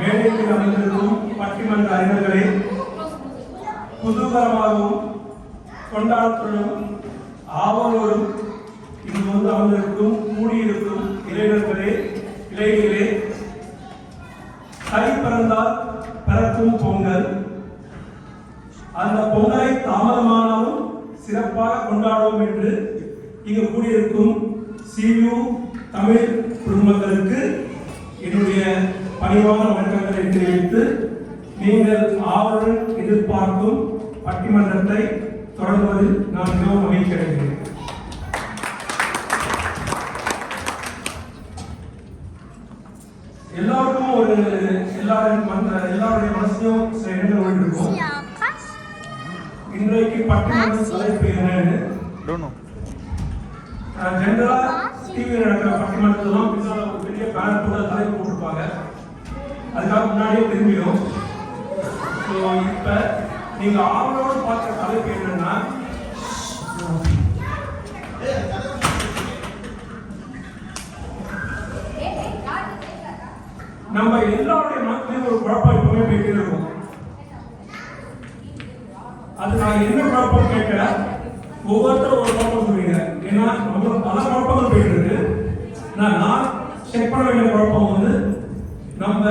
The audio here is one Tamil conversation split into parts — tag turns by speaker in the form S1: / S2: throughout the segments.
S1: மேடையில் அமைந்திருக்கும் பட்டிமன்ற அறிஞர்களே, குதூகலமாகவும் கொண்டாடத்துடன் ஆவலோடும் இங்கு வந்து அமர்ந்திருக்கும் கூடியிருக்கும் இளைஞர்களே, இளைஞர்களே, கை பிறந்தால் பிறக்கும் பொங்கல். அந்த பொங்கலை தாமதமானாலும் சிறப்பாக கொண்டாடுவோம் என்று இங்கு கூடியிருக்கும் சியு தமிழ் குடும்பங்களுக்கு என்னுடைய பணிவான வணக்கங்களை தெரிவித்து, நீங்கள் ஆவலுடன் எதிர்பார்க்கும் பட்டிமன்றத்தை தொடங்குவதில் நான் மிகவும் மகிழ்ச்சி அடைகிறேன். எல்லாருக்கும் ஒரு எல்லாருடைய மனசிலும் சில இடங்கள் ஓடிருக்கும். இன்றைக்கு பட்டிமன்ற தலைப்பு என்னன்னு ஜெனரலா டிவி நடக்கிற பட்டிமன்றத்துலாம் பின்னால ஒரு பெரிய பேனர் போட தலைப்பு போட்டிருப்பாங்க. அதுக்காக முன்னாடியே தெரிஞ்சிடும். இப்ப நீங்க ஆவலோடு பார்க்குற தலைப்பு என்னன்னா, நம்ம எல்லாருடைய மனத்திலையும் ஒரு குழப்பம் எப்பவுமே போயிட்டே இருக்கும். அது நான் என்ன குழப்பம் கேட்கல, ஒவ்வொருத்தரும் ஒரு குழப்பம் சொல்றீங்க. ஏன்னா நம்மளுக்கு பல குழப்பங்கள் போயிட்டு இருக்கு. நான் செக் பண்ண வேண்டிய குழப்பம் வந்து, நம்ம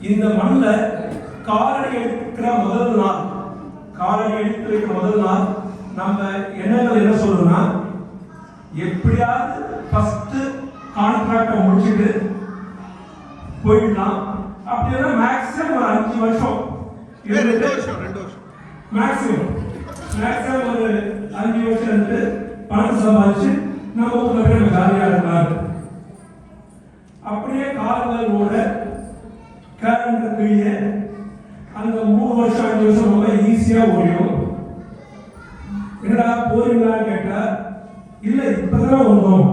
S1: இந்த மண்ணில் காலடி எடுக்கிற முதல் நாள் நம்ம எண்ணங்கள் என்ன சொல்றோம்னா, எப்படியாவது ஃபர்ஸ்ட் கான்ட்ராக்டை முடிச்சுட்டு போயிடலாம். அப்படின்னா மேக்ஸிமம் ஒரு 5 வருஷம், 2 வருஷம் மேக்ஸிமம் ஒரு 5 வருஷம் இருந்து பணம் சம்பாதிச்சு நம்ம ஊர்ல ஜாலியா இருக்கலாம். அப்படியே காலங்கள் ஓட கேலண்டர் கீழே அந்த 3 வருஷம் 5 வருஷம் ரொம்ப ஈஸியா ஓடிடும். என்னடா போறீங்களான்னு கேட்டா, இல்ல இப்பதான் வந்தோம்,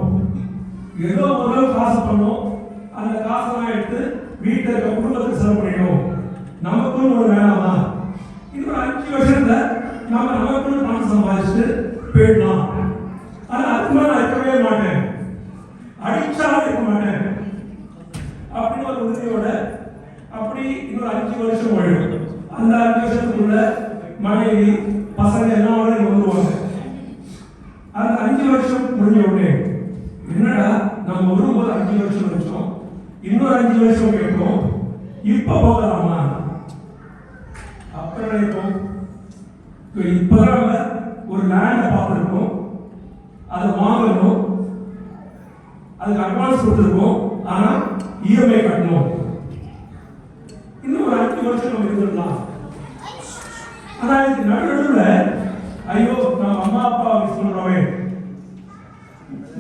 S1: ஏதோ ஒரு காசு பண்ணோம், அந்த காசெல்லாம் எடுத்து வீட்டில் இருக்க குடும்பத்துக்கு செலவு பண்ணிடும், நமக்குன்னு ஒரு வேணாமா, இன்னொரு 5 வருஷத்துல நம்ம நமக்குன்னு பணம் சம்பாதிச்சுட்டு போயிடலாம். ஆனா அதுக்கு மேல நான் இருக்கவே மாட்டேன், அடிச்சாலும் இருக்க மாட்டேன் அப்படின்னு ஒரு உறுதியோட அப்படி இன்னொரு 5 வருஷம் ஓடிடும். அந்த 5 வருஷத்துக்குள்ள மனைவி பசங்க எல்லாம் வந்துருவாங்க. அந்த 5 வருஷம் முடிஞ்ச உடனே என்னடா நம்ம வரும்போது 5 வருஷம் வச்சோம், இன்னொரு 5 வருஷம் கேட்போம், இப்ப போகலாமா? அப்புறம் நினைப்போம், இப்பதான் ஒரு லேண்ட பார்த்துருக்கோம், அதை வாங்கணும், அதுக்கு அட்வான்ஸ் கொடுத்துருக்கோம், ஆனா இஎம்ஐ கட்டணும், இன்னும் ஒரு 5 வருஷம் நம்ம இருந்துடலாம். ஆனா இதுக்கு நடுவில் ஐயோ நம்ம அம்மா அப்பா மிஸ் பண்றோமே,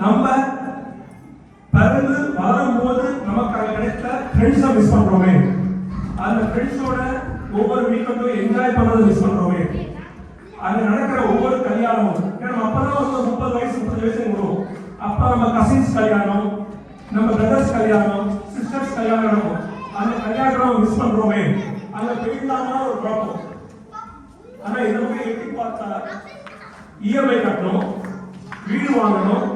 S1: நம்ம பிறகு வளரும்போது நமக்கு கிடைத்த ஃப்ரெண்ட்ஸை மிஸ் பண்றோமே, அந்த ஃப்ரெண்ட்ஸோட ஒவ்வொரு வீக்கெண்டும் என்ஜாய் பண்றதை மிஸ் பண்றோமே, அங்க நடக்கிற ஒவ்வொரு கல்யாணமும், ஏன்னா அப்பதான் வந்து 30 வயசு 30 வயசு வரும், அப்ப நம்ம கசின்ஸ் கல்யாணம், நம்ம பிரதர்ஸ் கல்யாணம், சிஸ்டர்ஸ் கல்யாணம் நடக்கும், அந்த கல்யாணம் மிஸ் பண்றோமே, அங்க போயிடலாமா ஒரு குழப்பம். ஆனா இதை போய் எட்டி பார்த்தா இஎம்ஐ கட்டணும், வீடு வாங்கணும்,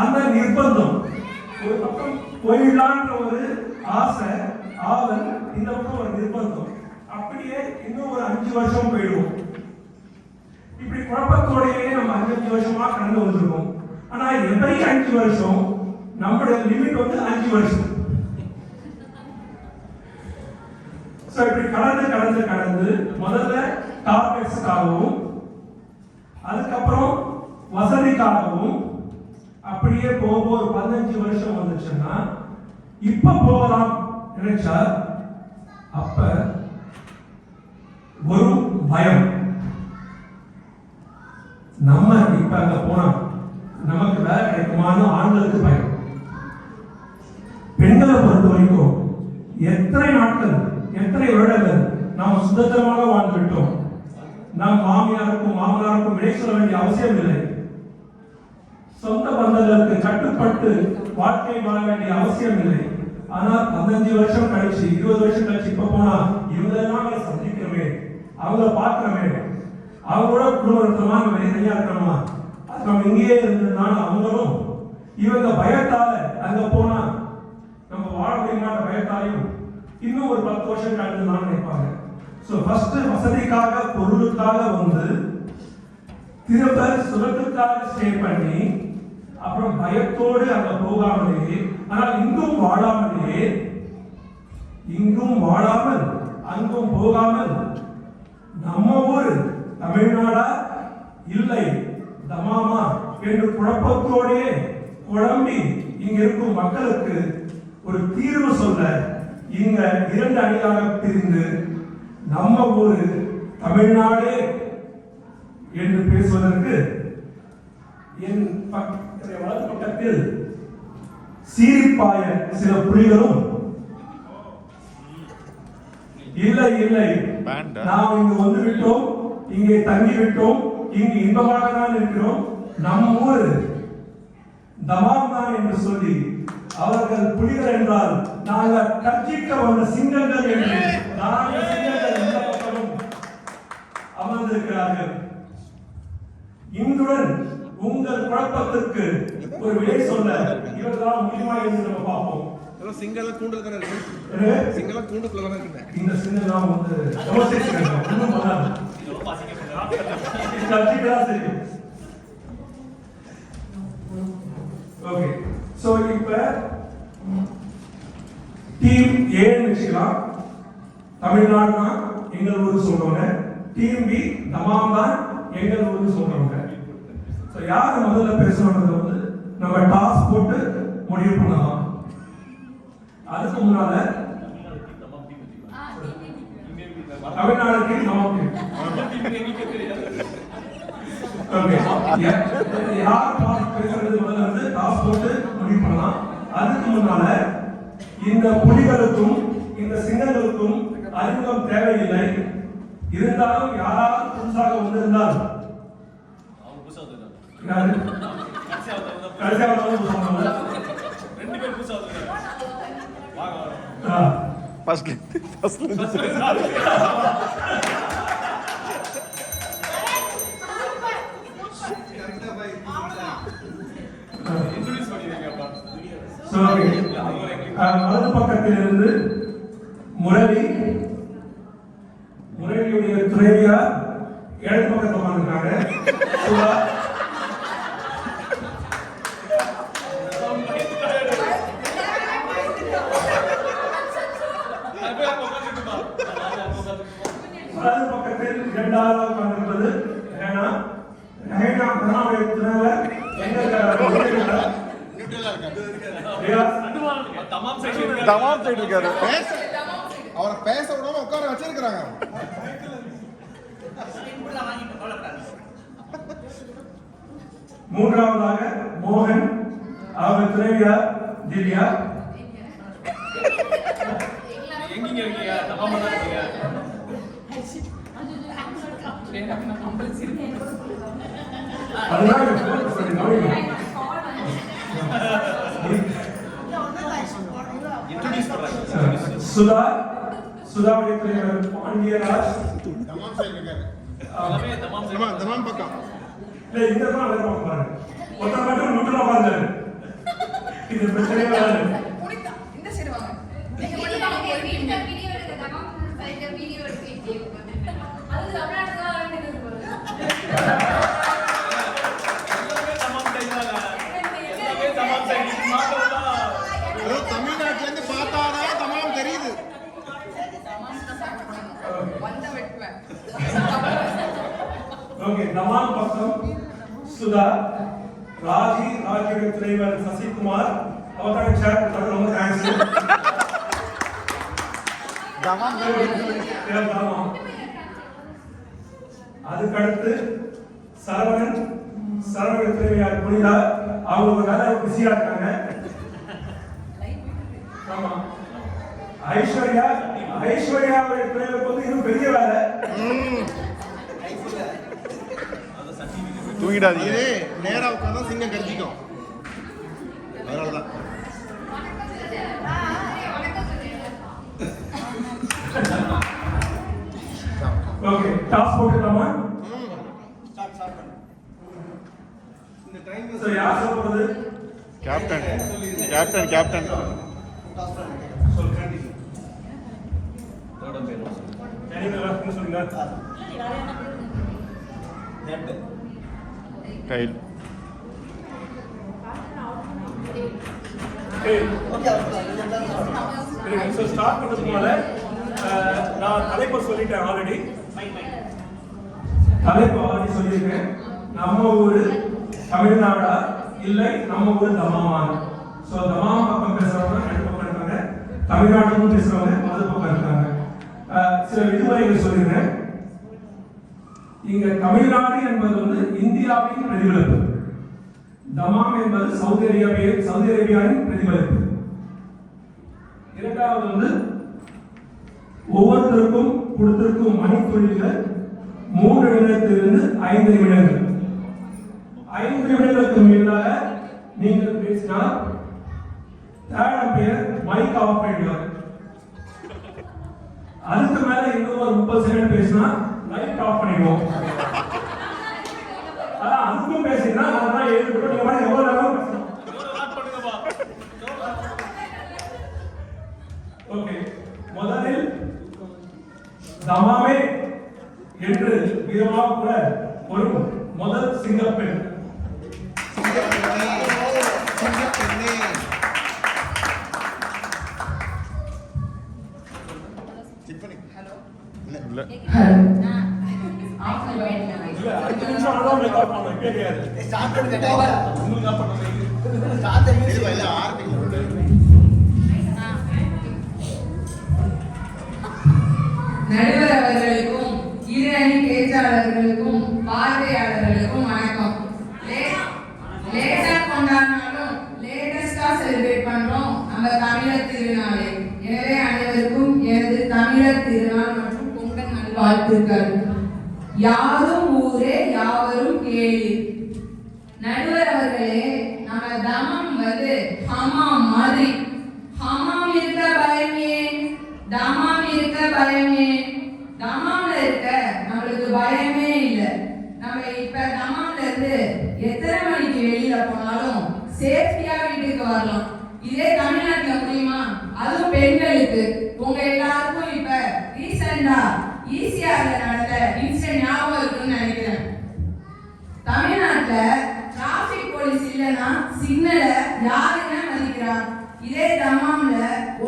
S1: அந்த நிர்பந்தம், ஒரு பக்கம் போயிடலான்ற ஒரு ஆசை ஆவல், இந்த பக்கம் ஒரு நிர்பந்தம், அப்படியே இன்னும் ஒரு 5 வருஷம் போயிடுவோம். இப்படி குழப்பத்தோடையே நம்ம 5 வருஷமா கடந்து வந்திருக்கோம். ஆனா எப்படி 5 வருஷம், நம்மளுடைய லிமிட் வந்து 5 வருஷம். இப்படி கடந்து முதல்ல டார்கெட்ஸ்க்காகவும், அதுக்கப்புறம் வசதிக்காகவும், அப்படியே போக ஒரு 15 வருஷம் வந்துச்சுன்னா இப்ப போகலாம் நினைச்சா, அப்ப ஒரு பயம், நம்ம இப்ப அங்க போனா நமக்கு வேலை கிடைக்குமான்னு ஆண்களுக்கு பயம். பெண்களை பொறுத்த வரைக்கும் எத்தனை நாட்கள் எத்தனை வருடங்கள் நாம் சுதந்திரமாக வாழ்ந்துவிட்டோம். நாம் மாமியாருக்கும் மாமனாருக்கும் விடை சொல்ல வேண்டிய அவசியம் இல்லை. சொந்த பந்தங்களுக்கு கட்டுப்பட்டு வாழ்க்கை வாழ வேண்டிய அவசியம் இல்லை. ஆனால் 15 வருஷம் கழிச்சு 20 வருஷம் கழிச்சு இப்ப போனா இவங்களெல்லாம் சந்திக்கிறோமே, அவங்கள பார்க்கிறோமே, அவங்களோட குடும்பம் இருக்கணுமா, நம்ம தனியா இருக்கணுமா, அது நம்ம இங்கேயே இருந்ததுனால அவங்களும் இவங்க பயத்தால அங்க போனா நம்ம வாழ முடியுமான பயத்தாலையும் இன்னும் ஒரு 10 வருஷம் கழித்து தான் நினைப்பாங்க. ஸோ ஃபர்ஸ்ட் வசதிக்காக பொருளுக்காக வந்து திரும்ப சுகத்துக்காக ஸ்டே பண்ணி அப்புறம் பயத்தோடு அங்க போகாமலே, ஆனால் இங்கும் வாழாமல் அங்கும் போகாமல் நம்ம ஊர் தமிழ்நாடா இல்லை தமாமா என்று குழப்பத்தோடே குழம்பி இங்க இருக்கும் மக்களுக்கு ஒரு தீர்வு சொல்ல இங்க 2 அணியாக பிரிந்து நம்ம ஊரு தமிழ்நாடு என்று பேசுவதற்கு என் வலது பக்கத்தில் சீரிப்பாய சில புலிகளும் இல்லை நாம் இங்கு வந்து விட்டோம், இங்கே தங்கி விட்டோம், இங்கு இன்பமாக தான் இருக்கிறோம், நம் ஊர் தமாம் தான் என்று சொல்லி அவர்கள் புலிகள் என்றால் நாங்கள் கர்ஜிக்க வந்த சிங்கங்கள் என்று 4 சிங்கங்கள் இந்த பக்கமும் அமர்ந்திருக்கிறார்கள். இன்றுடன் உங்கள் குழப்பத்திற்கு ஒரு விடை சொல்ல இவர்களால் முடியுமா என்று நம்ம பார்ப்போம்.
S2: சிங்கள கூண்டுல தானே இருக்கு. சிங்கள கூண்டுக்குள்ள தானே இருக்கு.
S1: இந்த சிங்கலாம் வந்து டெமோன்ஸ்ட்ரேஷன் ஒண்ணும் பண்ணாது. கர்ஜிக்கா சரி. ஓகே, சோ இப்ப டீம் ஏ வெச்சுக்கலாம். தமிழ்நாடுனா எங்கள் ஊர் சொல்றவங்க, டீம் பி தமாம் தான் எங்கள் ஊர் சொல்றவங்க. சோ யார் முதல்ல பேசணும்ன்றது வந்து நம்ம டாஸ் போட்டு முடிவு பண்ணலாம். அதுக்கு முன்னால தமிழ்நாடுக்கு தமாம் டீம். ஓகே, யார் டாஸ் பேசுறது முதல்ல வந்து டாஸ் போட்டு முடிவு பண்ணலாம். அதுக்கு முன்னால இந்த புலிகளுக்கும் இந்த சிங்கங்களுக்கும் அறிமுகம் தேவையில்லை. இருந்தாலும் யாராவது புதுசாக வந்திருந்தால் வலது பக்கத்திலிருந்து முரளியுடைய துணைவியார் இடது பக்கத்தில் வந்திருக்காங்க. வலது பக்கத்தில் 2வது உட்கார்ந்திருப்பது ரேனா. ரேனாவுடைய துணைவர் எங்க
S2: தமாம் சைடு இருக்காரு. அவரை பேச விடாம உட்கார வச்சிருக்காங்க.
S1: மூன்றாவதாக மோகன், அவர் துணைவியார் திவ்யா. சுதாவுடைய துணைவர் பாண்டியராஜ்.
S2: தமாம் சைடு இருக்காரு. தமாம் பக்கம்
S1: இல்ல இந்த தான் வேற பக்கம் பாருங்க. ஒருத்தர் மட்டும் நுட்ல உட்கார்ந்தாரு. இது பிரச்சனை வராது.
S3: இந்த சைடு வாங்க. நீங்க மட்டும் தான் போறீங்க. இந்த வீடியோ எடுக்க தமாம் சைடுல வீடியோ எடுக்க அது தமிழ்நாட்டுல தான் வேண்டியது போல.
S2: தமிழ்நாட்டுல இருந்து பார்த்தாதான் தமாம் தெரியுது.
S1: ஓகே, தமாம் பக்கம் சுதா, ராஜியுடைய தலைவர் சசிகுமார், அவர்தான் சேர் கொடுத்தாரு. ரொம்ப தேங்க்ஸ். அதுக்கடுத்து சரவணன் தலைவர் புனிதா, அவங்க வேலை பிஸியா இருக்காங்க. ஆமா, ஐஸ்வர்யாவுடைய தலைவர் வந்து இன்னும் பெரிய வேலை.
S2: தூங்கிடாதீங்க. நேரா உட்கார்ந்தா சிங்கம் கடிச்சிக்கும். அதனாலதான்.
S1: ஓகே, டாஸ் போட்டுக்கலாமா?
S2: இந்த டைம்
S1: சோ யார் சொல்றது?
S2: கேப்டன்.
S1: சொல்லுங்க. என்ன சொல்லுங்க
S2: டைல்
S1: ஸோ ஸ்டார்ட் பண்ணுறதுக்கு முன்னால நான் தலைப்பை சொல்லிட்டேன் ஆல்ரெடி. தலைப்பு ஆல்ரெடி சொல்லியிருக்கேன். நம்ம ஊர் தமிழ்நாடா இல்லை நம்ம ஊர் தமாமான். ஸோ தமாம் பக்கம் பேசுறவங்க ரெண்டு பக்கம் இருக்காங்க, தமிழ்நாட்டுக்கும் பேசுறவங்க அது பக்கம் இருக்காங்க. சில விதிமுறைகள் சொல்லிடுறேன். இங்க தமிழ்நாடு என்பது வந்து இந்தியாவின் பிரதிபலிப்பு, தமாம் என்பது சவுதி அரேபியாவின் பிரதிபலிப்பு. இரண்டாவது வந்து ஒவ்வொருத்தருக்கும் கொடுத்திருக்கும் மணித்துளிகள் 3 நிமிடத்திலிருந்து 5 நிமிடங்கள். 5 நிமிடங்களுக்கு மேலாக நீங்கள் பேசினால் தேர்ட் அம்பையர் மைக் ஆஃப் பண்ணிடுவார். அதுக்கு மேல இன்னும் ஒரு 30 செகண்ட் பேசினா லைட் ஆஃப் பண்ணிடுவோம். அதுக்கும் பேசினா அதெல்லாம் எழுதிட்டு நீங்க மாதிரி எவ்வளவு நேரம் பேசணும். ஓகே, முதலில் தமாமே என்று வீரமாக கூட வரும் முதல் சிங்கப்பெண்.
S4: நடுவர் அவர்களுக்கும் இரு அணி பேச்சாளர்களுக்கும் பார்வையாளர்களுக்கும் வணக்கம். லேட்டா கொண்டாடினாலும் லேட்டஸ்டா செலிப்ரேட் பண்றோம் நம்ம தமிழர் திருநாளை. எனவே அனைவருக்கும் எனது தமிழர் திருநாள் மற்றும் பொங்கல் நல்வாழ்த்துக்கள். யாரும் ஊரே யாவரும் கேளு. நடுவர் அவர்களே, நம்ம தமம் வந்து ஹமாம் மாதிரி. ஹமாம் இருக்க பயமே, தமாம் இருக்க பயமே. தமாம்ல இருக்க நம்மளுக்கு பயமே இல்லை. நம்ம இப்ப தமாம்ல இருந்து எத்தனை மணிக்கு வெளியில போனாலும் சேஃப்டியா வீட்டுக்கு வரலாம். இதே தமிழ்நாட்டுல முடியுமா? அதுவும் பெண்களுக்கு. உங்க எல்லாருக்கும் இப்ப ரீசெண்டா ஈசிஆர்ல நடந்த இன்சிடென்ட் ஞாபகம் இருக்குன்னு நினைக்கிறேன். தமிழ்நாட்டுல டிராபிக் போலீஸ் இல்லைன்னா சிக்னலை யாருமே மதிக்கிறாங்க. இதே தமாம்ல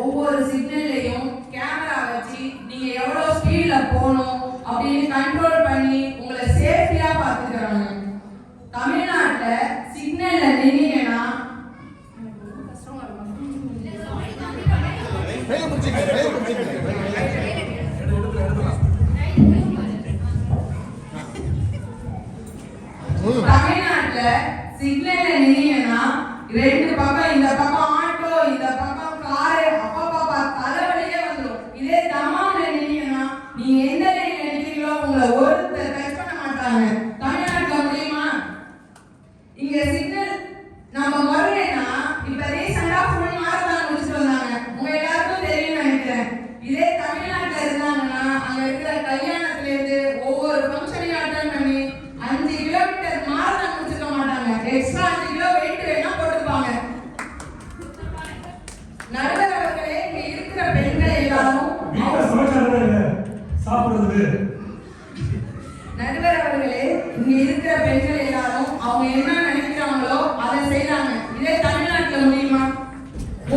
S4: ஒவ்வொரு சிக்னல்லையும் கேமரா வச்சு நீங்க எவ்வளவு ஸ்பீட்ல போகணும் அப்படின்னு கண்ட்ரோல் பண்ணி உங்களை சேஃப்டியா பாத்துக்கிறாங்க. தமிழ்நாட்டுல சிக்னல்ல நின்னீங்கன்னா தமிழ்நாட்டுல சிக்னல்ல நின்னீங்கன்னா ரெண்டு பக்கம், இந்த பக்கம் ஆட்டோ, இந்த பக்கம் காரு, அப்பா தலைவலியே வந்துடும். இதே தமாம்ல நின்னீங்கன்னா நீங்க எந்த லைன்ல நிக்கிறீங்களோ உங்களை ஒருத்தர் டச் பண்ண மாட்டாங்க. தமிழ்நாட்டுல முடியுமா? இங்க சிக்னல் நம்ம வரலைன்னா இப்ப ரீசெண்டா ஃபுல் மாரத்தான் முடிச்சுட்டு வந்தாங்க. உங்க எல்லாருக்கும் தெரியும் நினைக்கிறேன். இதே தமிழ்நாட்டுல இருந்தாங்கன்னா அங்க இருக்கிற கல்யாணத்துல இருந்து ஒவ்வொரு ஃபங்க்ஷனையும் அட்டெண்ட் பண்ணி 5 கிலோமீட்டர் மாரத்தான் முடிச்சுக்க மாட்டாங்க. எக்ஸ்ட்ரா 5 கிலோ வெயிட் வேணா போட்டுப்பாங்க. நடுவர் அவர்களே, இங்க இருக்கிற பெண்கள் எல்லாரும்
S1: சாப்பிடுறது.
S4: நடுவர் அவர்களே, இங்க இருக்கிற பெண்கள் எல்லாரும் அவங்க என்ன நினைக்கிறாங்களோ அதை செய்யறாங்க. இதே தமிழ்நாட்டுல முடியுமா?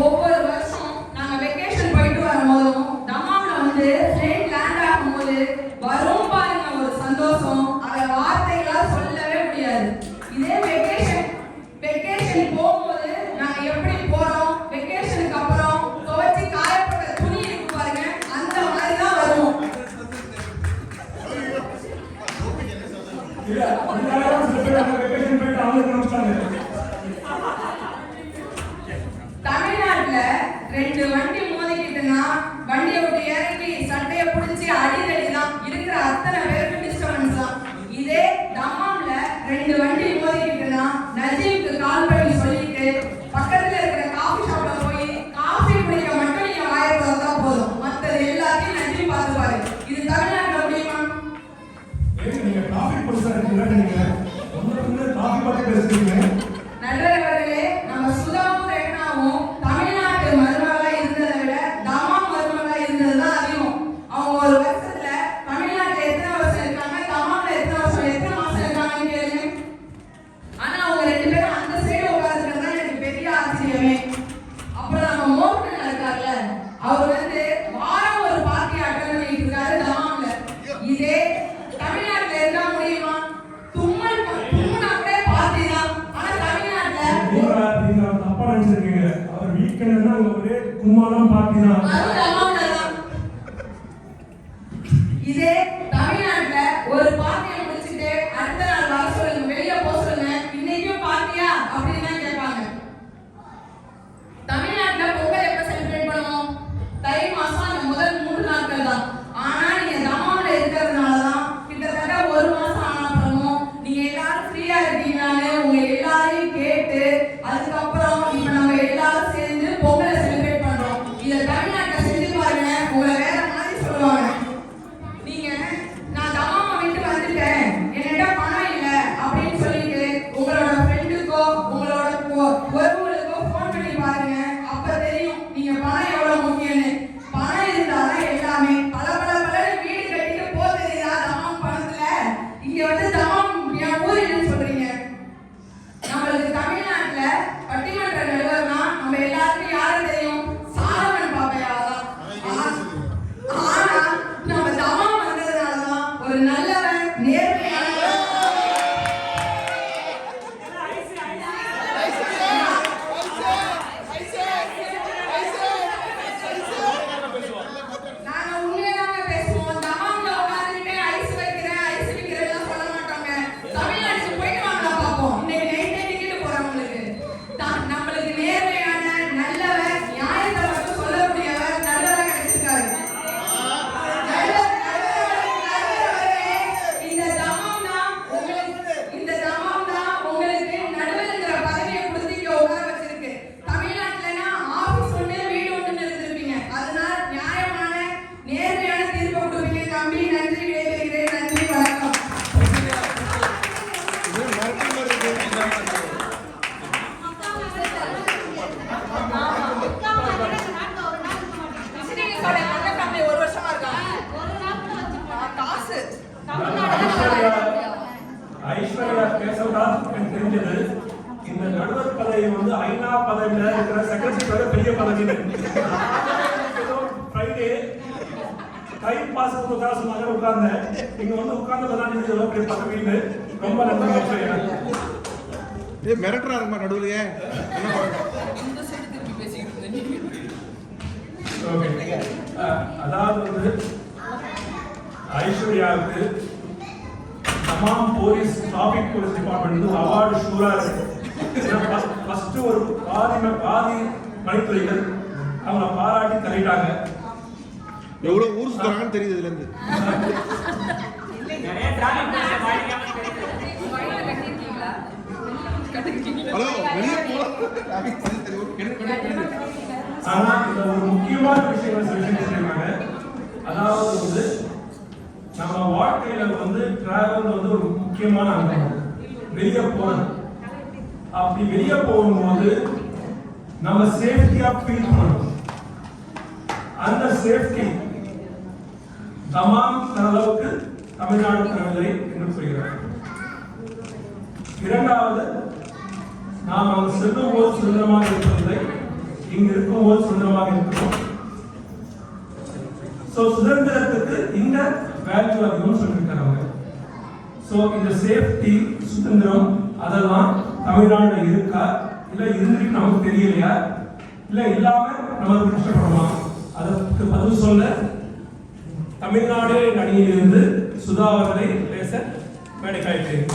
S4: ஒவ்வொரு வருஷம் நாங்க வெக்கேஷன் போயிட்டு வரும்போதும் தமாம்ல வந்து பிளேன் லேண்ட் ஆகும்போது வரும் பாருங்க ஒரு சந்தோஷம், அதை வார்த்தைகளால் சொல்லவே முடியாது. இதே வெக்கேஷன் போகும்போது நாங்க எப்படி போறோம், வெக்கேஷனுக்கு அப்புறம் துவைச்சு காயப்பட்ட துணி இருக்கு பாருங்க, அந்த மாதிரி தான் வரும். தமிழ்நாட்டுல 2 வண்டி மோதிக்கிட்டுனா வண்டியை விட்டு இறங்கி சட்டையை பிடிச்சி அடிதடி தான், இருக்கிற அத்தனை பேருக்கு டிஸ்டர்பன்ஸ் தான். இதே தமாம்ல 2 வண்டி மோதிக்கிட்டுனா நஜீமுக்கு கால் பண்ணி சொல்லிட்டு பக்கத்துல இருக்கிற காஃபி ஷாப்ல போய் காஃபி குடிக்க மட்டும் நீங்க வாயை திறந்தா போதும், மற்றது எல்லாத்தையும் நஜீம் பார்த்துப்பாரு. இது தமிழ்நாட்டுல முடியுமா?
S1: நீங்க காஃபி குடிச்சா இருக்கீங்க, காஃபி பத்தி பேசுறீங்க.
S4: நடுவர் அவர்களே, நம்ம சுதாவும் ரேனாவும் தமிழ்நாட்டு மருமகளா இருந்ததை விட தமாம் மருமகளா இருந்ததுதான் அதிகம். அவங்க
S1: நினைச்சிருக்கீங்க. அவர் வீக்கெண்ட்னா ஒரே கும்மாளம் பார்ட்டி தான்.
S4: அது தமாம்தான். இதே தமிழ்நாட்டுல ஒரு பார்ட்டியை முடிச்சிட்டு அடுத்த நாள் வர சொல்லுங்க, வெளிய போக சொல்லுங்க, இன்னைக்கும் பார்ட்டியா அப்படின்னு தான் கேட்பாங்க. தமிழ்நாட்டுல பொங்கல் எப்ப செலிப்ரேட் பண்ணுவோம்? தை மாசம் அந்த முதல் 3 நாட்கள் தான். ஆனா நீங்க தமாம்ல இருக்கிறதுனால தான் கிட்டத்தட்ட 1 மாசம் ஆன அப்புறமும் நீங்க எல்லாரும் ஃப்ரீயா இருக்கீங்கன்னு உங்க எல்லாரையும் கேட்டு அதுக்கப்புறம் இப்ப நம்ம எல்லாரும் சேர்ந்து பொங்கலை செலிப்ரேட் பண்றோம். இதை தமிழ்நாட்டுல செஞ்சு பாருங்க, உங்களை வேற மாதிரி சொல்லுவாங்க. நீங்க நான் தமாமா விட்டு வந்துட்டேன், என்னிட்ட பணம் இல்ல அப்படின்னு சொல்லிட்டு உங்களோட ஃப்ரெண்டுக்கோ உங்களோட உறவுகளுக்கோ ஃபோன் பண்ணி பாருங்க. அப்ப தெரியும் நீங்க பணம் எவ்வளவு முக்கியம்னு. பணம் இருந்தாதான் எல்லாமே. பல வீடு கட்டிட்டு போக தெரியுதா தமாம் பணத்துல? இங்க வந்து தமாம் என் ஊர் என்னன்னு சொல்றீங்க? நம்மளுக்கு தமிழ்நாட்டுல பட்டிமன்ற நடுவர்னா நம்ம எல்லாருக்கும் யாரு தெரியும்? சாலமன் பாப்பையா தான். ஆனா நம்ம தமாம் வந்ததுனாலதான் ஒரு நல்லவன் நேர்மையான நாங்க உண்மையாதாங்க பேசுவோம். தமாம்ல உட்கார்ந்துட்டு ஐஸ் வைக்கிறேன் ஐஸ் விக்கிறேன் சொல்ல மாட்டோங்க. தமிழ்நாட்டுக்கு போயிட்டு வாங்க பார்ப்போம். இன்னைக்கு நைட்டே டிக்கெட் போறவங்களுக்கு நம்மளுக்கு நேர்மையான நல்லவர், நியாயத்தை மட்டும் சொல்லக்கூடியவர் நல்லவரா கிடைச்சிருக்காரு. இந்த தமாம் தான் உங்களுக்கு நடுவர்ங்கிற பதவியை கொடுத்து இங்க உட்கார வச்சிருக்கு. தமிழ்நாட்டுலனா ஆபீஸ் ஒண்ணு வீடு ஒண்ணு இருந்திருப்பீங்க. அதனால நியாயமான நேர்மையான தீர்ப்பு கொடுப்பீங்க. தம்பி நன்றி, விடைபெறுகிறேன். நன்றி, வணக்கம்.
S2: இது மறக்க மாதிரி இருக்கு.
S4: ஒரு வருஷமா இருக்காங்க. காசு
S1: ஐஸ்வர்யா பேசவதா எனக்கு தெரிஞ்சது. இந்த நடுவர் பதவி வந்து ஐநா பதவியில இருக்கிற செக்ரட்டரி பெரிய பதவி. ஃப்ரைடே டைம் பாஸ் உட்கார சொன்னாங்க, உட்கார்ந்தேன். நீங்க வந்து உட்கார்ந்ததான் எவ்வளவு பெரிய பதவின்னு. ரொம்ப நன்றி ஐஸ்வர்யா.
S2: மிரட்டுறாருமா நடுவுலயே. என்ன பண்ணுங்க?
S1: ஓகே. அதாவது வந்து ஐஸ்வர்யாவுக்கு Dammam police traffic police department award ஷூரா இருக்கு. ஃபர்ஸ்ட் ஒரு பாதி மணித்துறைகள் அவங்களை பாராட்டி தள்ளிட்டாங்க.
S2: எவ்வளவு ஊர் சுத்துறாங்கன்னு தெரியுது இதுல இருந்து. ஹலோ, வெளியே
S1: ஆனா இந்த ஒரு முக்கியமான விஷயம் சொல்லிருக்காங்க. அதாவது வந்து நம்ம வாழ்க்கையில வந்து டிராவல் வந்து ஒரு முக்கியமான அங்கம். வெளியே போறது. அப்படி வெளியே போகும்போது நம்ம சேஃப்டியா ஃபீல் பண்ணணும். அந்த சேஃப்டி தமாம் அளவுக்கு தமிழ்நாடு தரவில்லை என்று சொல்கிறார். இரண்டாவது, நாம் அங்கு செல்லும் போது சுதந்திரமாக இருப்பதில்லை, இங்கு இருக்கும் போது சுதந்திரமாக இருக்கிறோம். சுதந்திரத்துக்கு இந்த வேல்யூ அதிகம் சொல்லிருக்காங்க. இந்த சேஃப்டி சுதந்திரம் அதெல்லாம் தமிழ்நாடுல இருக்கா, இல்ல இருந்துட்டு நமக்கு தெரியலையா, இல்ல இல்லாம நமக்கு கஷ்டப்படுமா? அதற்கு பதில் சொல்ல தமிழ்நாடு அணியிலிருந்து சுதா அவர்களை பேச மேடைக்காய்க்கிறேன்.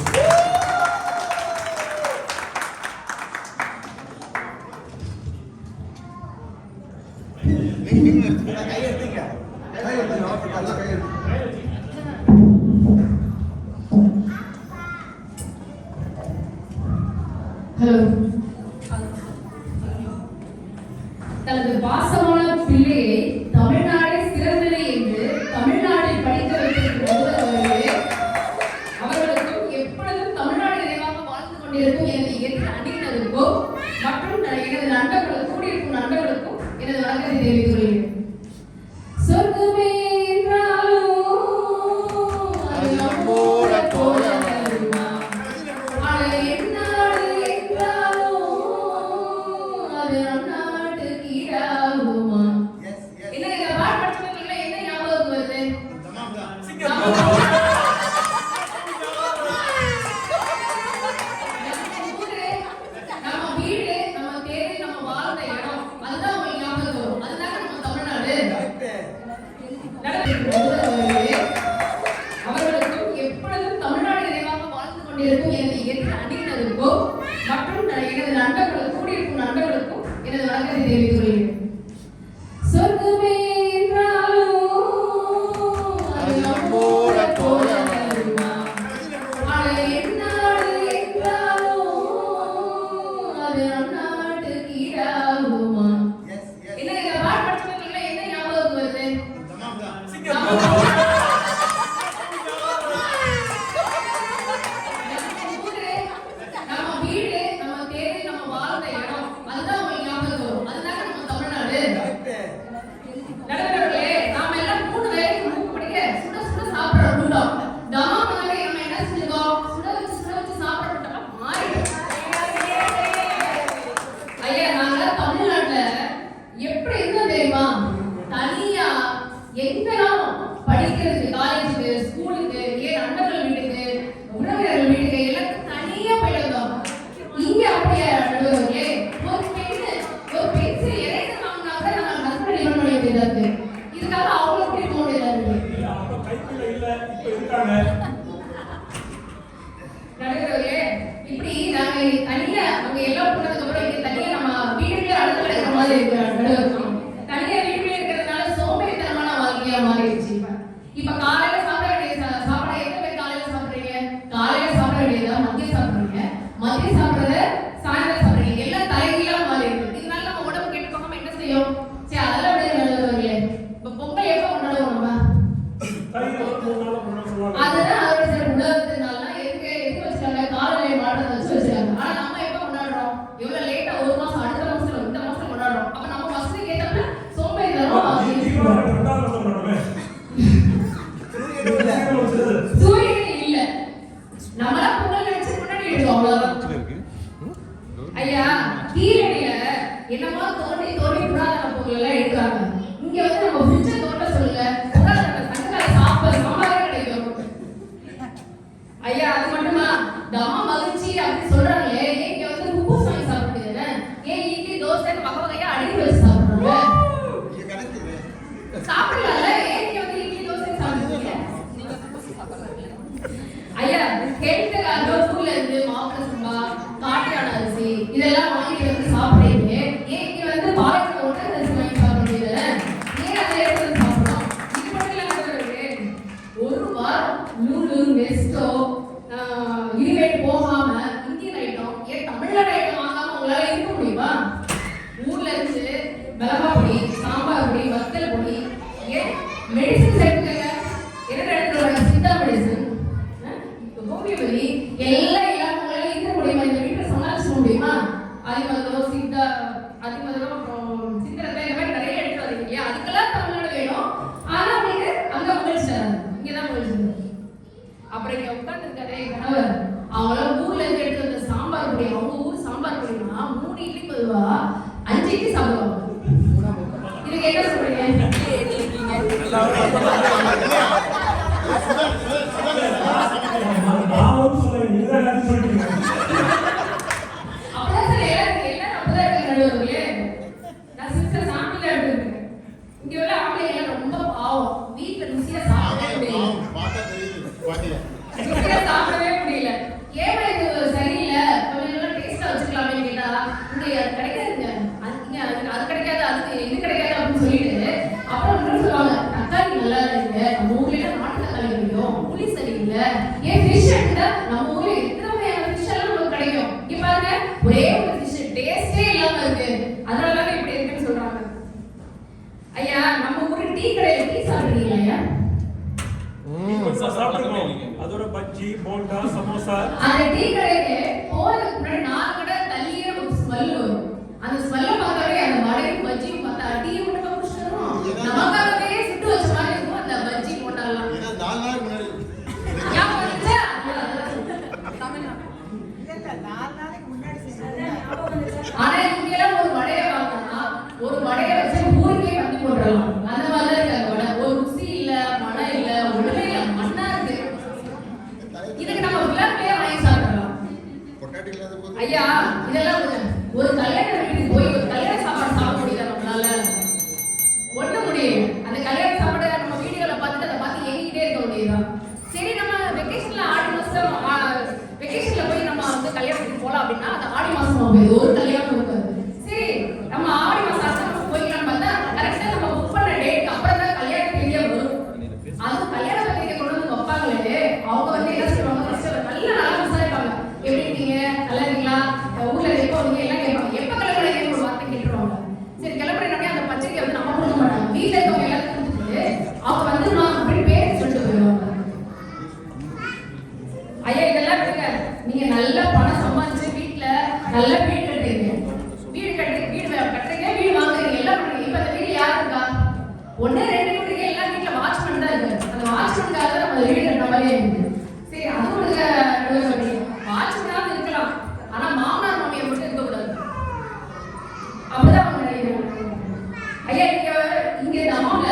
S5: ஹலோ. தனது பாசமான பிள்ளையை தமிழ்நாடே சிறந்தது என்று தமிழ்நாட்டில் படிக்க வைத்திருக்கிறது. அவர்களுக்கும் எப்பொழுதும் தமிழ்நாடு நிறைவாக வாழ்ந்து கொண்டிருக்கும் எனது எட்டு அணியினருக்கும் மற்றும் எனது நண்பர்களுக்கும் கூடியிருக்கும் நண்பர்களுக்கும் எனது வணக்கத்தை தெரிவித்துக் கொள்கிறேன். சொர்க்கமே என்றாலும் அது நம்மோட போல வருமா, அது எந்நாடு என்றாலும் அது நம் நாட்டுக்கு ஈடாகுமா. என்ன இந்த பாட்டு படிச்சவங்க என்ன ஞாபகம் வருது? நம்ம வீடு, நம்ம தேவை, நம்ம அவர்களுக்கும் எப்பொழுதும் தமிழ்நாடு நிறைவாக வாழ்ந்து கொண்டிருக்கும் எனது எதிர் அணியினருக்கும் மற்றும் எனது நண்பர்களுக்கும் கூடியிருக்கும் நண்பர்களுக்கும் எனது வணக்கத்தை தெரிவித்துக் கொள்கிறேன். சொர்க்கமே என்றாலும் அது நம்மோட போல வருமா? அது எந்நாடு என்றாலும் அது நம் நாட்டுக்கு ஈடாகுமா? என்ன இந்த பாட்டு படிச்சவங்க என்ன ஞாபகம் வருது? நம்ம வீடு, நம்ம தேவை, நம்ம வாழ்ந்த இடம், அதுதான் உங்களுக்கு ஞாபகம் வரும். அதுதான் நம்ம தமிழ்நாடு. நடுவர்களே, நாம எல்லாம் 3 வேளைக்கு மூக்கு பிடிக்க சுட சுட சாப்பிடுற கூட்டம். தமாமனாலே நம்ம என்ன செஞ்சிருக்கோம்? சுட வச்சு சாப்பிடுற கூட்டம் மாறிடும். ஐயா, நாங்க தமிழ்நாட்டுல எப்படி இருந்தோம் தெரியுமா? தனியா எங்கெல்லாம் படிக்கிறதுக்கு, காலேஜுக்கு, ஸ்கூலுக்கு, ஏன் நண்பர்கள் வீட்டுக்கு, உறவினர்கள் வீட்டுக்கு எல்லாம் தனியா போயிட்டோம். இங்க அப்படியே நடுவர்களே, ஒரு பென்சில் எரேசர் வாங்கினா கூட நம்ம ஹஸ்பண்ட் டிமாண்ட் பண்ண வேண்டியதா இருக்கு. இதுக்காக அவ்வளவு கூட்டி போக வேண்டியதா இருக்கு.
S1: அப்ப கைக்குள்ள இல்ல, இப்ப இருக்காங்க.
S5: நடுவர்களே, இப்படி நாங்க தனியா அங்க எல்லாம் போனதுக்கு அப்புறம் இங்க தனியா நம்ம வீட்டுக்குள்ளே அடுத்து கிடைக்கிற மாதிரி இருக்கிறாங்க நடுவர்கள். தனியா வீட்டுக்குள்ளே இருக்கிறதுனால சோம்பேறித்தனமான வாழ்க்கையா மாறிடுச்சு. இப்ப காலையில சாப்பிட வேண்டிய சாப்பாடு எத்தனை பேர் காலையில சாப்பிடுறீங்க? காலையில சாப்பிட வேண்டியதா மதியம் சாப்பிடுறீங்க, மதியம் சாப்பிடுறத சாயந்தரம் சாப்பிடுறீங்க. எல்லாம் தலைகீழா மாறி இருக்கு. இதனால நம்ம உடம்பு கெட்டு போகாம என்ன செய்யும்? சரி, அதெல்லாம் விட நடுவர்களே, இப்ப பொங்கல் எப்ப கொண்டாடுவோம் நம்ம?
S1: கையில ஒரு 3 நாள் கொண்டாட சொல்லுவாங்க.
S5: அதுதான் அவரோட சில உலகத்தினால எதுக்கு வச்சிருக்காங்க? காலையில மாடத்தை வச்சு வச்சிருக்காங்க. ஆனா நம்ம எப்ப கொண்டாடுறோம்? எவ்வளவு லேட்டா, 1 மாசம், அடுத்த மாசம், இந்த மாசம் கொண்டாடுறோம். அப்ப நம்ம வசதி கேட்டப்ப சோம்பேறித்தனம்
S1: தீபாவளி 2ஆம் மாசம் கொண்டாடுமே.
S5: சூரியனே இல்ல. நம்மளா பொங்கல் நினைச்சு முன்னாடி எடுத்தோம், அவ்வளவுதான். ஐயா, கீழடியில என்னமா தோண்டி புராதன பொருள் எல்லாம் எடுக்கிறாங்க. இங்க வந்து நம்ம ஃப்ரிட்ஜை தோண்ட சொல்லுங்க, புராதன சங்ககால சாம்பாரே கிடைக்கும். ஐயா, அது மட்டுமா? தமா மகிழ்ச்சி அப்படின்னு சொல்றாங்களே, ஏன் இங்க வந்து உப்பு வாங்கி சாப்பிடுறது? ஏன் இட்லி தோசை வகை வகையா அடுக்கி வச்சு சாப்பிடுறாங்க? சாப்பிடலாம்ல, ஏன் இங்க வந்து இட்லி தோசை சாப்பிடுறீங்க? ஐயா, கேட்டகாரோ ஊர்ல இருந்து மாப்பிள சம்பா, காட்டியான அரிசி இதெல்லாம் வாங்கிட்டு வந்து சாப்பிடுறீங்க. ஏன் இங்க வந்து பாயசம் ஒட்ட அரிசி வாங்கி சாப்பிடுறீங்க? ஏன் அதை எடுத்து சாப்பிடலாம்? இது மட்டும் இல்லாம ஒரு வாரம் நூலு வெஸ்டோ ஈவெண்ட் போகாம இந்தியன் ஐட்டம், ஏன் தமிழ்நாடு ஐட்டம் வாங்காம உங்களால இருக்க முடியுமா? ஊர்ல இருந்து மிளகா பொடி, சாம்பார் பொடி, வத்தல் பொடி, ஏன் மெடிசன் எடுத்துக்கங்க. என்ன எடுத்துக்கோங்க? சித்தா மெடிசன், ஹோமியோபதி, எல்லாம் உங்களால இருக்க முடியுமா? இந்த வீட்டை சமாளிச்சுக்க முடியுமா? அதிமதுரம், அதிமதுரம், அப்புறம் சித்திரத்தை, இந்த மாதிரி நிறைய எடுத்து வரீங்க இல்லையா? அதுக்கெல்லாம் தமிழ்நாடு வேணும். ஆனா உங்களுக்கு அங்க முயற்சி தராது, இங்கதான் முயற்சி தராது. அப்புறம் இங்க உட்கார்ந்து இருக்காரு என் கணவர், அவங்களாம் ஊர்ல இருந்து எடுத்து வந்த சாம்பார் பொடி, அவங்க ஊர் சாம்பார் பொடினா 3 இட்லி பொதுவா 5 இட்லி சாப்பிடுவாங்க. இதுக்கு என்ன சொல்றீங்க?
S1: நானும் சொல்றேன், நீங்க தான் எல்லாத்தையும் சொல்லிட்டீங்க.
S5: அப்பதான் சார் எல்லாரும் அப்பதான் இருக்காங்க நடுவர்களே. நான் சிஸ்டர் சாமியில எடுத்துருக்கேன். இங்க உள்ள ஆம்பளை எல்லாம் ரொம்ப பாவம். வீட்டுல ருசியா சாப்பிடவே முடியல. ருசியா சாப்பிடவே முடியல. ஏமா இது சரியில்லை, கொஞ்சம் நல்லா டேஸ்டா வச்சுக்கலாமே கேட்டா, இங்க அது கிடைக்காதுங்க, அது கிடைக்காது, அதுக்கு இது கிடைக்காது அப்படின்னு சொல்லிட்டு அப்புறம் இன்னும் சொல்லுவாங்க, தக்காளி நல்லா இல்லைங்க, நம்ம ஊர்ல நாட்டு தக்காளி கிடைக்கும், புளி சரியில்லை. ஏன் ஃபிஷ் எடுத்தா நம்ம ஊர்ல எத்தனை வகையான ஃபிஷ் எல்லாம் நமக்கு கிடைக்கும். இங்க பாருங்க, ஒரே ஒரு ஃபிஷ் டேஸ்டே இல்லாம இருக்கு, அதனாலதான் இப்படி இருக்குன்னு சொல்றாங்க. ஐயா, நம்ம ஊர்ல டீ கடையில டீ சாப்பிடுறீங்களா ஐயா?
S1: சாப்பிட்டுருக்கோம். அதோட பஜ்ஜி, போண்டா, சமோசா.
S5: அந்த டீ கடைக்கு போறதுக்கு முன்னாடி 4 கடை தள்ளியே ஒரு ஸ்மெல் வரும். அந்த ஸ்மெல்ல பார்த்தாலே அந்த வடையும் பஜ்ஜியும் பார்த்தா டீ மட்டும் குடிச்சிடணும். நமக்காகவே சுட்டு வச்ச மாதிரி இருக்கும் அந்த பஜ்ஜி போண்டாலாம்.
S2: ஏன்னா 4 நாளைக்கு முன்னாடி
S5: ஞாபகம் வந்துச்சா? ஆனா இங்கெல்லாம் ஒரு வடையை வாங்கினா ஒரு வடையை வச்சு ஊருக்கே பண்ணி போட்டுடலாம். அந்த மாதிரி இருக்கு அந்த வடை. ஒரு ருசி இல்ல, மனம் இல்ல, ஒண்ணுமே இல்ல, மண்ணா இருக்கு. இதுக்கு நம்ம விழாக்கே வாங்கி சாப்பிடலாம். ஒண்ணு ரெண்டு வீட்டுக்கு எல்லா வீட்டுல வாட்ச்மேன் தான் இருக்கு. அந்த வாட்ச்மேனுக்காக தான் நம்ம வீடு கட்ட மாதிரியே இருக்கு. சரி அது ஒரு வாட்ச்மேனாவது இருக்கலாம், ஆனா மாமனார் மாமியை மட்டும் இருக்கக்கூடாது. அப்படிதான் அவங்க நினைக்கிறாங்க. ஐயா இங்க நம்மள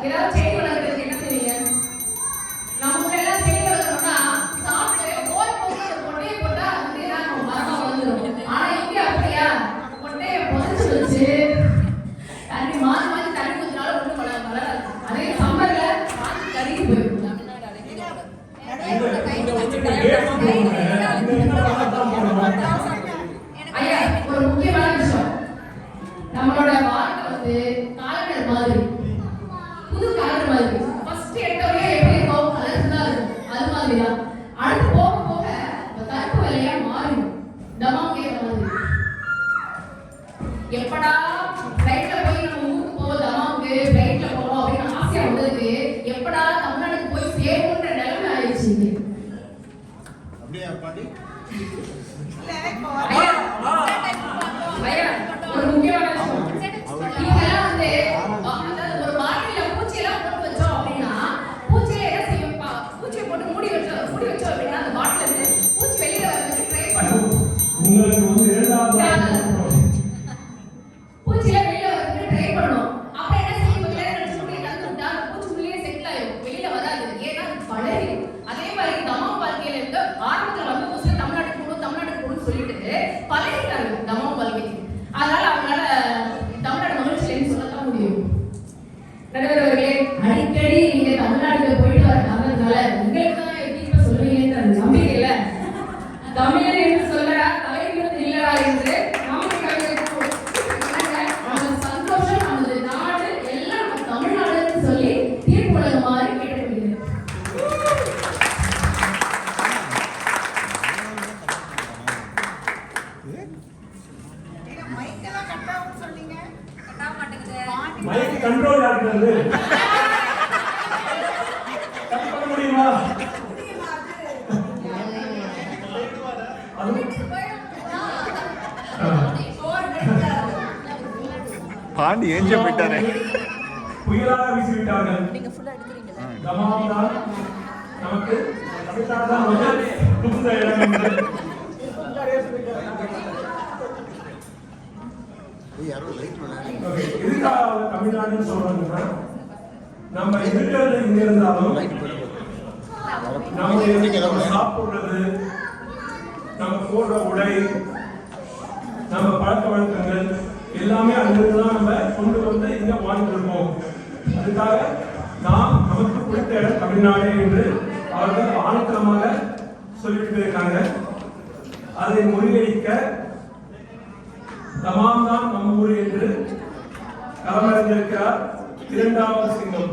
S5: ஏதாவது செடி வளர்க்கறதுக்கு என்ன செய்வீங்க? நம்ம ஊர்ல எல்லாம் செடி வளர்க்கணும்னா சாப்பிட்டு போய் போட்டு கொட்டையை போட்டா அது நம்ம மரமா வளர்ந்துடும். ஆனா இங்க அப்படியா, கொட்டையை புதைச்சு வச்சு தண்ணி மாத்தி தண்ணி ஊத்தினாலும் ஒன்றும் வளராது. அதே சம்மர்ல மாத்தி கருகி போயிடும். ஐயா ஒரு முக்கியமான விஷயம், நம்மளோட வாழ்க்கை வந்து காலண்டர் மாதிரி, புது காலண்டர் மாதிரி. ஃபர்ஸ்ட் எடுத்தவரையே எப்படி இருக்கும், கலர்ஸ் தான் இருக்கும். அது மாதிரி தான் அடுத்து போக போக கருப்பு வெள்ளையா மாறிடும். தமாம் கேட்க மாதிரி. எப்படா ஃப்ளைட்ல போய் நம்ம ஊருக்கு போவோம், தமாமுக்கு ஃப்ளைட்ல போவோம் அப்படின்னு ஆசையா வந்ததுக்கு எப்படா தமிழ்நாட்டுக்கு போய் சேரும்ன்ற நிலைமை ஆயிடுச்சு.
S2: அப்படியே பாண்டி
S5: ஐயா ஒரு முக்கியமான விஷயம், நீங்கெல்லாம் வந்து அதாவது ஒரு பாட்டில பூச்சியெல்லாம் போட்டு வச்சோம் அப்படின்னா பூச்சியை என்ன செய்யும், பூச்சியை போட்டு மூடி வச்சோம் அப்படின்னா அந்த பாட்டில இருந்து பூச்சி வெளியில வரதுக்கு ட்ரை பண்ணும்.
S1: உங்களுக்கு வந்து இரண்டாவது
S5: பூச்சியில வெளியில வரதுக்கு ட்ரை பண்ணும். அப்ப என்ன செய்யும், கொஞ்ச நேரம் கழிச்சு மூடி தந்து விட்டா பூச்சி உள்ளே செட்டில் ஆயிடும், வெளியில வராது. ஏன்னா அது பழகிடும். அதே மாதிரி தமாம் வாழ்க்கையில இருந்து ஆரம்பத்துல வந்து முஸ்லிம் தமிழ்நாட்டுக்கு போகணும்னு சொல்லிட்டு பழகிட்டாங்க தமாம் வாழ்க்கைக்கு. அதனால அவங்களால தமிழ்நாடு மகிழ்ச்சியிலேன்னு சொல்லத்தான் முடியும். நடுவர் அவர்களே, அடிக்கடி நீங்க தமிழ்நாட்டுக்கு போயிட்டு வர காரணத்தினால உங்களுக்கு தான் எப்படி இப்ப சொல்லுவீங்கன்ற நம்பிக்கை இல்ல. தமிழர் என்று சொல்ல தலைவர் இல்லடா என்று நமக்கு கவிதைக்கும் நமது சந்தோஷம், நமது நாடு எல்லாம் நம்ம தமிழ்நாடுன்னு சொல்லி தீர்ப்பு வழங்குமாறு கேட்டுக்கொள்கிறேன்.
S1: மைக் கண்ட்ரோல் ஆகுறது கட் பண்ண முடியுமா?
S2: பாண்டி ஏஞ்ச போயிட்டாரு.
S1: புயலாக வீசிவிட்டார்கள். தமாம் தான் நமக்கு தான் முதல் புகுந்த இடம் என்று. Okay, எதுக்காக தமிழ்நாடுன்னு சொல்றாங்கன்னா, நம்ம இருக்கிறது இங்க இருந்தாலும் நம்ம சாப்பிடுறது, நம்ம போடுற உடை, நம்ம பழக்க வழக்கங்கள் எல்லாமே அங்கிருந்து தான் நம்ம கொண்டு வந்து இங்க வாழ்ந்துருக்கோம். அதுக்காக நமக்கு பிடித்த இடம் தமிழ்நாடு என்று அவர்கள் ஆணித்தரமாக சொல்லிட்டு இருக்காங்க. அதை முறியடிக்க தமாம் தான் நம்ம ஊர் என்று களமிறங்கியிருக்கிறார் இரண்டாவது சிங்கம்.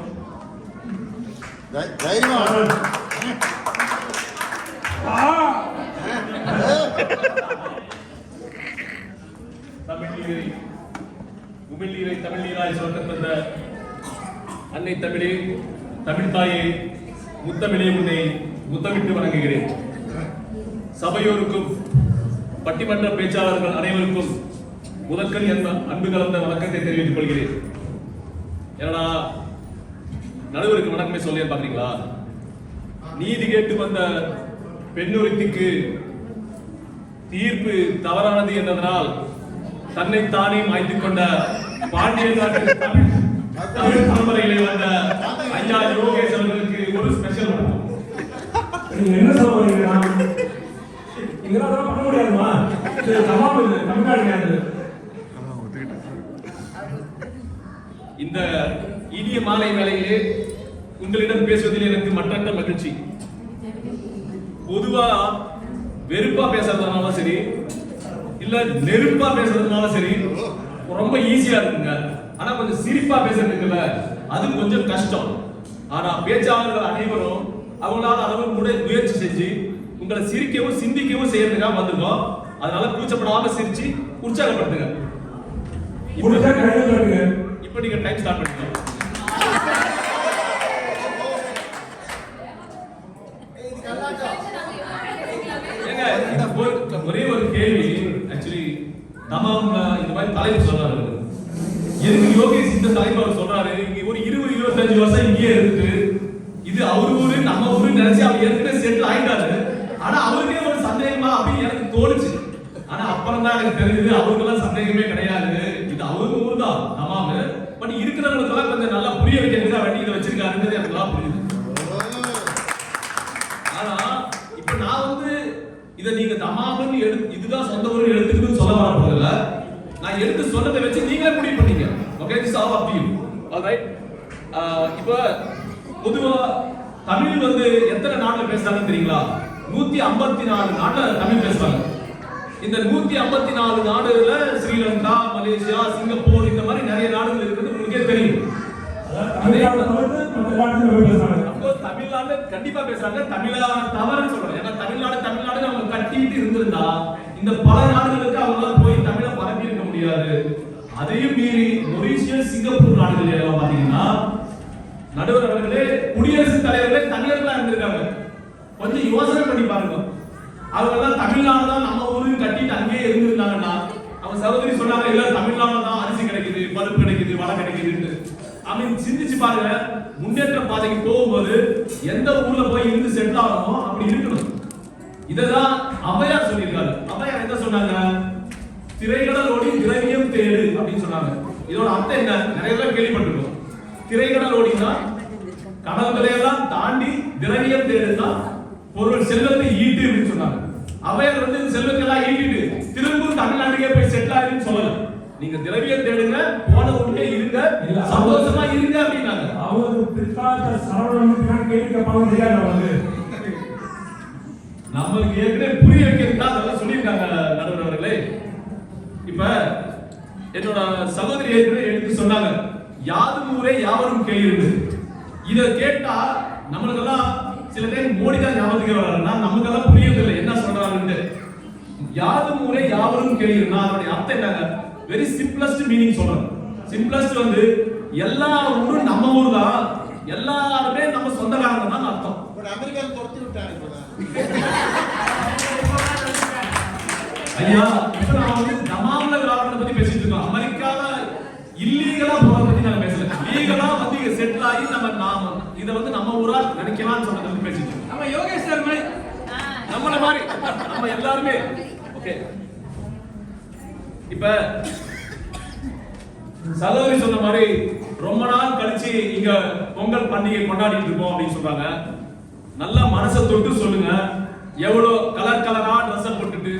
S6: உமிழ்நீரை தமிழ் நீராய் சொந்த அன்னை தமிழே, தமிழ் தாயே, முத்தமிழே, உன்னை முத்தமிட்டு வணங்குகிறேன். சபையோருக்கும் பட்டிமன்ற பேச்சாளர்கள் அனைவருக்கும் முதற்கண் என் அன்பு கலந்த வணக்கத்தை தெரிவித்துக் கொள்கிறேன். ஏன்னா நடுவருக்கு வணக்கமே சொல்ல பாக்குறீங்களா? நீதி கேட்டு வந்த பெண்ணொருத்திக்கு தீர்ப்பு தவறானது என்பதனால் தன்னைத்தானே மாய்த்துக் கொண்ட பாண்டிய நாட்டு தமிழ் தலைமுறையிலே வந்த ஐயா யோகேஷ் அவர்களுக்கு ஒரு ஸ்பெஷல் வணக்கம்.
S1: நீங்க என்ன சொல்றீங்க? இதெல்லாம் பண்ண முடியாதுமா? தமாம் இல்லை, தமிழ்நாடு கிடையாது.
S6: இந்த இனிய மாலை வேளையிலே உங்களிடம் பேசுவதில் எனக்கு மற்றற்ற மகிழ்ச்சி. பொதுவா வெறுப்பா பேசுறதுனால சரி, இல்ல நெருப்பா பேசுறதுனால சரி ரொம்ப ஈஸியா இருக்குங்க. ஆனா கொஞ்சம் சிரிப்பா பேசுறதுக்குல்ல அது கொஞ்சம் கஷ்டம். ஆனா பேச்சாளர்கள் அனைவரும் அவங்களால அளவு முயற்சி செஞ்சு உங்களை சிரிக்கவும் சிந்திக்கவும் செய்யறதுக்காக வந்திருக்கோம். அதனால கூச்சப்படாம சிரிச்சு உற்சாகப்படுத்துங்க. இப்ப நீங்க டைம் ஸ்டார்ட் பண்ணுங்க. ஒரே ஒரு கேள்வி. ஆக்சுவலி தமாம் இந்த மாதிரி தலைப்பு சொன்னாரு. எதுக்கு யோகேஷ் இந்த தலைப்பு அவர் சொல்றாரு? இங்க ஒரு 20-25 வருஷம் இங்கேயே இருக்கு. இது அவரு ஊரு நம்ம ஊரு நினைச்சு அவர் ஏற்கனவே செட்டில் ஆயிட்டாரு. ஆனா அவருக்கே ஒரு சந்தேகமா அப்படின்னு எனக்கு தோணுச்சு. ஆனா அப்புறம் தான் எனக்கு தெரியுது அவருக்கெல்லாம் சந்தேகமே கிடையாது. இது அவருக்கு ஊர் தான் தமாமு. பட் இருக்கிறவங்களுக்கெல்லாம் கொஞ்சம் நல்லா புரிய வைக்கிறதுக்காக வேண்டி இதை வச்சிருக்காருன்றது எனக்கு எல்லாம் புரியுது. ஆனா இப்ப நான் வந்து இதை நீங்க தமாமுன்னு இதுதான் சொந்த ஊர் எடுத்துக்கிட்டு சொல்ல வர போதில்ல. நான் எடுத்து சொன்னதை வச்சு நீங்களே முடிவு பண்ணீங்க. Okay, this all of you. Alright. இப்போ பொதுவா தமிழ் வந்து எத்தனை நாட்டுல பேசுறாங்கன்னு தெரியுங்களா? 154 நாட்டுல தமிழ் பேசுறாங்க. இந்த 154 நாடுகள்ல ஸ்ரீலங்கா, மலேசியா, சிங்கப்பூர் இந்த மாதிரி நிறைய நாடுகள் இருக்குது. உங்களுக்கே தெரியும். தமிழ்நாடு கண்டிப்பா பேசுறாங்க. தமிழ்நாடு தவறுன்னு சொல்றேன். ஏன்னா தமிழ்நாடு அவங்க கட்டிட்டு இருந்திருந்தா இந்த பல நாடுகளுக்கு அவங்களால போய் தமிழை பரப்பி இருக்க முடியாது. அதையும் மீறி மொரீஷியஸ், சிங்கப்பூர் நாடுகள் எல்லாம் பாத்தீங்கன்னா நடுவர் அவர்களே, குடியரசுத் தலைவர்களே தமிழர்களா இருந்திருக்காங்க. கொஞ்சம் யோசனை பண்ணி பாருங்க. அவங்க எல்லாம் தமிழ்நாடு தான் நம்ம ஊருக்கு கட்டிட்டு அங்கேயே இருந்திருந்தாங்கன்னா அவங்க சகோதரி சொன்னாங்க, இல்ல தமிழ்நாடு தான் அரிசி கிடைக்குது, பருப்பு கிடைக்குது, வடை கிடைக்குதுன்னு. அவன் சிந்திச்சு பாருங்க. முன்னேற்ற பாதைக்கு போகும்போது எந்த ஊர்ல போய் இருந்து செட்டில் ஆகணுமோ அப்படி இருக்கணும். இததான் ஔவையார் சொல்லியிருக்காரு. ஔவையார் என்ன சொன்னாங்க? திரைக்கடலோடி திரவியம் தேடு அப்படின்னு சொன்னாங்க. இதோட அர்த்தம் என்ன? நிறைய பேர் கேள்விப்பட்டிருக்கோம். திரைக்கடலோடினா கடல்களை எல்லாம் தாண்டி திரவியம் தேடுனா பொருள் செல்வத்தை ஈட்டு அப்படின்னு சொன்னாங்க. ஔவையார் வந்து செல்வத்தை எல்லாம் ஈட்டிட்டு திரும்பவும் தமிழ்நாட்டுக்கே போய் செட்டில் ஆகின்னு சொல்லல. நீங்க திரவியம் தேடுங்க, போன ஊர்லயே இருங்க, சந்தோஷமா இருங்க அப்படின்னாங்க.
S1: அவங்க பிற்காலத்தை சரவணன் கேள்வி கேட்பாங்க தெரியாது. அவங்க
S6: நம்மளுக்கு ஏற்கனவே புரிய வைக்கிறதுக்கு அதெல்லாம் சொல்லியிருக்காங்க நடுவர் அவர்களே. இப்ப என்னோட சகோதரி ஏற்கனவே எடுத்து சொன்னாங்க, யாதும் ஊரே யாவரும் கேள்வி. இத கேட்டா நம்மளுக்கெல்லாம் சில டைம் மோடி தான் ஞாபகத்துக்கு வர்றாருன்னா நமக்கெல்லாம் புரியவில்லை என்ன சொல்றாருன்னு. யாதும் ஊரே யாவரும் கேள்வினா அதோட அர்த்தம் என்னங்க? வெரி சிம்பிளஸ்ட் மீனிங் சொல்றேன். சிம்பிளஸ்ட் வந்து எல்லா ஊரும் நம்ம ஊர் தான், எல்லாருமே நம்ம சொந்தக்காரங்க தான் அர்த்தம்.
S2: அமெரிக்கால துரத்தி விட்டாங்க.
S6: ஐயா, இப்ப நான் வந்து தமாம்ல விளையாடுறத பத்தி பேசிட்டு இருக்கோம். அமெரிக்கால இல்லீகலா போறத பத்தி நான் பேசல. லீகலா வந்து இங்க செட்டில் ஆகி நாம இத வந்து நம்ம ஊரா நினைக்கலாம்னு சொல்றத பத்தி பேசிட்டு இருக்கோம்.
S1: நம்ம யோகேஷ் சார் மாதிரி
S6: நம்மள மாதிரி நம்ம எல்லாருமே ஓகே. இப்ப சகோதரி சொன்ன மாதிரி ரொம்ப நாள் கழிச்சு இங்க பொங்கல் பண்டிகை கொண்டாடிட்டு இருக்கோம் அப்படின்னு சொல்றாங்க. நல்லா மனசை தொட்டு சொல்லுங்க. எவ்வளவு கலர் கலரா ட்ரெஸ் போட்டுட்டு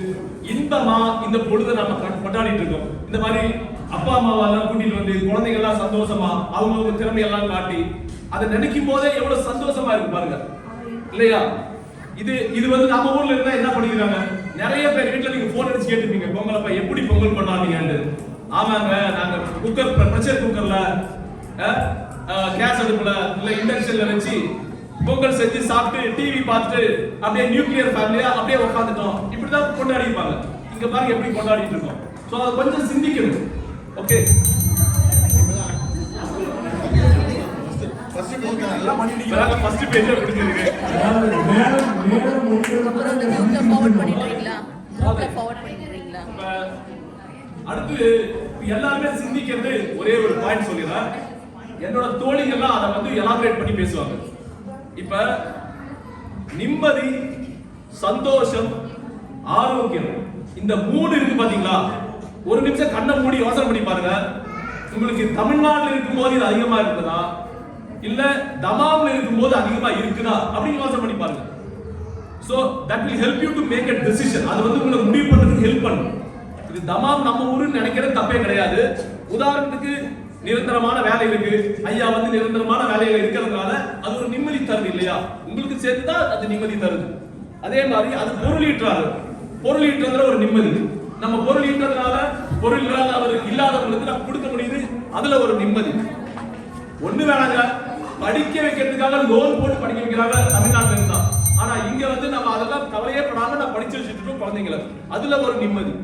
S6: இன்பமா இந்த பொழுதை நம்ம கொண்டாடிட்டு இருக்கோம். இந்த மாதிரி அப்பா அம்மாவெல்லாம் கூட்டிட்டு வந்து குழந்தைங்க எல்லாம் சந்தோஷமா அவங்க திறமையெல்லாம் காட்டி அதை நினைக்கும் போதே எவ்வளவு சந்தோஷமா இருக்கு பாருங்க, இல்லையா? இது வந்து நம்ம ஊர்ல இருந்தா என்ன பண்ணிருக்காங்க? நிறைய பேர் வீட்டுல நீங்க போன் அடிச்சு கேட்டுப்பீங்க, பொங்கலப்ப எப்படி பொங்கல் கொண்டாடுறீங்கன்னு. ஆமாங்க, நாங்க குக்கர் பிரஷர் குக்கர்ல கேஸ் அடுப்புல இல்ல இண்டக்ஷன்ல வச்சு பொங்கல் செஞ்சு சாப்பிட்டு டிவி பார்த்துட்டு அப்படியே நியூக்ளியர் ஃபேமிலியா அப்படியே உட்காந்துட்டோம். இப்படிதான் கொண்டாடி இருப்பாங்க. இங்க பாருங்க எப்படி கொண்டாடிட்டு இருக்கோம். சோ அதை கொஞ்சம் சிந்திக்கணும். ஓகே, ஃபர்ஸ்ட் பேஜ் முடிஞ்சிருக்கு. அடுத்து எல்லாருமே சிந்திக்கிறது ஒரே ஒரு பாயிண்ட் சொல்லிடுறேன். என்னோட தோழிகள்லாம் அதை வந்து எலாபரேட் பண்ணி பேசுவாங்க. இப்ப நிம்மதி, சந்தோஷம், ஆரோக்கியம் இந்த மூணு இருக்கு பாத்தீங்களா? ஒரு நிமிஷம் கண்ணை மூடி யோசனை பண்ணி பாருங்க. உங்களுக்கு தமிழ்நாட்டில் இருக்கும்போது இது அதிகமா இருக்குதா இல்ல தமாம்ல இருக்கும்போது அதிகமா இருக்குதா அப்படின்னு யோசனை பண்ணி பாருங்க. So that will help you to make a decision. அது வந்து உங்களுக்கு முடிவு பண்றதுக்கு ஹெல்ப் பண்ணும். இது தமாம் நம்ம ஊருன்னு நினைக்கிறது தப்பே கிடையாது. உதாரணத்துக்கு நிரந்தரமான வேலை இருக்கு, ஐயா வந்து நிரந்தரமான வேலையில இருக்கிறதுனால அது ஒரு நிம்மதி தருது இல்லையா? உங்களுக்கு சேர்த்துதான் அது நிம்மதி தருது. அதே மாதிரி அது பொருள் ஈட்டுறதுல ஒரு நிம்மதி. நம்ம பொருள் ஈட்டுறதுனால பொருள் இல்லாதவங்களுக்கு நம்ம கொடுக்க முடியுது, அதுல ஒரு நிம்மதி. ஒண்ணு வேணாங்க, படிக்க வைக்கிறதுக்காக லோன் போட்டு படிக்க வைக்கிறாங்க தமிழ்நாட்டுல இருந்தா. ஆனா இங்க வந்து நம்ம அதெல்லாம் கவலையே படாம நான் படிச்சு வச்சுட்டு இருக்கோம் குழந்தைங்களை, அதுல ஒரு நிம்மதி.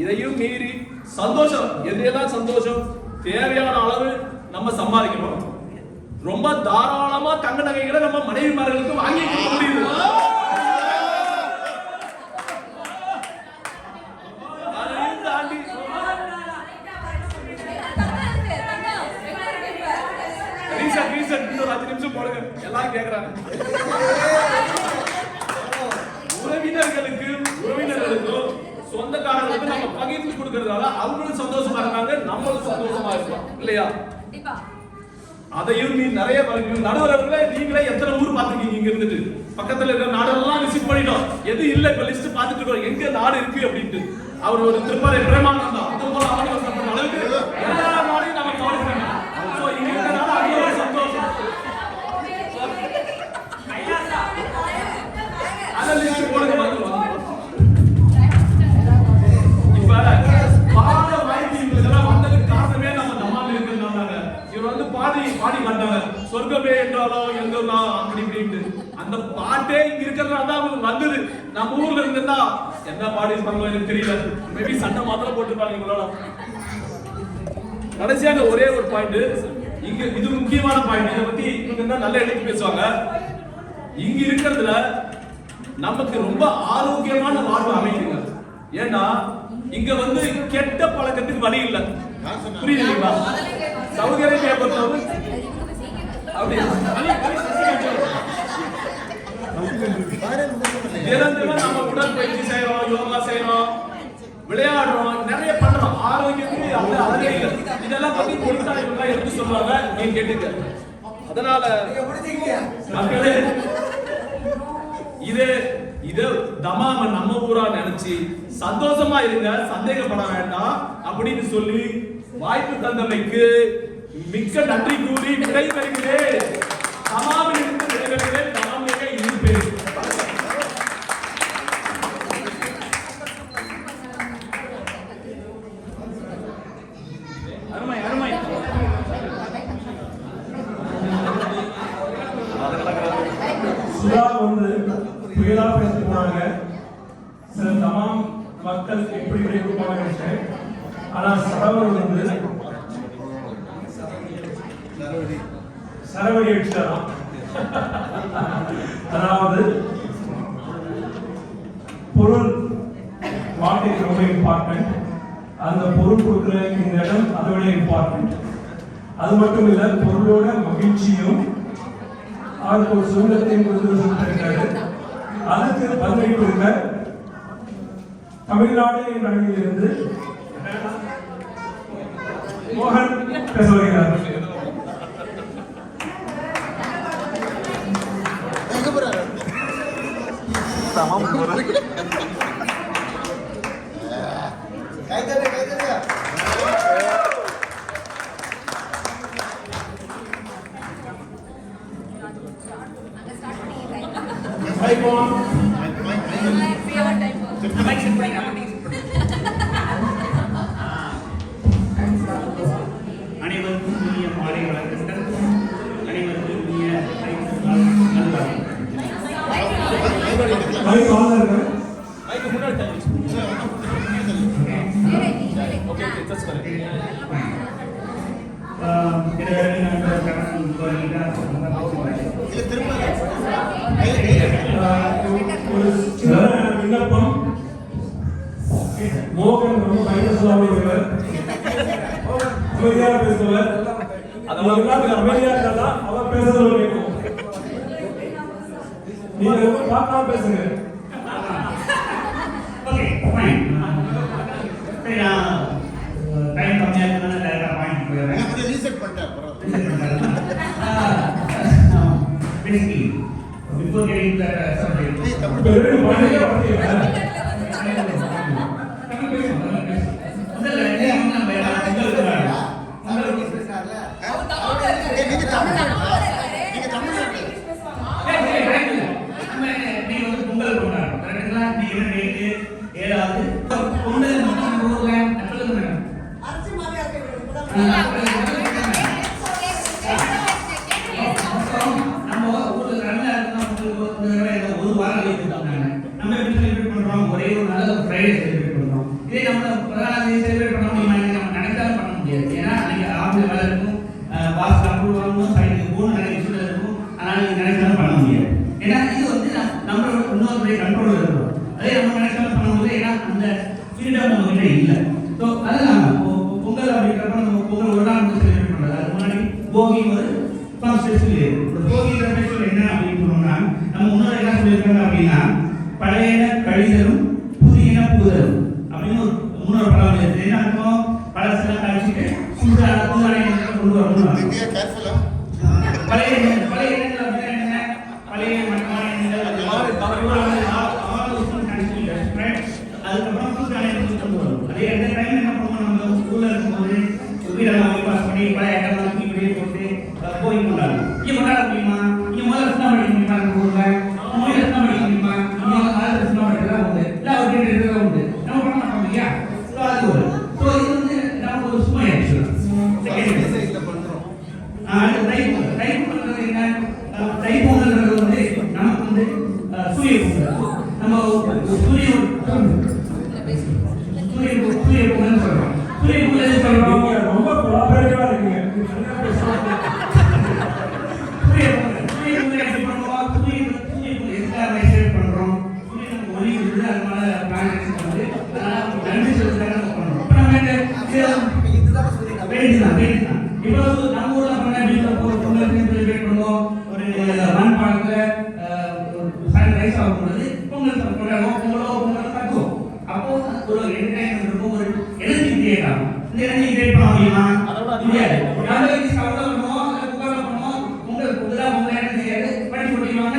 S6: இதையும் மீறி சந்தோஷம், எதுலாம் சந்தோஷம் தேவையான அளவு நம்ம சம்பாதிக்கணும். ரொம்ப தாராளமா தங்க நகைகளை நம்ம மனைவிமார்களுக்கு வாங்கி கொடுக்க முடியுது. போடுங்க எல்லாரும் கேக்குறாங்க. உறவினர்களுக்கும் சொந்தக்காரர்களுக்கும் நம்ம பகிர்ந்து கொடுக்கறதால அவங்களும் சந்தோஷமா இருக்காங்க, நம்மளும் சந்தோஷமா இருக்கோம் இல்லையா? அதையும் நீ நிறைய நடுவர்களே, நீங்களே எத்தனை ஊர் பார்த்துருக்கீங்க? இங்க இருந்துட்டு பக்கத்துல இருக்கிற நாடெல்லாம் விசிட் பண்ணிட்டோம். எது இல்ல இப்ப லிஸ்ட் பார்த்துட்டு இருக்கோம், எங்க நாடு இருக்கு அப்படின்ட்டு. அவர் ஒரு திருப்பதி பிரேமானந்தா அது போல ஆலோசனை அளவுக்கு எல்லா நாளையும் நம்ம கவனிக்கணும். சோ இங்க இருக்கிறனால அது ஒரு சந்தோஷம். அந்த லிஸ்ட் போடுங்க பாத்துக்கலாம். இப்ப பாட வைத்தியங்களெல்லாம் வந்ததுக்கு காரணமே நம்ம தமால இருக்கிறதுனால இவர் வந்து பாடி காட்டாங்க, சொர்க்கமே என்றாலும் எங்க அப்படி இப்படின்ட்டு. அந்த பாட்டே இங்க இருக்கிறதுனால தான் அவங்களுக்கு வந்தது. நம்ம ஊர்ல இருந்தா என்ன பாடி இருப்பாங்களோ எனக்கு தெரியல, மேபி சண்டை மாத்திரம் போட்டுருப்பாங்க இவங்களோட. கடைசியாக ஒரே ஒரு பாயிண்ட், இங்க இது முக்கியமான பாயிண்ட், இதை பத்தி இவங்க தான் நல்லா எடுத்து பேசுவாங்க. இங்க இருக்கிறதுல நமக்கு ரொம்ப ஆரோக்கியமான வாழ்வு அமைக்குங்க. ஏன்னா இங்க வந்து கெட்ட பழக்கத்துக்கு வழி இல்லை, புரியுதுங்களா? சவுதி அரேபியா பொறுத்தவரை தினம் நம்ம உடற்பயிற்சி செய்யறோம், யோகா செய்யறோம், விளையாடுறோம், நிறைய பண்றோம். ஆரோக்கியத்துக்கு அந்த அளவே இல்லை. இதெல்லாம் பத்தி கொடுத்தா இவங்க எடுத்து சொல்றாங்க, நீங்க கேட்டுக்க. அதனால மக்களே இது தமாம நம்ம ஊரா நினைச்சு சந்தோஷமா இருங்க, சந்தேகப்பட வேண்டாம் அப்படின்னு சொல்லி வாய்ப்பு தந்தமைக்கு மிக்க நன்றி கூறி விடைபெறுகிறேன். தமாமில் இருந்து விடைபெறுகிறேன். தமாமியாக இருப்பேன். அருமை அருமை.
S1: சுதா வந்து புயலா பேசினாங்க. சில தமாம் மக்கள் எப்படி இருப்பாங்க நினைச்சேன். ஆனா சரவணன் வந்து சரவடி அடிச்சாராம். அதாவது பொருள் வாட்டிற்கு ரொம்ப இம்பார்ட்டன்ட். அந்த பொருள் கொடுக்குற இந்த இடம் அதை விட இம்பார்ட்டன்ட். அது மட்டும் இல்ல, பொருளோட மகிழ்ச்சியும் அவருக்கு ஒரு சுதந்திரத்தையும் கொடுத்திருக்காரு. அதுக்கு பதிலளிப்பு இருக்க தமிழ்நாடு என்ற அணியிலிருந்து மோகன் பேச வருகிறார்.
S7: அனைவருக்கும் இனிய மாலை வணக்கங்கள். அனைவருக்கும் இனிய
S1: விண்ணப்பம். மோகன் ரொம்ப பயணசுவாமியவர், அமைதியாக பேசுவார். அமைதியா இருந்தா அவர் பேசுறது கேட்கும். நீங்க பார்க்காம பேசுங்க.
S7: டைம் கம்மியா இருக்கனால டைரக்டா பாயிண்ட் போயிடுறேன்.
S2: அப்படியே ரீசெட் பண்ணிட்டேன்.
S7: Basically, before getting the subject, போகி ஒரு ஒரு போகின்ற பேச்சு என்ன அப்படின்னு சொன்னோம்னா நம்ம முன்னோர் என்ன சொல்லியிருக்காங்க அப்படின்னா பழையன கழிதலும் புதியன புதலும் அப்படின்னு ஒரு முன்னோர் பழம் இருக்கு. என்ன அர்த்தம்? பழசெல்லாம் கழிச்சுட்டு புதுதான கொண்டு வரணும்.
S2: கேர்ஃபுல்லா
S7: பழைய எண்ணங்கள் அப்படின்னா என்ன? பழைய மட்டமான எண்ணங்கள் அதுக்கப்புறம் புதுதான எண்ணங்கள் கொண்டு வரணும். அதே அந்த டைம் என்ன பண்ணுவோம், நம்ம ஸ்கூல்ல இருக்கும்போது வீடெல்லாம் பாஸ் பண்ணி பழைய எண்ணெல்லாம் தூக்கி இப்படியே போட்டு போய் கொண்டாடுவோம். இங்கே கொண்டாட முடியுமா? இங்கே முதல்ல சுத்தம் படிக்க முடியுமா? நம்ம ஊர்ல மொழியில சுத்தம் படிக்க முடியுமா? இங்கே ஆளுநர் சுத்தம் படிக்கிறதா உண்டு, இல்லை அவர் வீட்டு இருக்கிறதா உண்டு. நம்ம பண்ண மாட்டோம் இல்லையா? ஸோ அது ஒரு இது வந்து நமக்கு ஒரு சுமை ஆக்சுவலாக. தைப்பொங்கல் என்ன? தைப்பொங்கல்ன்றது வந்து நமக்கு வந்து சூரிய பொங்கல். நம்ம சூரிய பொங்கல்னு சொல்றோம். சூரிய பொங்கல் சொல்றோம்.
S1: நீங்க ரொம்ப கோஆபரேட்டிவா இருக்கீங்க.
S7: சூரிய பொங்கல் எப்படி பண்ணுவோம்? சூரிய பொங்கல் எதுக்காக செலிப்ரேட் பண்றோம்? சூரிய நமக்கு ஒளி கொடுத்து அதனால பிளானட்ஸ் வந்து நன்றி செலுத்துறதுக்காக நம்ம பண்றோம். இப்போ நம்ம வேண்டிதான் இப்போ நம்ம ஊர்ல பண்ண வீட்டில் பொங்கல் செலிப்ரேட் பண்ணுவோம். ஒரு மண்பானத்துல ரைஸ் ஆகும்போது பொங்கல் கொண்டாடுவோம். பொங்கல் கட்டுவோம். அப்போ ஒரு என்டர்டைன்மெண்ட் இருக்கும், ஒரு எனர்ஜி கிரியேட் ஆகும். இந்த எனர்ஜி கிரியேட் பண்ண முடியுமா? முடியாது. நாம இது ஸ்டவ்ல பண்ணுவோம், குக்கர்ல பண்ணுவோம். பொங்கல் என்ன செய்யாது? பண்ணி போட்டுவாங்க.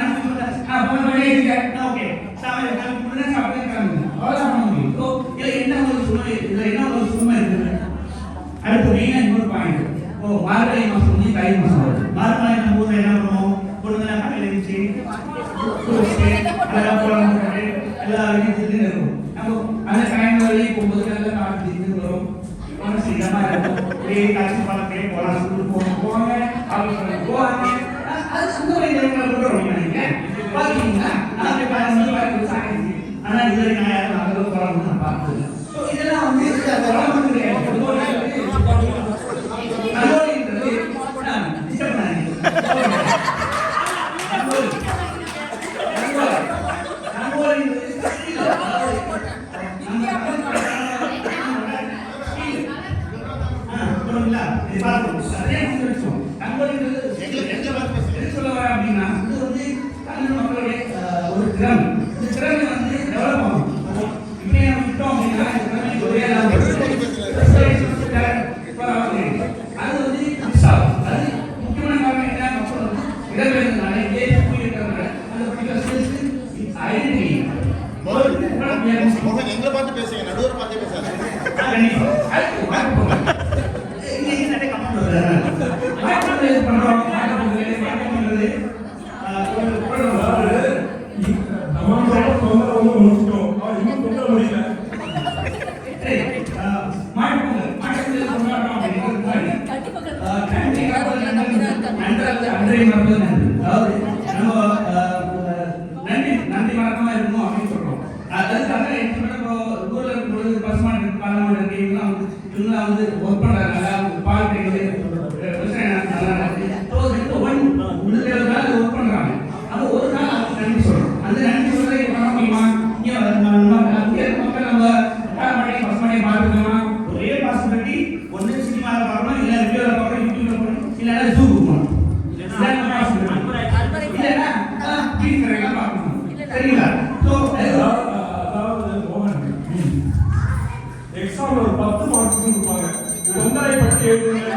S7: பொங்கல் பண்ணிடுங்க. ஓகே. சாமி முன்னே சாப்பிட்டுருக்காங்க. அவ்வளவுதான் பண்ண முடியும். ஸோ இதுல என்ன ஒரு சுமை இருக்குது? அடுத்து மெயினா இன்னொரு பாயிண்ட். மார்கழி மாசம் வந்து தை மாசம் வருது. மார்கழி நம்ம ஊர்ல என்ன பண்ணுவோம்? பொண்ணுங்களாம் காலையில எழுந்துச்சு எல்லா விஷயத்துலையும் இருக்கும். நம்ம அந்த டைம் வரையும் போகும்போது எல்லாம் காட்டு தின்னு வரும். மனசு இதமா இருக்கும். ஒரே காட்சி பார்த்துட்டே போகலாம். ஸ்கூலுக்கு போவாங்க, ஆஃபீஸ் போவாங்க. அது அந்த ஒரு இடங்களை கொண்டு வரீங்க. பார்த்தீங்கன்னா நான் பாருங்க சாய்ச்சி. ஆனா இதுவரை நான் யாரும் அந்த போகலாம்னு நான் பார்த்தது. ஸோ இதெல்லாம் வந்து வளர்ந்து கிடையாது. நல்லோடின்றது டிஸ்டர்ப் பண்ணாங்க.
S2: மோகன் எங்களை பார்த்து பேசுங்க, நடுவர் பார்த்தே பேசாது. நன்றி வணக்கமா இருக்கணும் அப்படின்னு சொல்றோம். அதுக்காக ஊர்ல இருக்கும்போது பஸ் மாடு பாலமாடு இவங்கெல்லாம் வந்து ஒர்க் பண்றாங்க. பால் விவசாயம் நல்லா இருக்கு. ஒர்க் பண்றாங்க. அது ஒரு நாள் அவங்க நன்றி சொல்றோம். அந்த நன்றி சொல்றதை பண்ண முடியுமா? மக்கள் நம்ம பஸ் மாடியை பார்த்துக்கலாமா? ஒரே பாஸ் கட்டி ஒன்னு சினிமாவில் பார்க்கணும், இல்லை ரிவியூல பார்க்கணும், யூடியூப்ல பார்க்கணும், இல்லைன்னா ஜூ போகணும். இல்லைன்னா பார்க்கணும். சரிங்களா?
S1: எக்ஸாம் ஒரு 10 மார்க்ஸ் கொடுப்பாங்க. தொந்தரை பற்றி எழுதுங்க.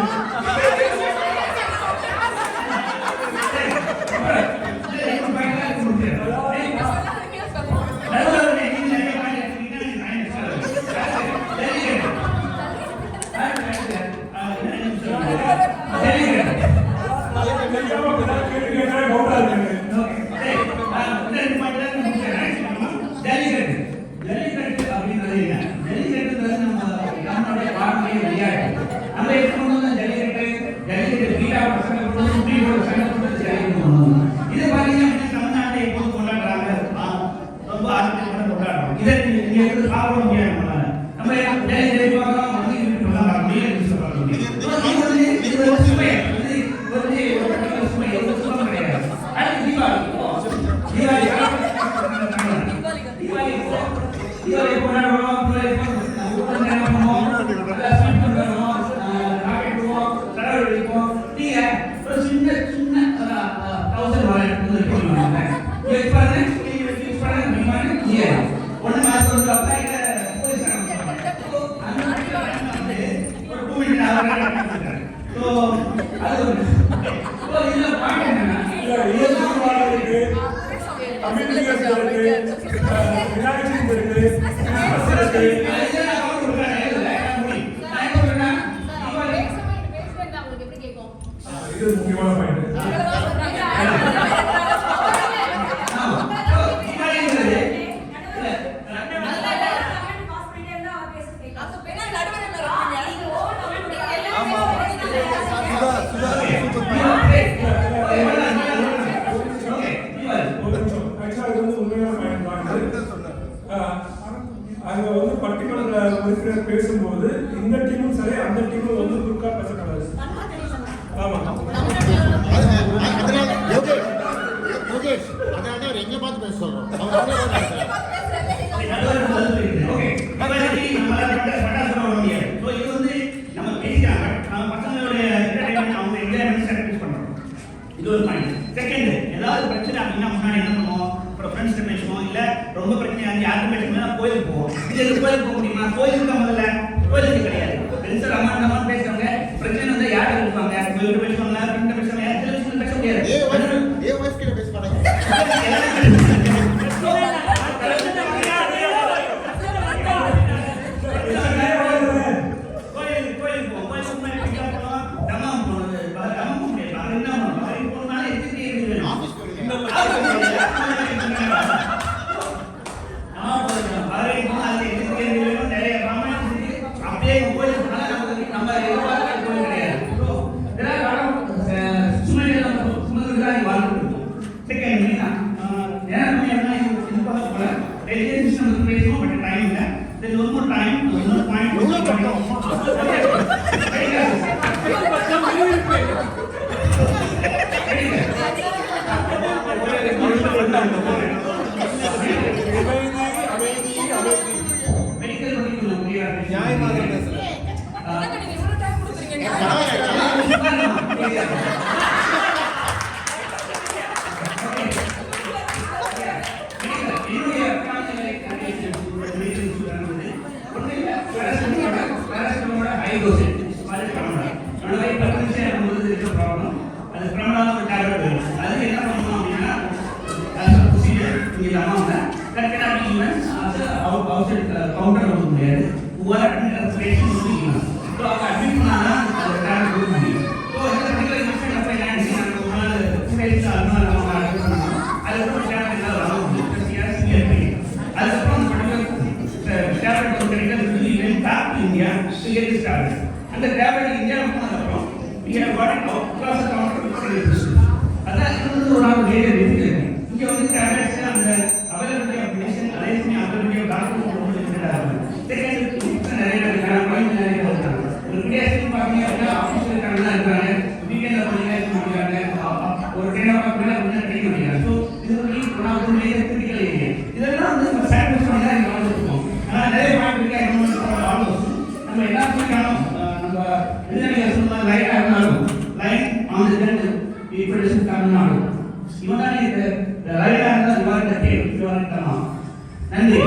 S2: ஸோ அது ஸோ இதில் பாயிண்ட் என்னன்னா
S5: அவங்களுக்கு எப்படி கேட்கும்?
S1: இது முக்கியமான பாயிண்ட். அங்க வந்து பர்டிகுலர் உறுப்பினர் பேசும்போது இந்த டீமும் சரி அந்த டீமும் வந்து குறுக்கா பேசக்கூடாது. ஆமா
S8: யோகேஷ் அதான் எங்க பார்த்து பேச சொல்றோம்.
S2: இது ஒரு பாயிண்ட். செகண்ட், ஏதாவது பிரச்சனை அப்படின்னா முன்னாடி என்ன பண்ணுவோம், அப்புறம் ஃப்ரெண்ட்ஸ் பேசுவோம், இல்ல ரொம்ப பிரச்சனை ஆகி யாருக்கும் பேசணும் கோயிலுக்கு போவோம். இது கோயிலுக்கு போக முடியுமா? கோயிலுக்கு முதல்ல கோயிலுக்கு கிடையாது. ஃப்ரெண்ட்ஸ் அம்மா பேசுறவங்க பிரச்சனை வந்து யார் இருப்பாங்க, கோயிலுக்கு பேசுவாங்க, ஃப்ரெண்ட் பேசுவாங்க, டெலிவிஷன் பேச முடியாது.
S8: ஏ வாய்ஸ் கிட்ட பேச மாட்டாங்க.
S2: அந்த டேப்லெட் இந்தியா போனதுக்கப்புறம் we have got it out across the counter. அதான் இது ஒரு நாள் டேட்டா இருக்கு. இங்க வந்து டேப்லெட்ஸ் அந்த அவைலபிலிட்டி ஆஃப் மெடிசன் அலைஸ்மே அவைலபிலிட்டி ஆஃப் டாக்டர் ரொம்ப லிமிட்டடா இருக்கு. செகண்ட் நிறைய இருக்காங்க, பாயிண்ட் நிறைய இருக்காங்க. ஒரு பிடிஎஸ்க்கு பாத்தீங்க அப்படின்னா ஆபீஸ்ல இருக்காங்க, வீக்கெண்ட்ல போனீங்க இருக்காங்க, ஒரு 10 hours மேல கொஞ்சம் ட்ரெயின் பண்ணிடுறாங்க. ஸோ இது ஒரு ஒரு மேஜர் கிரிட்டிக்கல் ஏரியா. இதெல்லாம் வந்து நம்ம சாக்ரிஃபைஸ் பண்ணி தான் இங்க வந்துருக்கோம். ஆனா நிறைய பாயிண்ட் இருக்கா நம்ம எல்லாத்துக்கும் நம்ம எதிராளிகள் சொன்ன லைனா இருந்தாலும் லைன் ஆன் தி ரெண்டு ஈக்குவேஷன் காரணம் இவனால இந்த லைனா இருந்தா விவாதத்தை கேள்வி விவாதித்தமா. நன்றி.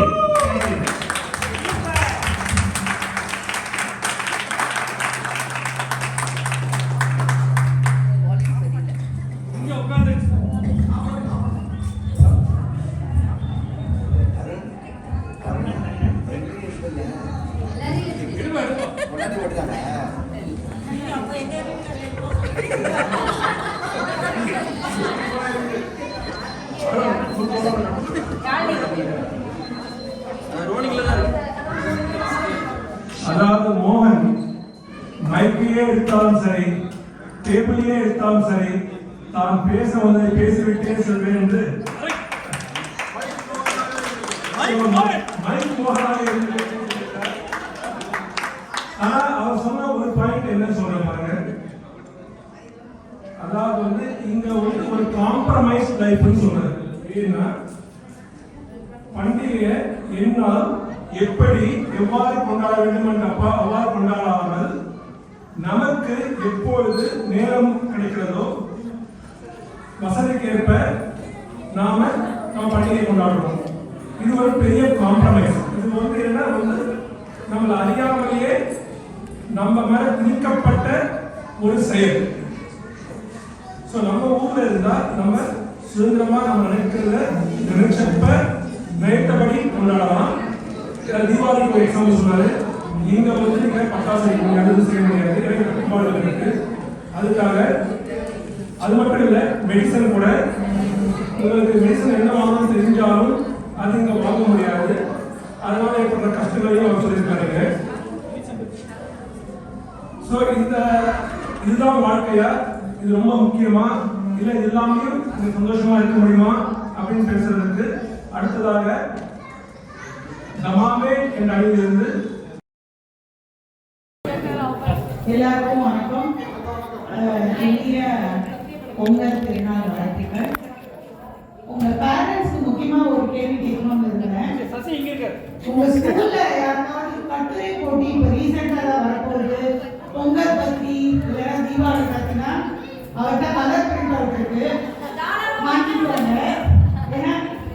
S1: அதாவது மோகன் மைக்கையே எடுத்தாலும் சரி, டேபிளையே எடுத்தாலும் சரி, தான் பேச வந்ததை பேசிவிட்டே செல்வேன் என்று மைக் மோகனாக இருக்கிறார். ஆனா அவர் சொன்ன ஒரு பாயிண்ட் என்ன சொல்ற பாருங்க, அதாவது வந்து இங்க வந்து ஒரு காம்ப்ரமைஸ் லைஃப்னு சொல்றாரு. ஏன்னா பண்டிகையை என்னால் எப்படி எவ்வாறு கொண்டாட வேண்டும் என்ற அவ்வாறு கொண்டாடாமல் நமக்கு எப்பொழுது நேரம் கிடைக்கிறதோ வசதிக்கேற்ப நாம பண்டிகை கொண்டாடுறோம். இது ஒரு பெரிய காம்ப்ரமைஸ். இது வந்து என்ன வந்து நம்மளை அறியாமலேயே நம்ம மேல திணிக்கப்பட்ட ஒரு செயல். ஸோ நம்ம ஊர்ல இருந்தா நம்ம சுதந்திரமா நம்ம நினைச்சப்ப நினைத்தபடி கொண்டாடலாம். தீபாவளிக்கு ஒரு எக்ஸாம்பிள் சொன்னாரு, இங்க வந்து நீங்க பட்டாசு அடுத்து செய்ய முடியாது, எனக்கு கட்டுப்பாடுகள் இருக்கு. அதுக்காக அது மட்டும் இல்லை, மெடிசன் கூட உங்களுக்கு மெடிசன் என்ன வாங்கணும்னு தெரிஞ்சாலும் அது இங்க வாங்க முடியாது. அதனால ஏற்படுற கஷ்டங்களையும் அவர் சொல்லியிருக்காருங்க. ஸோ இதுதான் வாழ்க்கையா, இது ரொம்ப முக்கியமா, இல்லை இது எல்லாமே சந்தோஷமா இருக்க முடியுமா அப்படின்னு பேசுறதுக்கு அடுத்ததாக தமாமே என்ற அணியிலிருந்து
S9: எல்லாருக்கும் வணக்கம். இனிய பொங்கல் திருநாள் வாழ்த்துக்கள். உங்க பேரண்ட்ஸ்க்கு முக்கியமா ஒரு கேள்வி கேட்கணும்னு இருக்கிறேன். உங்க ஸ்கூல்ல யாராவது கட்டுரை போட்டி இப்ப ரீசெண்டா தான் வரப்போகுது, பொங்கல் பத்தி இல்லைன்னா தீபாவளி பத்தினா அவர்கிட்ட கலர் பிரிண்ட் அவுட் இருக்கு, மாற்றிக்கோங்க. ஏன்னா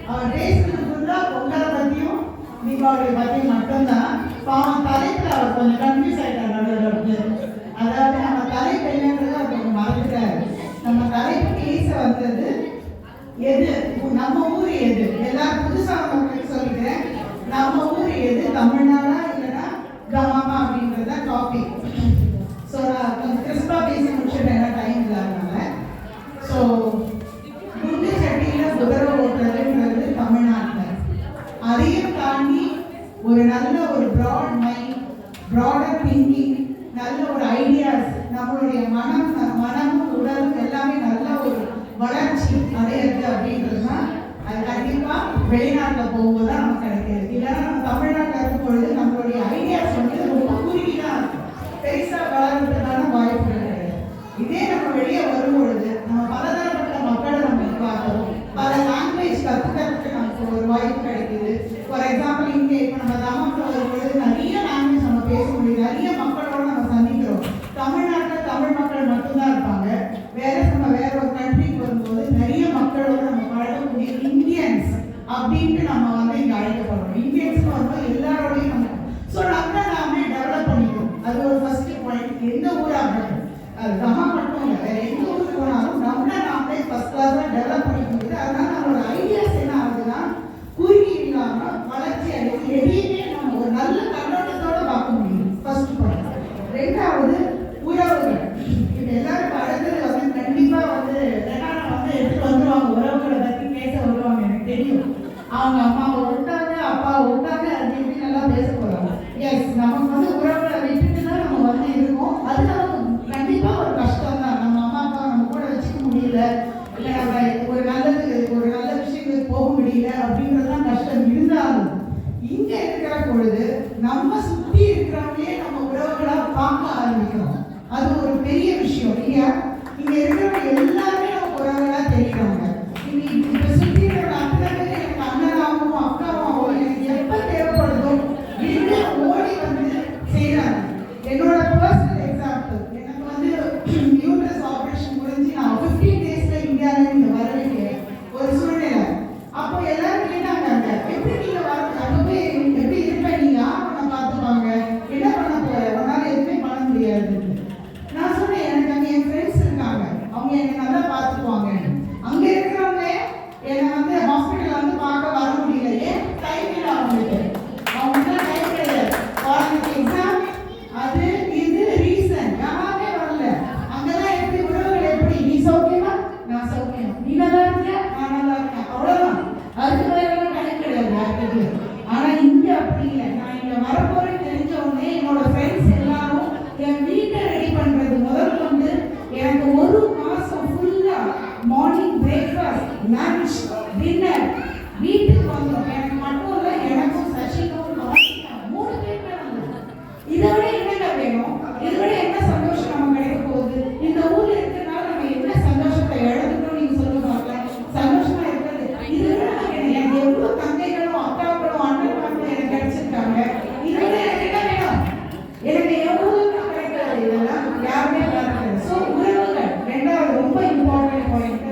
S9: அவர் ரேஸ்க்கு ஃபுல்லா பொங்கலை பத்தியும் தீபாவளி பத்தியும் மட்டும்தான். பாவம் தலைப்புல அவர் கொஞ்சம் கன்ஃபியூஸ் ஆயிட்டார் நடுவில். அதாவது நம்ம தலைப்பு என்னன்றது அவர் கொஞ்சம் மறந்துட்டாரு. நம்ம தலைப்பு பேச வந்தது எது, நம்ம ஊர் எது, எல்லாரும் புதுசாக மக்களுக்கு சொல்லிக்கிறேன். நம்ம ஊர் எது, தமிழ்நாடா இல்லைன்னா கிராமமா அப்படின்றத டாபிக். ஸோ நான் கொஞ்சம் கிறிஸ்பாக பேசி முடிச்சுட்டேன், டைம் இல்லாதனால. ஸோ குண்டு சட்டியில் குதிரை ஓட்டுறதுன்றது தமிழ்நாட்டில். அதையும் தாண்டி ஒரு நல்ல ஒரு ப்ராட் மைண்ட், ப்ராடர் திங்கிங், நல்ல ஒரு ஐடியாஸ், நம்மளுடைய மனமும் உடலும் எல்லாமே நல்ல ஒரு வளர்ச்சி அடையிறது அப்படின்றதுனா அது கண்டிப்பாக வெளிநாட்டில் போகும்போது தான் நமக்கு கிடைக்கிது. இல்லைன்னா நம்ம தமிழ்நாட்டில் இருக்கும் பொழுது நம்மளுடைய ஐடியாஸ் வந்து ரொம்ப குறுகிதான் இருக்கும், பெருசாக வளர்றதுக்கான வாய்ப்பு கிடையாது. இதே நம்ம வெளியே வரும் பொழுது நம்ம பலதரப்பட்ட மக்களை நம்ம பார்க்குறோம், பல லாங்குவேஜ் கற்றுக்கிறதுக்கு நமக்கு ஒரு வாய்ப்பு கிடைக்குது. ஃபார் எக்ஸாம்பிள் இங்கே இப்போ நம்ம தமக்கு வரும்பொழுது நிறைய லாங்குவேஜ் நம்ம பேச முடியும், நிறைய மக்களோட நம்ம சந்திக்கிறோம். தமிழ்நாட்டில் தமிழ் மக்கள் மட்டும்தான் இருப்பாங்க, வேற ஒரு கண்ட்ரிக்கு வரும்போது நிறைய மக்களோட நம்ம பழகக்கூடிய இந்தியன்ஸ் அப்படின்ட்டு நம்ம வந்து இங்கே அழைக்கப்படுறோம். இந்தியன்ஸ் வரும்போது எல்லாரோடையும் நம்ம நாமே டெவலப் பண்ணிக்கிறோம். அது ஒரு ஃபர்ஸ்ட் பாயிண்ட். எந்த ஊராக இருக்கட்டும், அது தமா மட்டும் இல்லை, வேற எந்த ஊருக்கு போனாலும் நாமே ஃபர்ஸ்ட் கிளாஸாக டெவலப் பண்ணிக்க முடியுது. அதனால நம்மளோட ஐடியாஸ் என்ன ஆகுதுன்னா குறுகி இல்லாமல் வளர்ச்சி அடைந்து எதையுமே நம்ம ஒரு நல்ல கண்ணோட்டத்தோட பார்க்க முடியும். First point. ரெண்டாவது உறவுகள். இது எல்லாரும் அடுத்தது வந்து கண்டிப்பா வந்து எடுத்துட்டு வந்துருவாங்க, உறவுகளை பத்தி பேச வருவாங்க. எனக்கு தெரியும் அவங்க அம்மாவை விட்டாங்க, அப்பாவை விட்டாங்க, அது எப்படி நல்லா பேச போறாங்க. எஸ், நமக்கு வந்து உறவுகளை விட்டுட்டு தான் நம்ம வந்து இருக்கோம். அது நமக்கு கண்டிப்பா ஒரு கஷ்டம் தான். நம்ம அம்மா அப்பா நம்ம கூட வச்சுக்க முடியல, இல்லை நம்ம ஒரு நல்ல விஷயங்களுக்கு போக முடியல அப்படின்றதுதான் கஷ்டம். இருந்தாலும் இங்க இருக்கிற பொழுது நம்ம சுத்தி இருக்கிறவங்களே நம்ம உறவுகளா பார்க்க ஆரம்பிக்கிறோம். அது ஒரு பெரிய விஷயம் இல்லையா? இங்க இருக்கிறவங்க எல்லாருமே நம்ம உறவுகளா தெரியுறாங்க. இப்ப சுத்தி இருக்கிற அத்தனை பேர் எனக்கு அண்ணனாவும் அக்காவும் எனக்கு எப்ப தேவைப்படுதோ வீடு ஓடி வந்து செய்யறாங்க. என்னோட பர்சனல் எக்ஸாம்பிள், எனக்கு வந்து யூட்ரஸ் ஆபரேஷன் முடிஞ்சு நான் 15 daysல இந்தியாவில இங்க வர வேண்டிய ஒரு சூழ்நிலை. அப்போ எல்லாரும் கேட்டாங்க, எப்படி நீங்க அங்க போய் எப்படி இருப்ப, நீங்க யார் பண்ண பார்த்துப்பாங்க, என்ன பண்ண போற, உன்னால எதுவுமே பண்ண முடியாது. நான் சொன்னேன், எனக்கு அங்கே என் ஃப்ரெண்ட்ஸ் இருக்காங்க, அவங்க என்னை நல்லா பார்த்துக்குவாங்க. அங்கே இருக்கிறவங்க என்னை வந்து ஹாஸ்பிட்டல் வந்து பார்க்க வர முடியல, ஏன் டைம் இல்லை அவங்களுக்கு, அவங்களுக்கு டைம் கிடையாது. அவங்களுக்கு எக்ஸாம், அது இது ரீசன், யாருமே வரல. அங்கெல்லாம் எப்படி உறவுகள் எப்படி, நீ சௌக்கியமா, நான் சௌக்கியம், நீ நல்லா இருக்க, நான் நல்லா இருக்கேன், அவ்வளோதான். அதுக்கு வேற டைம் கிடையாது யாருக்கு. ஆனா இங்க அப்படி இல்லை. நான் இங்க வரப்போறேன்னு தெரிஞ்ச உடனே என்னோட ஃப்ரெண்ட்ஸ் எல்லாரும் என் வீட்டை ரெடி பண்றது முதல் கொண்டு எனக்கு ஒரு மாசம் ஃபுல்லா மார்னிங் பிரேக்ஃபாஸ்ட், லஞ்ச், டின்னர் வீட்டுக்கு வந்துடும். எனக்கு மட்டும் இல்லை, எனக்கும் சசிக்கும் 3 பேருமே வந்துடும். இதை விட என்னங்க வேணும்? இதை விட என்ன சந்தோஷம் நமக்கு கிடைக்க போகுது? இந்த ஊர்ல இருக்கிறதுனால நம்ம என்ன சந்தோஷத்தை இழந்துட்டோம் நீங்க சொல்ல பார்க்கலாம். சந்தோஷமா இருக்கிறது இதை விட எனக்கு எவ்வளவு தங்கைகளும் அக்காக்களும் அண்ணன்களும் எனக்கு கிடைச்சிருக்காங்க. இதை விட எனக்கு என்ன வேணும்? எனக்கு எவ்வளவு கிடைக்காது, இதெல்லாம் யாருமே பார்க்கல. ஸோ உறவுகள் ரெண்டாவது ரொம்ப இம்பார்ட்டன்ட் பாயிண்ட்.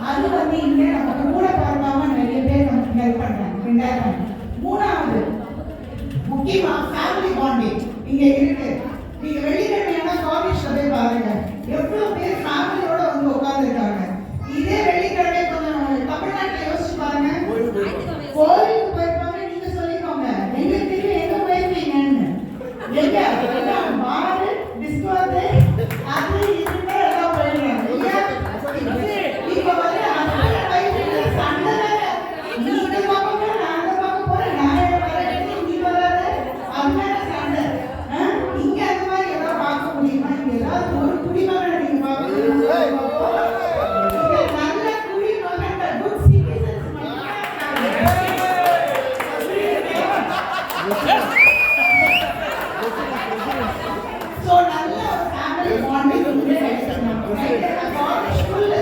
S9: அது வந்து இங்கே நமக்கு கூட பார்க்காம நிறைய பேர் நமக்கு family bonding இங்கே கிடைச்சிருந்தாங்க. காலேஜ் ஃபுல்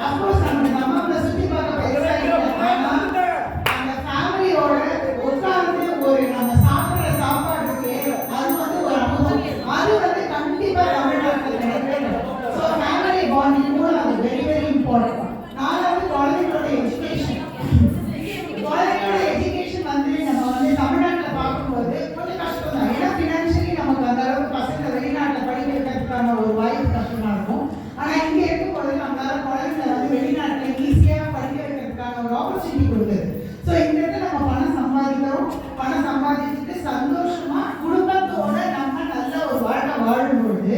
S9: அப்கோர்ஸ் நம்ம தம்மாம்ல சுத்தி பார்க்க பெருசா இல்லை. அந்த ஃபேமிலியோட உட்கார்ந்து ஒரு நம்ம சாப்பிடுற சாப்பாடுக்கு அது வந்து ஒரு அனுபவம். அது வந்து கண்டிப்பா தமிழ்நாட்டில் கிடைக்கிறது. ஸோ ஃபேமிலி பாண்டிங் கூட அது வெரி வெரி இம்பார்ட்டன்ட். நாலாவது குழந்தைங்களோட எஜுகேஷன் வந்து நம்ம வந்து தமிழ்நாட்டில் பார்க்கும்போது கொஞ்சம் கஷ்டம் தான். ஏன்னா ஃபினான்ஷியலி நமக்கு அந்த அளவுக்கு பசங்க வெளிநாட்டில் படிக்க வைக்கிறதுக்கான ஒரு வாய்ப்பு கஷ்டமா இருக்கும். ஆனால் இங்கே இருக்கும்போது நம்மளால குழந்தைங்களை வந்து வெளிநாட்டில் ஈஸியாக படிக்க வைக்கிறதுக்கான ஒரு ஆப்பர்ச்சுனிட்டி கொடுக்குது. ஸோ இந்த இடத்துல நம்ம பணம் சம்பாதிக்கிறோம். பணம் சம்பாதிச்சுட்டு சந்தோஷமா குடும்பத்தோட நம்ம நல்ல ஒரு வாழ்க்கை வாழும்பொழுது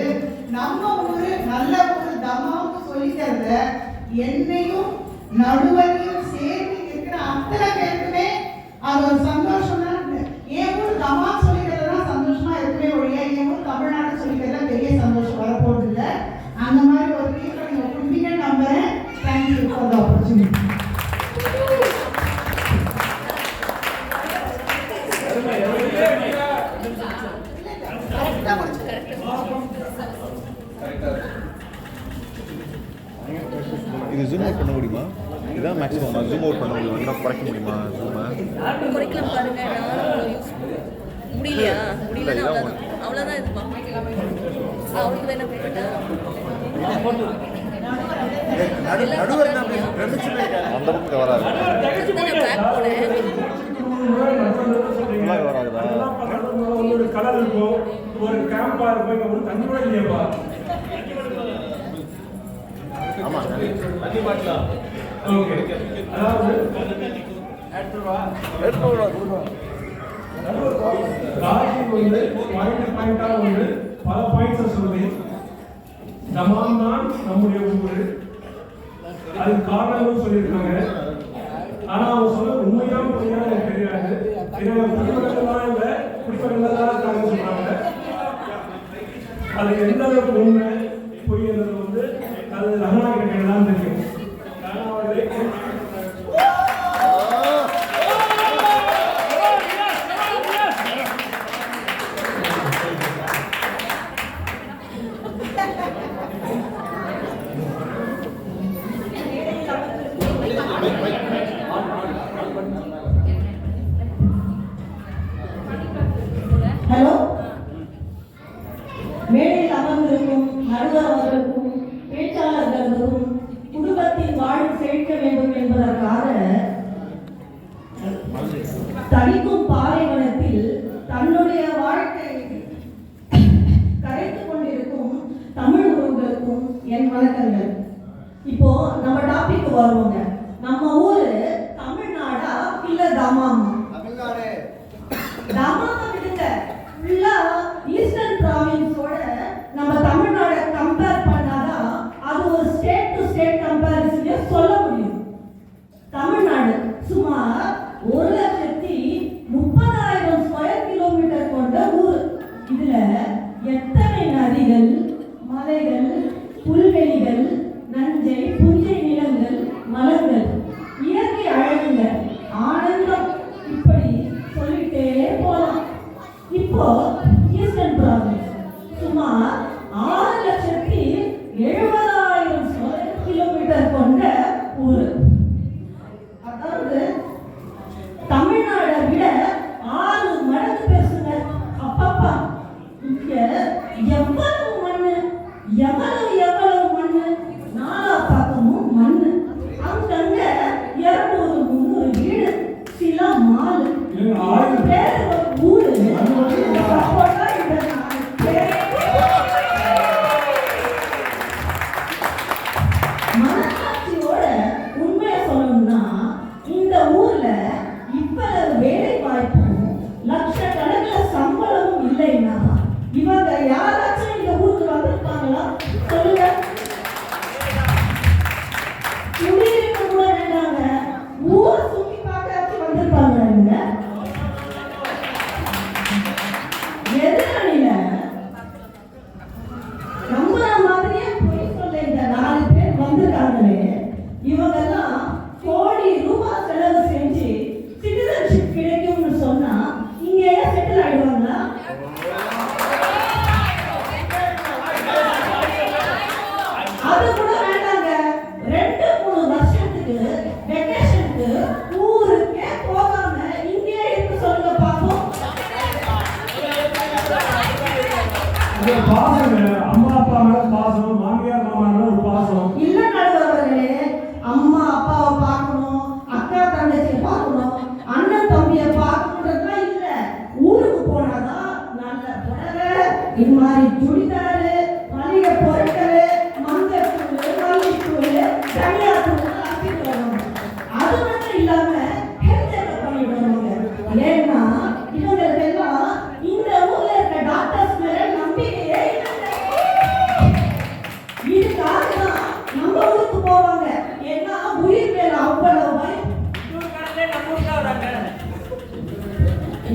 S9: நம்ம ஊரு நல்ல ஒரு தமாவுக்கு சொல்லித்தரத என்னையும் நடுவரையும் சேர்த்து இருக்கிற அத்தனை பேருக்குமே அது ஒரு சந்தோஷம் தான். என் ஊர் தமா சொல்லிக்கிறதுனா சந்தோஷமா இருக்குமே ஒழிய என் ஊர் தமிழ்நாடு சொல்லிக்கிறதுல பெரிய சந்தோஷம் வரப்போறது இல்லை. அந்த மாதிரி ஒரு தீர்வை நீங்க கொடுத்தீங்க நம்புறேன். Thank you for the opportunity.
S8: இது ஜூம் அவுட் பண்ண முடியுமா? இதுதான் மேக்ஸிமம் ஜூம் அவுட் பண்ண முடியுமா? இன்னும் குறைக்க முடியுமா ஜூமை?
S10: குறைக்கலாம் பாருங்க. முடியலையா? முடியல அவ்வளோதான். இது அவளுக்கு வேணா போயிட்டா
S8: அந்த பக்கம் வராது.
S1: ஒரு கலர் இருக்கும், ஒரு கேம்பா இருக்கும், ஒரு தண்ணி கூட இல்லையாப்பா.
S8: ஆமா
S6: தண்ணி பாட்டிலா
S1: ஓகே. அதாவது ராஜி வந்து பாயிண்டா வந்து பல பாயிண்ட்ஸ் சொல்லுது. தமாம் தான் நம்முடைய ஊரு, அது காரணங்களும் சொல்லியிருக்காங்க. ஆனா அவங்க சொல்ல உண்மையான பொய்யான எனக்கு தெரியாது. குடிப்படங்கள்லாம் இல்லை, குடிப்படங்கள் தான் இருக்காங்க சொல்றாங்க. அது எந்த அளவுக்கு உண்மை பொய் என்பது வந்து அது ரமணா கிட்ட தான் தெரியும்.
S9: ஹலோ, மேடையில் அமர்ந்திருக்கும் நடுவர் அவர்களுக்கும் பேச்சாளர்களுக்கும் குடும்பத்தின் வாழ்வு செழிக்க வேண்டும் என்பதற்காக தனிக்கும் பாலைவனத்தில் தன்னுடைய வாழ்க்கை கரைத்துக் கொண்டிருக்கும் தமிழ் உறவுகளுக்கும் என் வணக்கங்கள். இப்போ நம்ம டாபிக் வருவோங்க. நம்ம ஊரு தமிழ்நாடா இல்ல தமாமா? தமாமா விடுங்க, ஃபுல்லா ஈஸ்டர்ன் ப்ராவின்ஸோட நம்ம தமிழ்நாடை கம்பேர் பண்ணாதான் அது ஒரு ஸ்டேட் டு ஸ்டேட் கம்பேரிசனே சொல்ல முடியும். தமிழ்நாடு சுமார் 1,30,000 ஸ்கொயர் கிலோமீட்டர் கொண்ட ஊர். இதுல எத்தனை நதிகள், மலைகள், புல்வெளிகள், நஞ்சை புஞ்சை நிலங்கள், மலர்கள், இயற்கை அழகுகள், ஆனந்தம், இப்படி சொல்லிட்டே போலாம். இப்போ ஈஸ்டர்ன் ப்ராவின்ஸ் சுமார் 6,70,000 ஸ்கொயர் கிலோமீட்டர் கொண்ட ஊர். அதாவது தமிழ்நாடை விட 6 மடங்கு பெருசுங்க. அப்பப்பா, இங்க எவ்வளவு மண்ணு, எவ்வளவு மண்ணு, நாலா பக்கமும் மண்ணு. அங்கங்க 200-300 வீடு, சில மாலு, பேரு ஊரு. மனசாட்சியோட உண்மையை சொல்லணும்னா இந்த ஊர்ல இவ்வளவு வேலை வாய்ப்பும் லட்சக்கணக்கில் சம்பளமும் இல்லைன்னா இவங்க யாராச்சும் இந்த ஊருக்கு வந்திருப்பாங்களா சொல்லுங்க.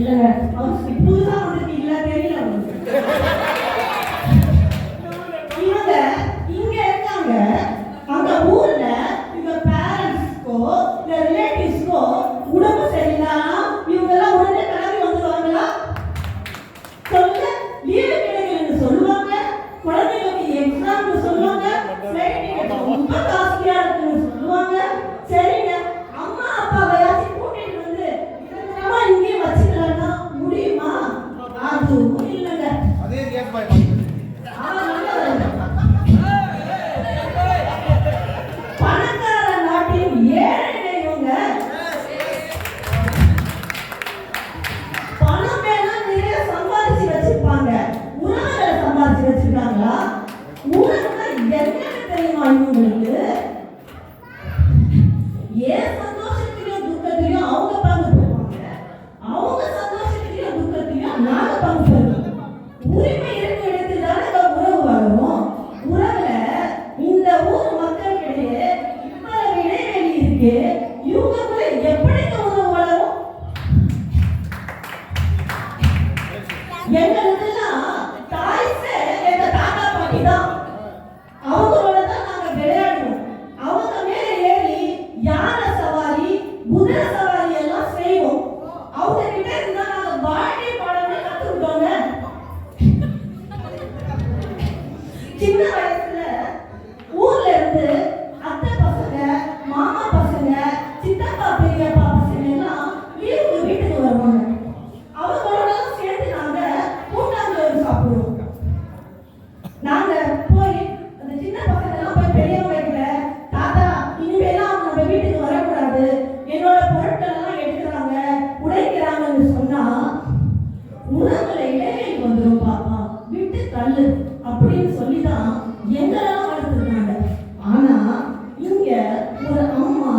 S9: இல்லைங்க அவர் புதுசா வந்துருக்கீங்களா தெரியல அவங்களுக்கு. இவங்க இங்க இருக்காங்க, அந்த ஊர்ல இவங்க பேரண்ட்ஸ்க்கோ இல்ல ரிலேட்டிவ்ஸ்க்கோ உடம்பு சரியில்லைன்னா இவங்க எல்லாம் உடனே கிளம்பி வந்துருவாங்களா? சொல்லுங்க. லீவு கிடைக்கலன்னு சொல்லுவாங்க, குழந்தைங்களுக்கு எக்ஸாம்னு சொல்லுவாங்க, ஃப்ளைட் டிக்கெட் ரொம்ப காஸ்ட்லியா இருக்குன்னு சொல்லுவாங்க. சரிங்க, அம்மா அப்பாவையாச்சும் கூட்டிட்டு வந்து நிரந்தரமா இங்கேயே வச்சுக்கலாம்னா முடியுமா? அதுவும் இல்லைங்க.
S8: அதே கேஸ் பாய்
S9: பணக்கார நாட்டின் ஏழை இவங்க. பணம் வேணா நிறைய சம்பாதிச்சு வச்சிருப்பாங்க, உணவுகளை சம்பாதிச்சு வச்சிருக்காங்களா? உணவுனா என்னன்னு தெரியுமா இவங்களுக்கு? ஏன் சந்தோஷத்திலையும் துக்கத்திலையும் அவங்க பங்கு பெறுவாங்க, அவங்க சந்தோஷத்திலையும் துக்கத்திலையும் நாங்க பங்கு பெறுவோம். உரிமை இருக்க இடத்தில் தானே உறவு வரும். உறவுல இந்த ஊர் மக்களுக்கிடையே இவ்வளவு இடைவெளி இருக்கு, இவங்களுக்குள்ள எப்படி உறவு வளரும்? எங்களுக்கெல்லாம் தாய்ஸே எங்க தாத்தா பாட்டி தான். அவங்களோட தான் நாங்க விளையாடுவோம். அவங்க மேல ஏறி யானை சவாரி குதிரை சவாரி எல்லாம் செய்வோம். அவங்க கிட்ட இருந்தா நாங்க பாடி பாடமே கத்துக்கிட்டோங்க. சின்ன வயசுல ஊர்ல இருந்து அத்தை பசங்க மாமா பசங்க சித்தப்பா பெரியப்பா பசங்க எல்லாம் லீவுக்கு வீட்டுக்கு வருவாங்க. அவங்களோட சேர்ந்து நாங்க கூட்டாஞ்சோறு சாப்பிடுவோம். நாங்க போய் அந்த சின்ன பசங்க எல்லாம் போய் பெரியவங்க கிட்ட, தாத்தா இனிமேலாம் அவங்க நம்ம வீட்டுக்கு வரக்கூடாது, என்னோட பொருட்கள் எல்லாம் எடுக்கிறாங்க உடைக்கிறாங்கன்னு சொன்னா உணவுல இடைவெளி வந்துடும் பாப்பா, விட்டு தள்ளு அப்படின்னு சொல்லிதான் எங்களெல்லாம் வளர்த்துருக்காங்க. ஆனா இங்க ஒரு அம்மா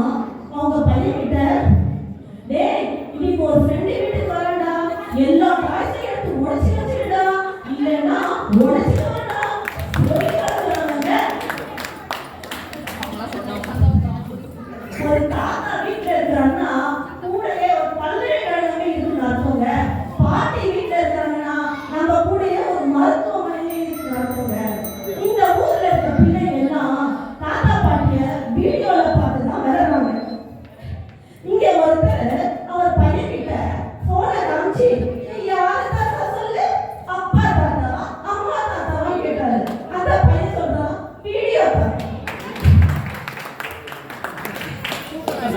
S9: அவங்க பையன் கிட்ட, டேய் இன்னைக்கு ஒரு ஃப்ரெண்டு வீட்டுக்கு வரேன்டா, எல்லா காய்ச்சலையும் எடுத்து உடைச்சு வச்சுடுடா, இல்லைன்னா உடைச்சு வரடா சொல்லி வளர்க்குறாங்க. ஒரு தாத்தா வீட்டுல இருக்கிறாங்கன்னா கூடயே ஒரு பல்கலைக்கழகமே இருக்குன்னு அர்த்தங்க. பாட்டி வீட்டுல இருக்காங்கன்னா நம்ம கூடயே ஒரு மருத்துவமனையே இருக்குன்னு அர்த்தங்க. இந்த ஊர்ல இருக்க பிள்ளைங்க எல்லாம் தாத்தா பாட்டிய வீடியோல பார்த்து தான் வளர்றாங்க. இங்க ஒருத்தர் அவர் பையன் கிட்ட போனை காமிச்சு, யாரு தாத்தா சொல்லு, அப்பா தாத்தா அம்மா தாத்தாவான்னு கேட்டாரு. அந்த பையன் சொல்றான், வீடியோ பாரு.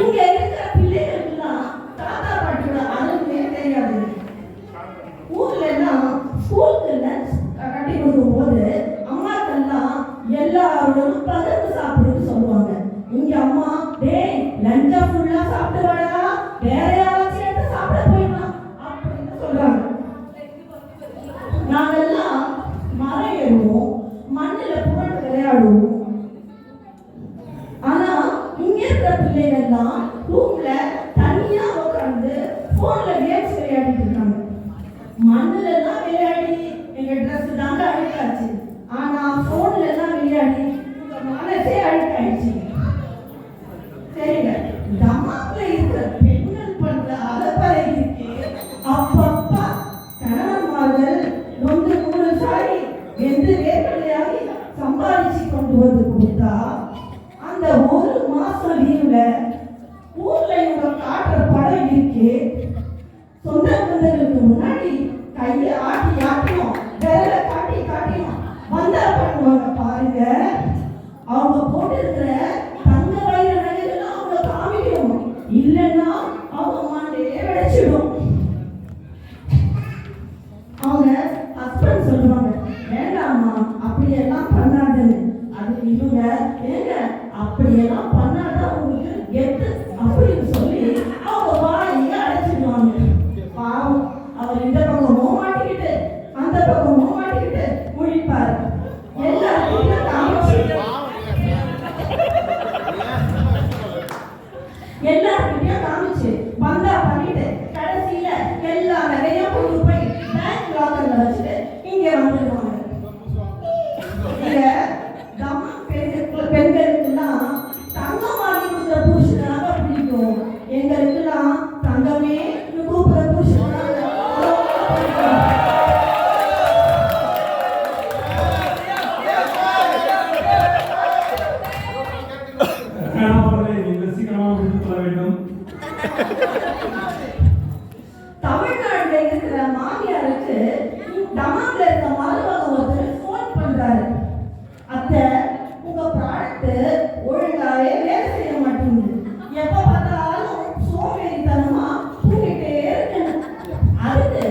S9: இங்க இருக்கிற பிள்ளைகளுக்குலாம் தாத்தா பாட்டியோட அருமையே தெரியாது. ஊர்ல எல்லாம் ஸ்கூலுக்கு லஞ்ச் கட்டி கொடுக்கும் போது அம்மாக்கெல்லாம் எல்லாரோடும் பகிர்ந்து சாப்பிடுன்னு சொல்லுவாங்க. இங்க அம்மா, டேய் லஞ்ச ஃபுல்லா சாப்பிட்டு வாடா, வேற யாராச்சும் எடுத்து சாப்பிட போயிடலாம் அப்படின்னு சொல்றாங்க. நாங்கெல்லாம் மரம் ஏறுவோம், மண்ணுல புரண்டு விளையாடுவோம். ஆனா இங்க இருக்கிற பிள்ளைகள்லாம் ரூம்ல தனியா உட்கார்ந்து போன்ல கேம்ஸ் விளையாடிட்டு இருக்காங்க. மண்ணுல எல்லாம் விளையாடி எங்க ட்ரெஸ் தாங்க அழுக்காச்சு, ஆனா போன்ல எல்லாம் விளையாடி உங்க மனசே அழுக்காயிடுச்சு. சரிங்க, தமாக்குல இருக்கிற பெண்கள் பண்ற அலப்பறை இருக்கு. அப்பப்பா கணவன்மார்கள் நொந்து நூறு சாரி வெந்து வேர்வையாகி சம்பாதிச்சு கொண்டு வந்து கொடுத்தா அந்த ஒரு மாசம் லீவ்ல ஊர்ல இவங்க காட்டுற படம் இருக்கு. சொந்த பந்தங்களுக்கு முன்னாடி கையை ஆட்டி ஆட்டியும் விரல காட்டி காட்டியும் வந்தா பண்ணுவாங்க பாருங்க. அவங்க போட்டு இருக்கிற தங்க வயிறு நகைகள்லாம் அவங்க காமிக்கணும், இல்லைன்னா அவங்க மண்டையே வெடிச்சிடும். அவங்க ஹஸ்பண்ட் சொல்லுவாங்க, வேண்டாமா அப்படியெல்லாம் பண்ணாதுன்னு. அது இவங்க, ஏங்க அப்படியெல்லாம் பண்ணாதான் உங்களுக்கு கெத்து அப்படின்னு சொல்லி அவங்க வாயில அடைச்சிடுவாங்க. பாவம், அவர் இந்த பக்கமும் மாட்டிக்கிட்டு அந்த பக்கமும் மாட்டிக்கிட்டு முழிப்பாரு. எல்லாருக்கும் காமிச்சு எல்லாருக்கிட்டையும் காமிச்சு பந்தா பண்ணிட்டு கடைசியில எல்லா நகையும் கொண்டு போய் பேங்க் லாக்கர்ல வச்சுட்டு இங்க வந்துடுவாங்க. பெண்களுக்கெல்லாம் தங்கம் வாங்கி கொடுக்குற புருஷனாக பிடிக்கும். எங்களுக்கெல்லாம் தங்கமே கூப்பிடுற புருஷனாக தமிழ்நாட்டுல இருக்கிற மாமியாருக்கு தமாம்ல இருக்க மருமகன் ஒருத்தர் ஃபோன் பண்றாரு. அத்தை, உங்க ப்ராடக்ட் ஒழுங்காவே வேலை செய்ய மாட்டேங்குது. எப்ப பார்த்தாலும் சோம்பேறித்தனமா தூங்கிட்டே இருக்கேன். அதுக்கு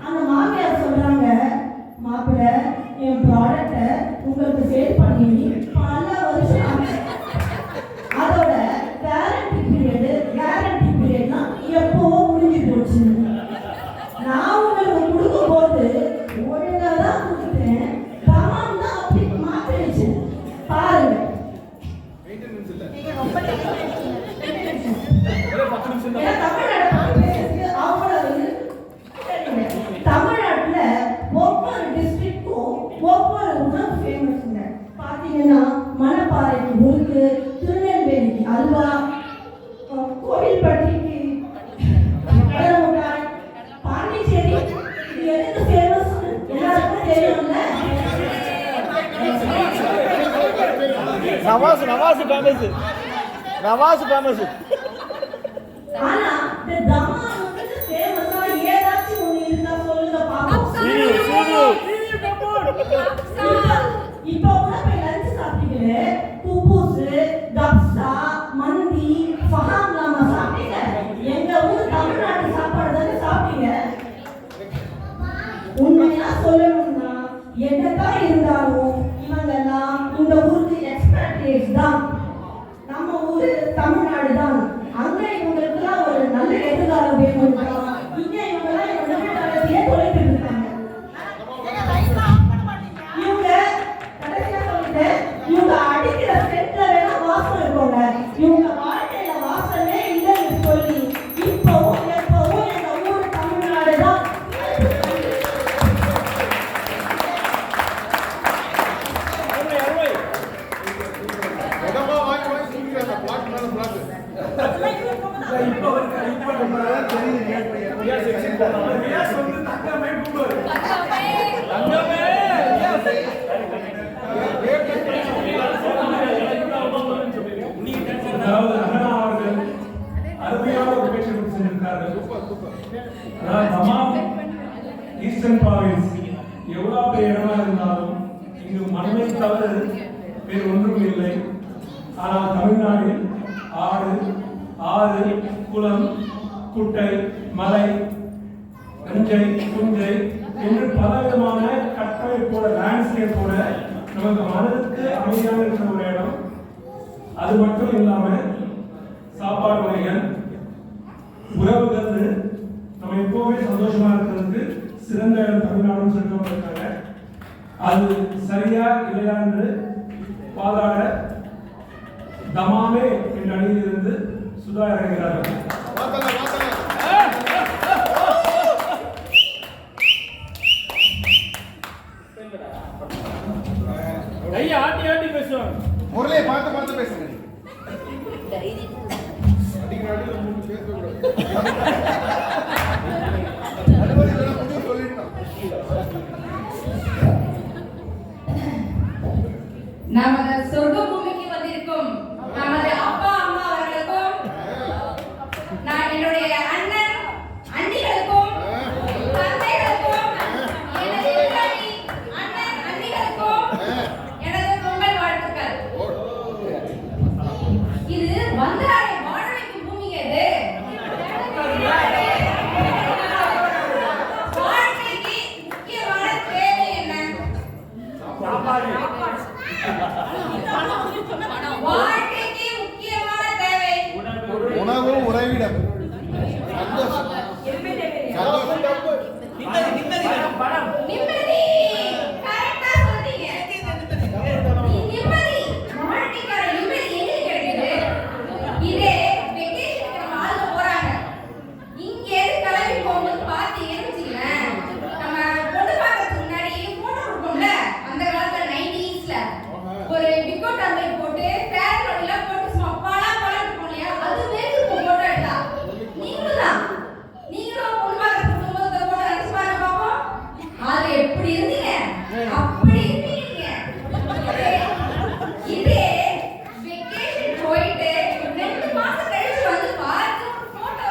S9: அந்த மாமியார் சொல்றாங்க, மாப்பிள்ள, என் ப்ராடக்ட உங்களுக்கு சேல் பண்ணி பல வருஷம் ஆச்சு. அதோட கேரண்டி பீரியட்லாம் எப்போ முடிஞ்சு போச்சு. நான் உங்களுக்கு கொடுக்கும் போது ஒழுங்கா தான் கொடுத்தேன். தமாம் தான் அப்படி மாத்திடுச்சு. பாருங்க. தமிழ்நாட்டுல ஒவ்வொரு டிஸ்ட்ரிக்டும் ஒவ்வொரு உணவு ஃபேமஸ்ங்க. பாத்தீங்கன்னா மணப்பாறைக்கு முறுக்கு, திருநெல்வேலிக்கு அல்வா, கோவில்பட்டிக்கு கடலை மிட்டாய், பாண்டிச்சேரி இது எதுக்கு ஃபேமஸ் எல்லாருக்கும் தெரியும்ல.
S8: நவாஸ் ஃபேமஸ்.
S9: ஆனா இந்த தமாம் வந்து ஃபேமஸா ஏதாச்சும் ஒண்ணு இருந்தா சொல்லுங்க பாப்போம். இப்போ கூட போய் லஞ்ச் சாப்பிட்டீங்களே, குபூஸ், கப்சா, மந்தி, ஃபஹாம் லாமா சாப்பிட்டீங்க. எங்க ஊர் தமிழ்நாட்டு சாப்பாடு தானே சாப்பிட்டீங்க. உண்மையா சொல்லணும்னா என்னதான் இருந்தாலும் இவங்கெல்லாம் இந்த ஊருக்கு எக்ஸ்பேட்ரியேட்ஸ் தான். நம்ம ஊரு தமிழ்நாடு தான். அங்க இவங்களுக்குலாம் ஒரு நல்ல எதிர்காலம் வேணும்னா இங்க இவங்கெல்லாம் இவங்க எதிர்காலத்தையே தொலைத்துட்டு இருக்காங்க. இவங்க கடைசியா சொல்லிட்டு இவங்க அடிக்கிற செட்ல வேணா வாசம் இருக்கோங்க. இவங்க வாழ்க்கையில வாசமே இல்லைன்னு சொல்லி இப்பவும் எப்பவும் எங்க ஊரு தமிழ்நாடு தான்.
S1: அதாவது அண்ணா அவர்கள் அருமையான ஒரு பேச்சு செஞ்சிருக்காரு. அதாவது தமாம் ஈஸ்டர்ன் ப்ராவின்ஸ் எவ்வளவு பெரிய இடமா இருந்தாலும் இங்கு மண்ணை தவிர வேறு ஒன்றும் இல்லை. ஆனால் தமிழ்நாட்டில் ஆறு, குளம், குட்டை, மலை, நஞ்சை, புஞ்சை என்று பலவிதமான கட்டமைப்போட லேண்ட்ஸ்கேப்போட நமக்கு மனதுக்கு அமைதியாக இருக்கிற ஒரு இடம். அது மட்டும் இல்லாம சாப்பாடு வகைகள், உறவுகள் நம்ம எப்பவுமே சந்தோஷமா இருக்கிறதுக்கு சிறந்த இடம் தமிழ்நாடுன்னு சொல்லிட்டு. அது சரியா இல்லையா என்று பாதாட தமாமே என்ற அணியிலிருந்து சுதா இறங்குகிறார்கள். ஆட்டி பேசுவாங்க.
S8: முரளியை பார்த்து பேசுங்க.
S4: நமது சொர்க்க பூமிக்கு வந்திருக்கும் நமது அப்பா அம்மா அவர்களுக்கும், நான் என்னுடைய அண்ணன் அண்ணிகளுக்கும், தந்தைகளுக்கும், எனது உறவி அண்ணன் அண்ணிகளுக்கும் எனது பொங்கல் வாழ்த்துக்கள். இது வந்தாரை வாழ வைக்கும் பூமி. எது வாழ்க்கைக்கு முக்கியமான தேவை என்ன? வாழ்க்கைக்கு முக்கியமான தேவை
S8: உணவு, உறைவிடம்,
S4: நிம்மதி. கரெக்டா சொல்றீங்க. நிம்மதி, வாழ்க்கைக்கான நிம்மதி எங்க கிடைக்குது? இதே வெக்கேஷனுக்கு நம்ம ஆளுங்க போறாங்க. இங்க கிளம்பி போகும்போது பாத்தீங்கன்னு வச்சுக்கலேன், நம்ம பொண்ணு பார்க்கறதுக்கு முன்னாடி போட்டோ கொடுப்போம்ல, அந்த காலத்துல 90sல ஒரு பிக்கோ டம்பர் போட்டு ஃபேர் ரோட்ல போட்டு சும்மா பழம் இருக்கும் இல்லையா, அது மேல இருக்கும் போட்டோ எடுத்தா. நீங்களும் பொண்ணு பார்க்கறதுக்கு போகும்போது இந்த போட்டோ நினைச்சு பாருங்க பாப்போம். அது எப்படி இருந்தீங்க? அப்படி இருப்பீங்க. இதே வெக்கேஷன் போயிட்டு 2 மாசம் கழிச்சு வந்து பார்த்து போட்டோ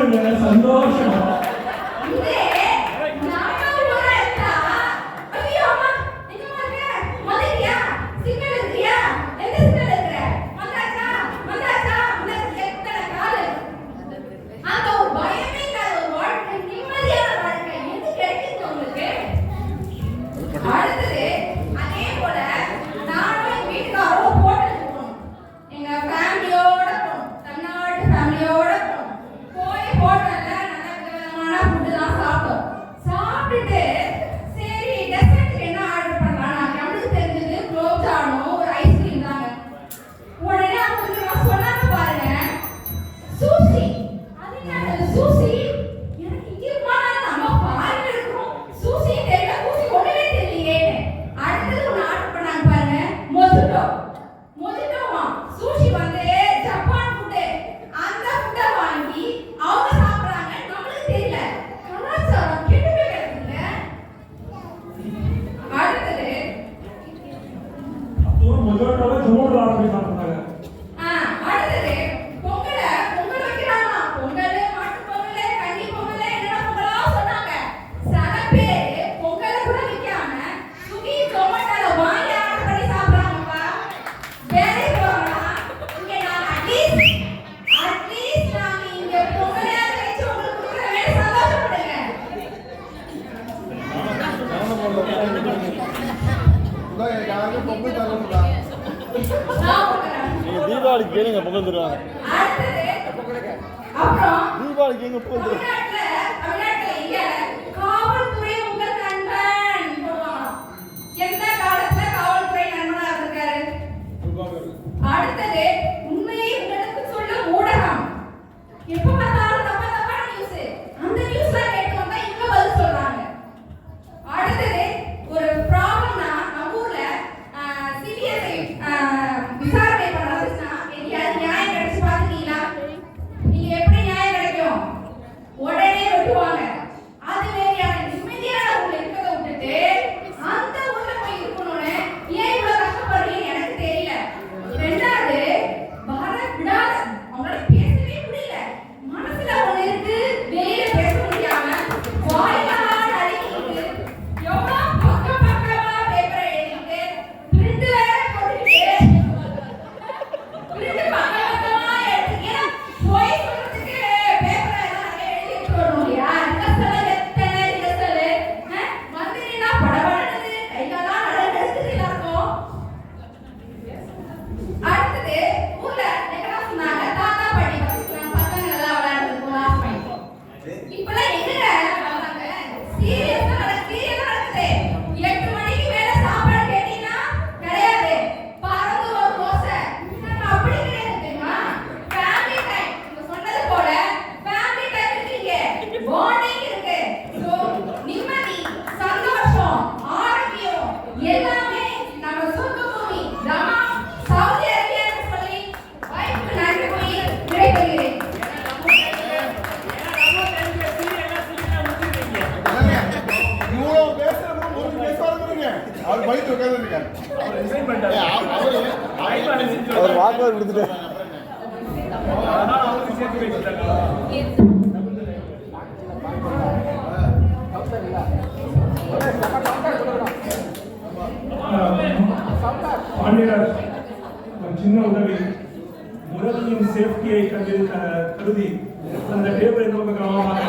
S1: சந்தோஷங்க சந்தோஷம்.
S3: இதே நாம ஊரா இருந்தா ஐயோ அம்மா எங்கம்மா இருக்க மலையா சிக்னல் இருக்கியா எந்த சிக்னல் இருக்கிற வந்தாச்சா உனக்கு எத்தனை கால் அந்த ஒரு பயமே இல்லாத ஒரு வாழ்க்கை நிம்மதியான வாழ்க்கை எது கிடைக்குது உங்களுக்கு அடுத்தது அதே போல நானும் என் வீட்டுக்காரரும் ஹோட்டலுக்கு போகணும் எங்க ஃபேமிலியோட போகணும் தமிழ்நாட்டு ஃபேமிலியோட போகணும் போய் ஹோட்டல்ல நல்ல விதமான ஃபுட்டு தான் சாப்பிட்டோம் சாப்பிட்டுட்டு சரி டெசர்ட்டுக்கு என்ன ஆர்டர் பண்ணலாம் நான் நம்மளுக்கு தெரிஞ்சது குலோப் ஜாமுன் ஒரு ஐஸ்கிரீம் தாங்க உடனே அவங்க சொன்னாங்க பாருங்க சூஷி அது என்ன சூஷி எனக்கு இங்க நம்ம பாருங்க இருக்கோம் சூஷி தெரியல சூஷி ஒண்ணுமே தெரியலையே அடுத்தது ஒன்று ஆர்டர் பண்ணாங்க பாருங்க மொஜிட்டோவா சூஷி வந்து ஜப்பான் ஃபுட்டு அந்த ஃபுட்டை வாங்கி அவங்க சாப்பிட்றாங்க நம்மளுக்கு தெரியல கலாச்சாரம் கெட்டுவே கிடக்குங்க அடுத்தது
S1: ஒரு மொஜோட்டோட ஜோடு ஆரம்பி சாப்பிட்டாங்க.
S3: அடுத்தது பொங்கல் வைக்கிறாங்களா பொங்கல் மாட்டு பொங்கல் கன்னி பொங்கல் என்னென்ன பொங்கலா சொன்னாங்க சில பேர் பொங்கலை கூட வைக்காம சுகி டொமேட்டோல வாங்கி ஆர்டர் பண்ணி சாப்பிடுறாங்கப்பா வேலைக்கு போகலாம் இங்க நான் அட்லீஸ்ட் நாங்க இங்க பொங்கலை வச்சு உங்களுக்கு கொடுக்குற வேலை சந்தோஷப்படுங்க நான் கொடுக்குறேன்.
S8: நீங்கள் தீபாவளிக்கு கேளுங்க பொங்கல் தருவாங்க.
S3: அடுத்தது அப்புறம்
S8: தீபாவளிக்கு எங்க பொங்கல் தருவாங்க?
S3: தமிழ்நாட்டுல இங்க காவல்துறை உங்கள் நண்பன் போடுவாங்களாம். எந்த காலத்துல காவல்துறை நண்பனா இருக்காரு அடுத்தது உண்மையை உங்களுக்கு சொல்லும் ஊடகம் எப்ப பார்த்தாலும் தப்பான நியூஸ் அந்த நியூஸ்ல கேட்டு வந்தா இவங்க பதில் சொல்றாங்க அடுத்தது ஒரு ப்ராப்ளம்னா நம்ம ஊர்ல சிபிஎஸ்ஐ விசாரணை பண்ணாதுன்னா எங்கேயாவது நியாயம் கிடைச்சு பார்த்துட்டீங்களா நீங்க எப்படி நியாயம் கிடைக்கும் உடனே வெட்டுவாங்க அது மாதிரியான நிம்மதியான ஊர்ல இருக்கிறத விட்டுட்டு அந்த ஊர்ல போய் இருக்கணும்னு ஏன் இவ்வளவு கஷ்டப்படுறீங்க எனக்கு தெரியல ரெண்டாவது வர விடாத அவங்களால பேசவே முடியல மனசுல ஒண்ணு இருக்கு வெளியில பேச முடியாம வாய்க்கால் அடிக்கிட்டு எவ்வளவு பக்கமா பேப்பரை எழுதிட்டு பிரிண்ட் வேற போட்டுக்கிட்டு பிரிண்ட் பக்கமா எடுத்துக்கிட்டு போய் சொல்றதுக்கு பேப்பரை எல்லாம் நிறைய எழுதிட்டு வரணும் இல்லையா ரிகர்சல் எத்தனை ரிகர்சல் வந்து நின்னா படபடன்னு கை காலாம் நடக்குது எல்லாருக்கும் அடுத்தது ஊர்ல என்ன சொன்னாங்க தாத்தா பாட்டி பசங்க எல்லாம் விளையாடுறது லாஸ்ட் பாயிண்ட் இப்பெல்லாம் எங்க வராங்க சீரியஸா நடக்குது 8 மணிக்கு மேல சாப்பாடு கேட்டீங்கன்னா கிடையாது பறந்து ஒரு தோசை நம்ம அப்படி கிடையாது தெரியுமா ஃபேமிலி டைம் நீங்க சொன்னது போல ஃபேமிலி டைம் இருக்கீங்க பாண்டிங் இருக்கு சோ நிம்மதி சந்தோஷம் ஆரோக்கியம் எல்லாமே நம்ம சொந்த பூமி தமாம் சவுதி அரேபியான்னு சொல்லி வாய்ப்புக்கு நன்றி கூறி விடைபெறுகிறேன்
S8: இவ்வளோ பேசுறப்ப ஒரு பேசுவாங்க. அவர் பயந்து உட்காந்துருக்காரு. அவர் வாக்குவாதம் கொடுத்துட்டு
S1: பாண்டியராஜ் ஒரு சின்ன உதவி முரளியின் சேஃப்டியை கருதி அந்த டேபிளை நோக்க கவனமாக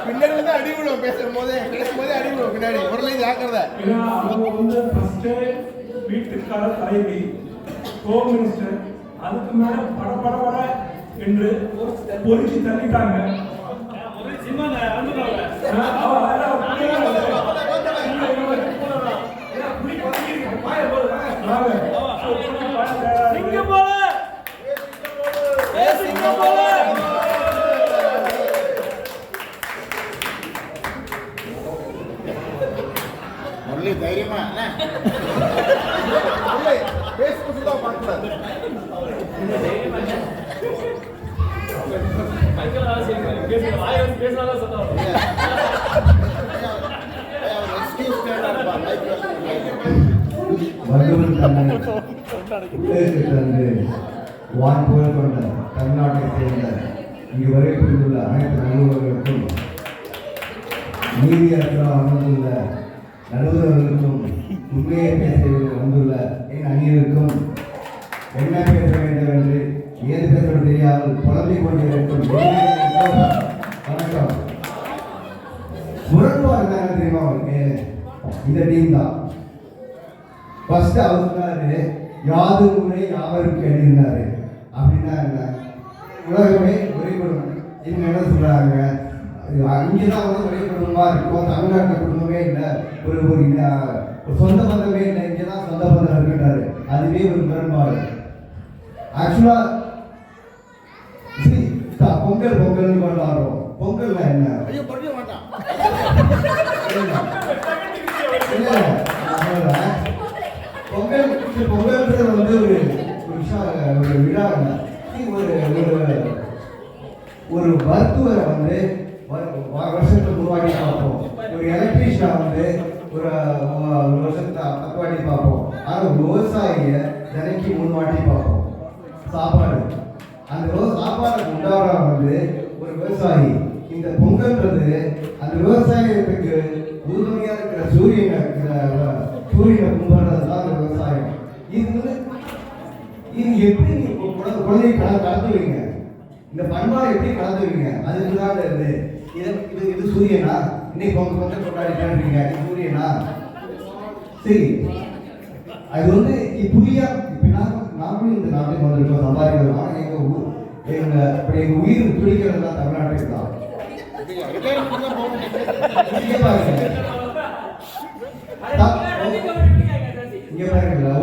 S8: பின்னாடி வந்து அடி விழும் பேசும்போதே அடி விழும் பின்னாடி முரளி ஜாக்கிரதை.
S1: ஏன்னா அவங்க வந்து ஃபர்ஸ்ட் வீட்டுக்கார தலைவி ஹோம் மினிஸ்டர் அதுக்கு மேல பட என்று பொறிச்சு தள்ளிட்டாங்க.
S8: முரளி தைரியமா பேசுதான் பார்க்கக்கூடாது.
S11: வள்ளுவன் தன்னை உலகிற்கு தந்து வான்புகழ் கொண்ட தமிழ்நாட்டை சேர்ந்த இங்கு வருகை புரிந்துள்ள அனைத்து நடுவர்களுக்கும், நீதியரசராக அமர்ந்துள்ள நடுவர்களுக்கும், உண்மையை பேச வந்துள்ள என் அணியருக்கும், என்ன பேச வேண்டும் என்று ஏது பேச தெரியாமல் புலம்பிக் கொண்டிருக்கும் வணக்கம். முரண்பாடு தான் தெரியுமா அவருக்கு? இந்த டீம் தான் ஃபர்ஸ்ட் அவர் சொன்னாரு, யாது முறை யாவருக்கு எழுதினாரு. அப்படின்னா என்ன? உலகமே ஒரே குடும்பம். இவங்க என்ன சொல்றாங்க, அங்கேதான் வந்து ஒரே குடும்பமா இருக்கும், தமிழ்நாட்டில் குடும்பமே இல்லை, ஒரு சொந்த பந்தமே இல்லை, இங்கேதான் சொந்த பந்தம் இருக்கின்றாரு. அதுவே ஒரு முரண்பாடு. ஆக்சுவலா பொங்கல் பொங்கல்னு கொண்டாடுறோம். பொங்கல்னா என்ன? பொங்கல்ன்றது வந்து ஒரு விழா இல்லை. ஒரு மருத்துவரை வந்து வருஷத்துக்கு 3 வாட்டி பார்ப்போம். ஒரு எலக்ட்ரீஷியனை வந்து ஒரு வருஷத்துக்கு 10 வாட்டி பார்ப்போம். ஆனால் ஒரு விவசாயியை தினைக்கு 3 வாட்டி பார்ப்போம். சாப்பாடு, அந்த சாப்பாடுக்கு உண்டான வந்து ஒரு விவசாயி. இந்த பொங்கல்ன்றது அந்த விவசாயத்துக்கு உறுதுணையாக இருக்கிற சூரியனை கும்பிடுறது தான் அந்த விவசாயம். இது எப்படி குழந்தையை கலந்துவீங்க? இந்த பண்பாடு எப்படி கலந்துவீங்க? அதுக்கு தான் இது சூரியனா? இன்னைக்கு பொங்கல் கொண்டாடிட்டு சூரியனா? சரி, அது வந்து புரியா. இப்ப நாங்களும் இந்த நாட்டுக்கு வந்திருக்கோம், சம்பாதிக்கிறோம். ஆனால் எங்க உயிர் துடிக்கிறது தான் தமிழ்நாட்டுக்கு தான். இங்க பாருங்களா,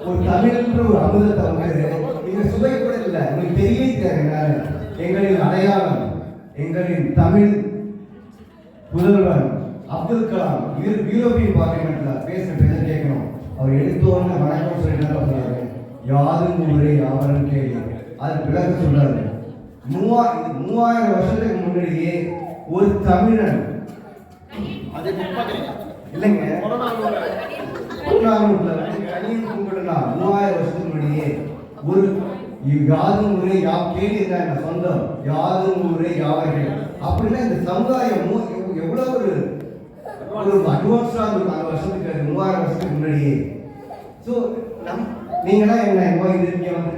S11: ஒரு தமிழ்ன்ற ஒரு அமுதத்தை வந்து நீங்க சுவை கூட இல்லை, உங்களுக்கு தெரியவே தெரியாது. எங்களின் அடையாளம், எங்களின் தமிழ் புதல்வன் அப்துல் கலாம் யூரோப்பியன் பார்லிமெண்ட்ல பேச கேட்கணும். அவர் எடுத்தோன்னு வணக்கம் சொல்லி என்ன சொல்றாரு, யாதும் ஊரே யாவரும் கேள்வி. அது விளக்க சொல்றாரு. 3000 வருஷத்துக்கு முன்னாடியே ஒரு தமிழன், இல்லைங்க, 3000 வருஷத்துக்கு முன்னாடியே ஒரு யாதும் ஊரே கேள்வி தான் சொந்தம், யாதும் ஊரே யாவர்கள். அப்படின்னா இந்த சமுதாயம் எவ்வளவு ஒரு அட்வான்ஸ்டா இருக்கும் அந்த வருஷத்துக்கு, 3000 வருஷத்துக்கு முன்னாடியே. ஸோ நீங்களாம் என்ன இங்க வந்து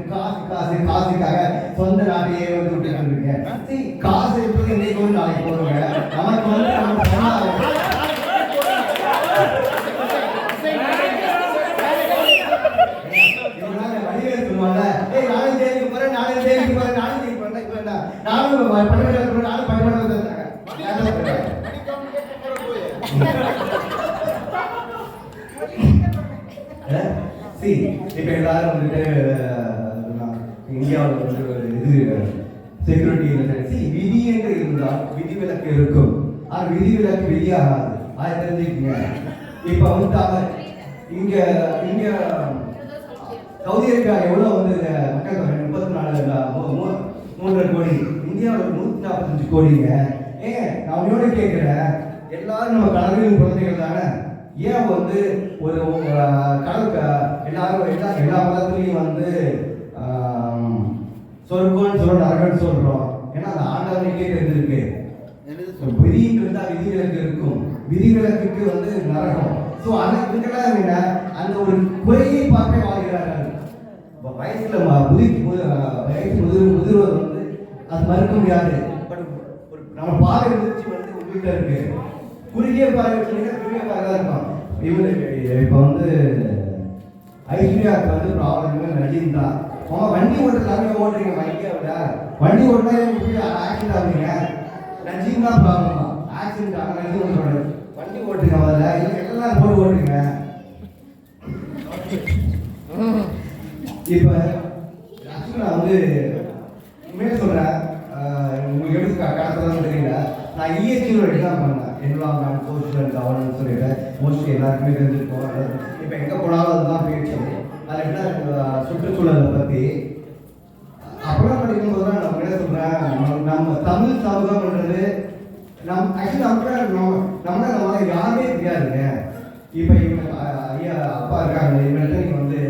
S11: காசுக்காக சொந்த நாட்டையே வந்து விட்டுருக்கீங்க. சரி, காசு இருப்பது இன்னைக்கு ஒரு நாளைக்கு போடுங்க. நமக்கு வந்து நம்ம வடிவேல் சொல்லுவாங்க, நானும் தேதிக்கு போறேன், நானும் தேதிக்கு போறேன், நானும் தேதிக்கு போறேன். இப்ப என்ன, நானும் பணிமண்டலத்தில் நானும் பணிமண்டலத்தில் இருக்காங்க. இப்ப எல்லாரும் வந்துட்டு இந்தியாவில் வந்து இது செக்யூரிட்டி விதி என்று இருந்தால் விதிவிலக்கு இருக்கும். ஆனா விதிவிலக்கு விதியாகாது, அதை தெரிஞ்சுக்கங்க. இப்ப வந்து இங்க சவுதி அரேபியா எவ்வளவு வந்து மக்கள் தொகை 34 கோடி, இந்தியாவில் 145 கோடிங்க. நான் உன்னோட கேட்கிறேன், எல்லாரும் நம்ம கடலின் குழந்தைகள் தானே. ஏன் வந்து ஒரு கடலுக்கு எல்லா மதத்துலையும் வந்து சொர்க்கம்னு சொல்றோம், நரகம்னு சொல்றோம். ஏன்னா அந்த ஆண்டவனுக்கே தெரிஞ்சிருக்கு, விதிங்கிறதா விதிவிலக்கு இருக்கும், விதிவிலக்குக்கு வந்து நரகம். ஸோ அதுக்கெல்லாம் அந்த ஒரு குறையை பார்க்க வாழ்கிறார்கள். வயசுல முதிர்வது வந்து அது மறுக்க முடியாது. பட் நம்ம பார்வை முதிர்ச்சி வந்து உங்ககிட்ட இருக்கு. குறுகிய பார்வை குறுகிய பார்வை தான் இருக்கும். இப்போ வந்து ஐஸ்வர்யாவுக்கு வந்து ப்ராப்ளம் நஜீம் தான். வண்டி ஓட்டுறதுலாமே ஓட்டுறீங்க, வண்டி ஓட்டினா ஆக்சிடென்ட் ஆகுறீங்க. நஜீம் தான் ப்ராப்ளம் தான், ஆக்சிடென்ட் ஆக நஜீம் ஓட்டுறது. வண்டி ஓட்டுங்க, முதல்ல எல்லாம் போட்டு ஓட்டுங்க. இப்போ நான் வந்து உண்மையாக சொல்கிறேன், உங்களுக்கு எப்படி கடத்தலாம் தெரியல. நான் இஎஸ்சியோட எக்ஸாம் பண்ணேன், என்விரான்மெண்ட் சோஷியல் கவர்னன்ஸ் சொல்லிட்டு மோஸ்ட்லி எல்லாருக்குமே தெரிஞ்சிருக்கோம். இப்போ எங்கே போனாலும் அதுதான் பேச்சு. அதில் என்ன சுற்றுச்சூழலை பற்றி அப்பெல்லாம் படிக்கும்போது தான் நம்ம என்ன சொல்கிறேன், நம்ம தமிழ் சமூகம்ன்றது ஆக்சுவலி நம்மளால யாருமே தெரியாதுங்க. இப்போ இவங்க ஐயா அப்பா இருக்காங்க, இவங்கள்ட்ட நீங்கள் வந்து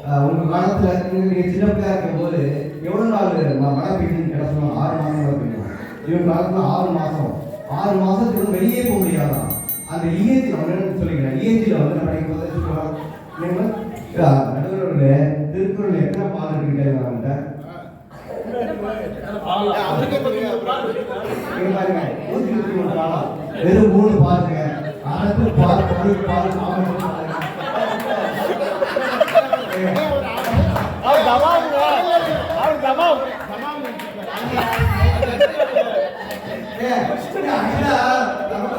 S11: உங்க காலத்துல நீங்க சின்ன பிள்ளையா இருக்கும் போது எவ்வளவு நாள் மழை பெய்யுதுன்னு கேட்ட சொன்னாங்க 6 மாதம் மழை பெய்யும். இவங்க காலத்துல 6 மாசத்துக்கு வெளியே போக முடியாதான். அந்த இஎன்ஜி நான் சொல்லிக்கிறேன். இஎன்ஜியில் வந்து நான் படிக்கும் போது நடுவரோட திருக்குறள் எத்தனை பால் இருக்குன்னு அவன்கிட்ட வெறும் 3 பாருங்க. அனைத்து பால்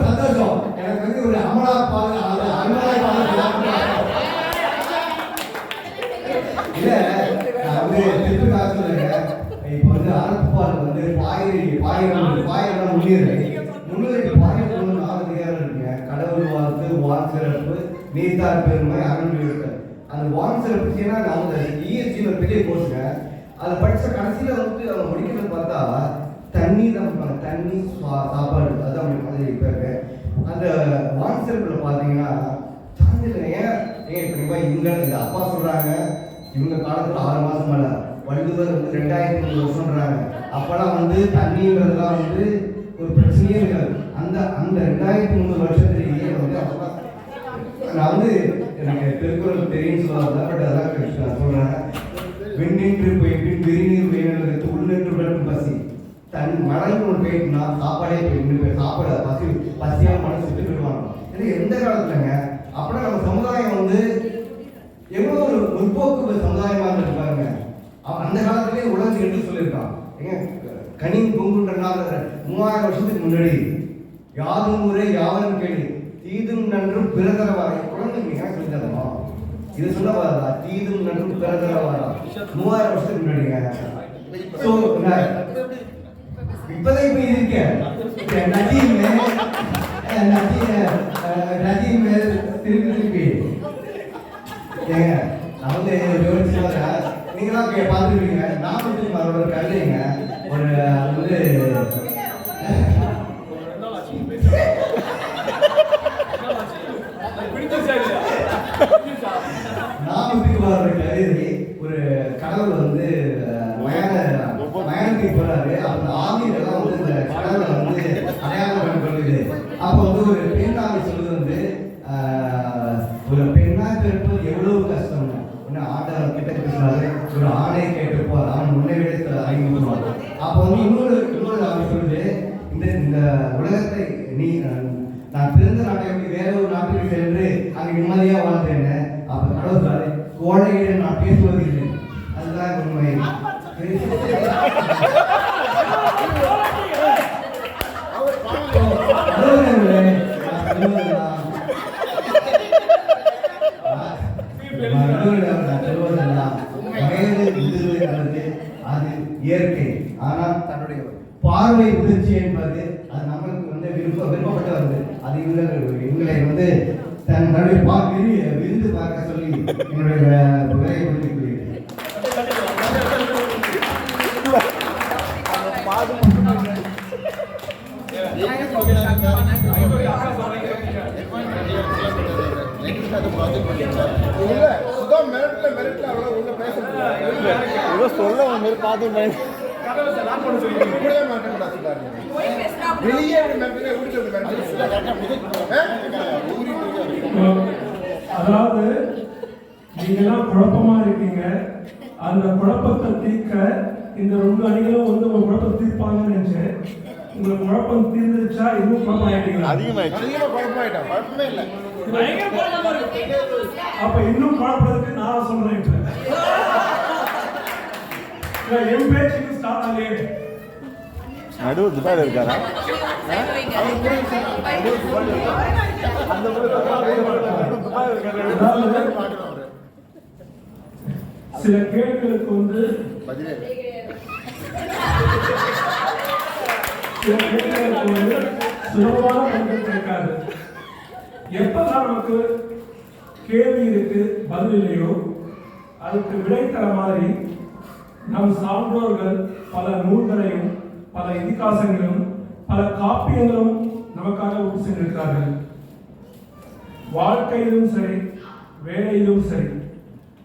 S11: சந்தோஷம். எனக்கு வந்து ஒரு அமலா பால் அமலாய் பால் இல்ல. நான் வந்து திருப்பி காசு சொல்லுறேன். இப்போ வந்து அரசு பால் வந்து பாயிரம் முன்னுரைக்கு பாயிரம் 4 அதிகாரம் இருக்குங்க. கடவுள் வாழ்த்து, வான் சிறப்பு, நீத்தார் பெருமை, அருள். அந்த வான் சிறப்பு ஏன்னா நான் வந்து இஎஸ்சி ஒரு பெரிய கோர்ஸுங்க. அதை படித்த கடைசியில் வந்து அவங்க முடிக்கிறது பார்த்தா தண்ணி தான், தண்ணி சாப்பாடு அதுதான் அவங்களுக்கு வந்து இப்போ இருக்கு. அந்த வான் சிறப்பில் பார்த்தீங்கன்னா சான்றிதழ் ஏன் இப்போ இவங்க இந்த அப்பா சொல்கிறாங்க இவங்க காலத்தில் 6 மாதம் மேலே வள்ளுவர் வந்து 2003 வருஷம்ன்றாங்க. அப்போல்லாம் வந்து தண்ணின்றதுலாம் வந்து ஒரு பிரச்சனையே இருக்காது. அந்த 2003 வருஷத்துலேயே வந்து அப்போ நான் வந்து எனக்கு திருக்குறள் தெரியும்னு சொல்லாத, பட் அதெல்லாம் நான் சொல்கிறேன். வெண்ணின்று போயிட்டு வெறிநீர் வேணுங்கிறது உள்ளென்று விளக்கும் பசி மழைன்னு ஒன்று போயிட்டுனா சாப்பாடே போயிட்டு சாப்பாடு பசியாக மனசு விட்டு போயிடுவாங்க. இது எந்த காலத்துலங்க அப்படின்னா நம்ம சமுதாயம் வந்து எவ்வளோ ஒரு முற்போக்கு சமுதாயமாக இருக்கு பாருங்க. அந்த காலத்திலேயே உலகம் என்று சொல்லியிருக்கான். ஏங்க கனி பொங்குன்றனால 3000 வருஷத்துக்கு முன்னாடி யாதும் ஊரே யாவரும் கேள்வி தீதும் நன்றும் பிறதரவாரா குழந்தைங்க ஏன் சொல்லி தரணும்? இது சொல்ல வரா தீதும் நன்றும் பிறதரவாரா 3000 வருஷத்துக்கு முன்னாடிங்க. ஸோ இப்போதான் இப்போ இருக்கேன் நஜீம் திருப்பி ஏங்க நான் வந்து விவரிச்சு நீங்களாம் பார்த்துருக்கீங்க. நான் அவரோட கல்லைங்க ஒரு வந்து ஒரு கடவுள் வந்து மயானத்துக்கு போறாரு. அந்த ஆவியெல்லாம் வந்து இந்த கடவுளை வந்து அடையாளம் கொள்ளுது. அப்போ வந்து ஒரு பெண் ஆவி சொல்லுது வந்து ஒரு பெண்ணா பிறப்பது எவ்வளவு கஷ்டம். ஆண்டவர் கிட்ட பேசுறாரு, ஒரு ஆணை கேட்டுப்பார், ஆண் முன்னை விட அறிமுகமார். அப்போ வந்து இன்னொரு ஆவி சொல்லுது இந்த உலகத்தை நீ நான் பிறந்த நாட்டை விட்டு வேற ஒரு நாட்டுக்கு சென்று அங்கே நிம்மதியா வாழ்ந்தேன். அப்ப கடவுள் கோழையிடம் நான் பேசுவதில்லை. அதுதான் உண்மை. அது இயற்கை. ஆனால் தன்னுடைய பார்வை முதிர்ச்சி என்பது அது நம்மளுக்கு வந்து விருப்பப்பட்டு வருது. அது இவங்களை வந்து தன்னுடைய விருந்து பார்க்க சொல்லி என்னுடைய உரையை முடித்துக் கொள்கிறேன்.
S1: அதாவது நீங்கெல்லாம் குழப்பமா இருக்கீங்க. அந்த குழப்பத்தை தீர்க்க இந்த 2 அணிகளும் வந்து உங்க குழப்பத்தை தீர்ப்பாங்கன்னு நினைச்சேன். உங்களுக்கு குழப்பம் தீர்ந்துச்சா? இன்னும் குழப்பம் ஆயிட்டீங்களா? அப்ப இன்னும் குழப்பத்துக்கு நான் சொல்றேன். என் பேச்சுக்கு ஸ்டார்ட் ஆகலையே.
S8: நடுவு துபாயில இருக்காரா?
S1: சில கேள்விகளுக்கு வந்து சுலபமான பதில் கிடைக்காது. எப்பதான் நமக்கு கேள்வி இருக்கு பதில் இல்லையோ அதுக்கு விடை தர மாதிரி நம் சான்றோர்கள் பல நூல்களையும் பல இதிகாசங்களும் பல காப்பியங்களும் நமக்காக விட்டு சென்றிருக்கிறார்கள். வாழ்க்கையிலும் சரி வேலையிலும் சரி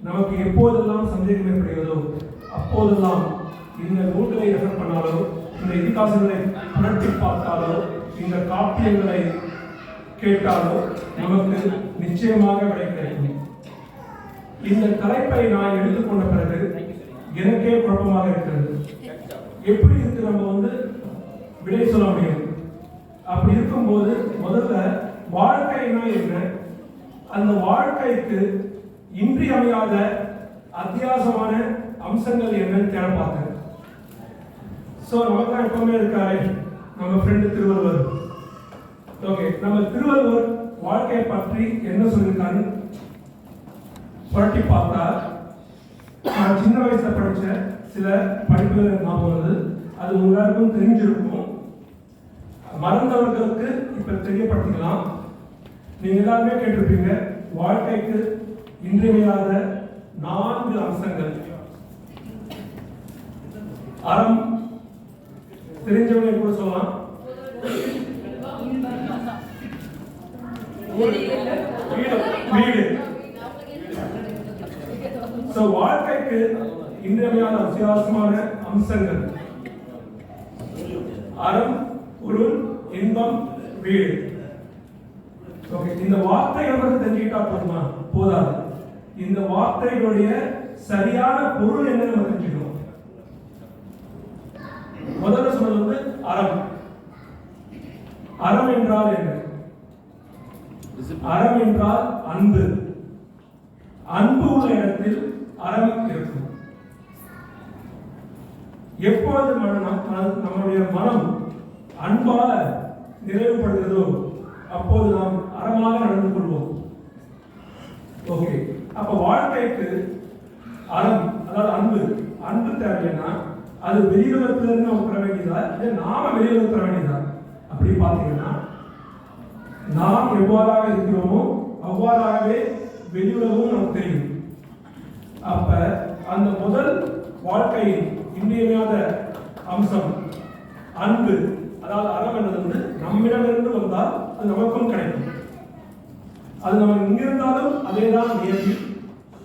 S1: நமக்கு எப்போதெல்லாம் சந்தேகம் ஏற்படுகிறதோ அப்போதெல்லாம் இந்த நூல்களை ரெஃபர் பண்ணாலோ, இந்த இதிகாசங்களை புரட்டி பார்த்தாலோ, இந்த காப்பியங்களை கேட்டாலோ நமக்கு நிச்சயமாக விடை கிடைக்கும். இந்த தலைப்பை நான் எடுத்துக்கொண்ட பிறகு எனக்கே குழப்பமாக இருக்கிறது. எப்படி இருக்கு நம்ம விடை சொல்ல முடியும்? அப்படி இருக்கும்போது முதல்ல வாழ்க்கைனா என்ன, அந்த வாழ்க்கைக்கு இன்றியமையாத அத்தியாவசியமான அம்சங்கள் என்னன்னு தேட பார்த்தேன். ஸோ நமக்கு தான் எப்பவுமே இருக்காரு நம்ம ஃப்ரெண்டு திருவள்ளுவர். ஓகே, நம்ம திருவள்ளுவர் வாழ்க்கையை பற்றி என்ன சொல்லியிருக்காரு புரட்டி பார்த்தா, நான் சின்ன வயசுல படிச்ச சில படிப்புகள் ஞாபகம் வருது. அது எல்லாருக்கும் தெரிஞ்சிருக்கும், மறந்தவர்களுக்கு இப்ப தெரியப்படுத்திக்கலாம். நீங்க எல்லாருமே கேட்டிருப்பீங்க, வாழ்க்கைக்கு இன்றியமையாத 4 அம்சங்கள். அறம் தெரிஞ்சவங்க கூட சொல்லலாம். வீடு. சோ வாழ்க்கைக்கு இன்றியமையாத அத்தியாவசியமான அம்சங்கள் அறம், பொருள், இன்பம், வீடு. ஓகே, இந்த வார்த்தைகளை மட்டும் தெரிஞ்சுக்கிட்டா போதுமா? போதாது. இந்த வார்த்தைகளுடைய சரியான பொருள் என்ன நம்ம தெரிஞ்சுக்கணும். முதல்ல சொன்னது அறம். அறம் என்றால் என்ன? அறம் என்றால் அன்பு. அன்பு உள்ள இடத்தில் அறம் இருக்கும். எப்பொழுது நம்முடைய மனம் அன்பால நிறைவுபடுகிறதோ அப்போது நாம் அறமாக நடந்து கொள்வோம். ஓகே, அப்ப வாழ்க்கைக்கு அறம், அதாவது அன்பு தேவைன்னா அது வெளியுலகத்திலிருந்து நம்ம பெற வேண்டியதா இல்லை நாம வெளியுலகம் பெற வேண்டியதா? அப்படி பார்த்தீங்கன்னா நாம் எவ்வாறாக இருக்கிறோமோ அவ்வாறாகவே வெளியுலகமும் நமக்கு தெரியும். அப்ப அந்த முதல் வாழ்க்கையின் இன்றியமையாத அம்சம் அன்பு, அதாவது அறம் என்பது நம்மிடமிருந்து வந்தால் அது நமக்கும் கிடைக்கும். அது நம்ம இங்கிருந்தாலும் அதே தான் நியதி,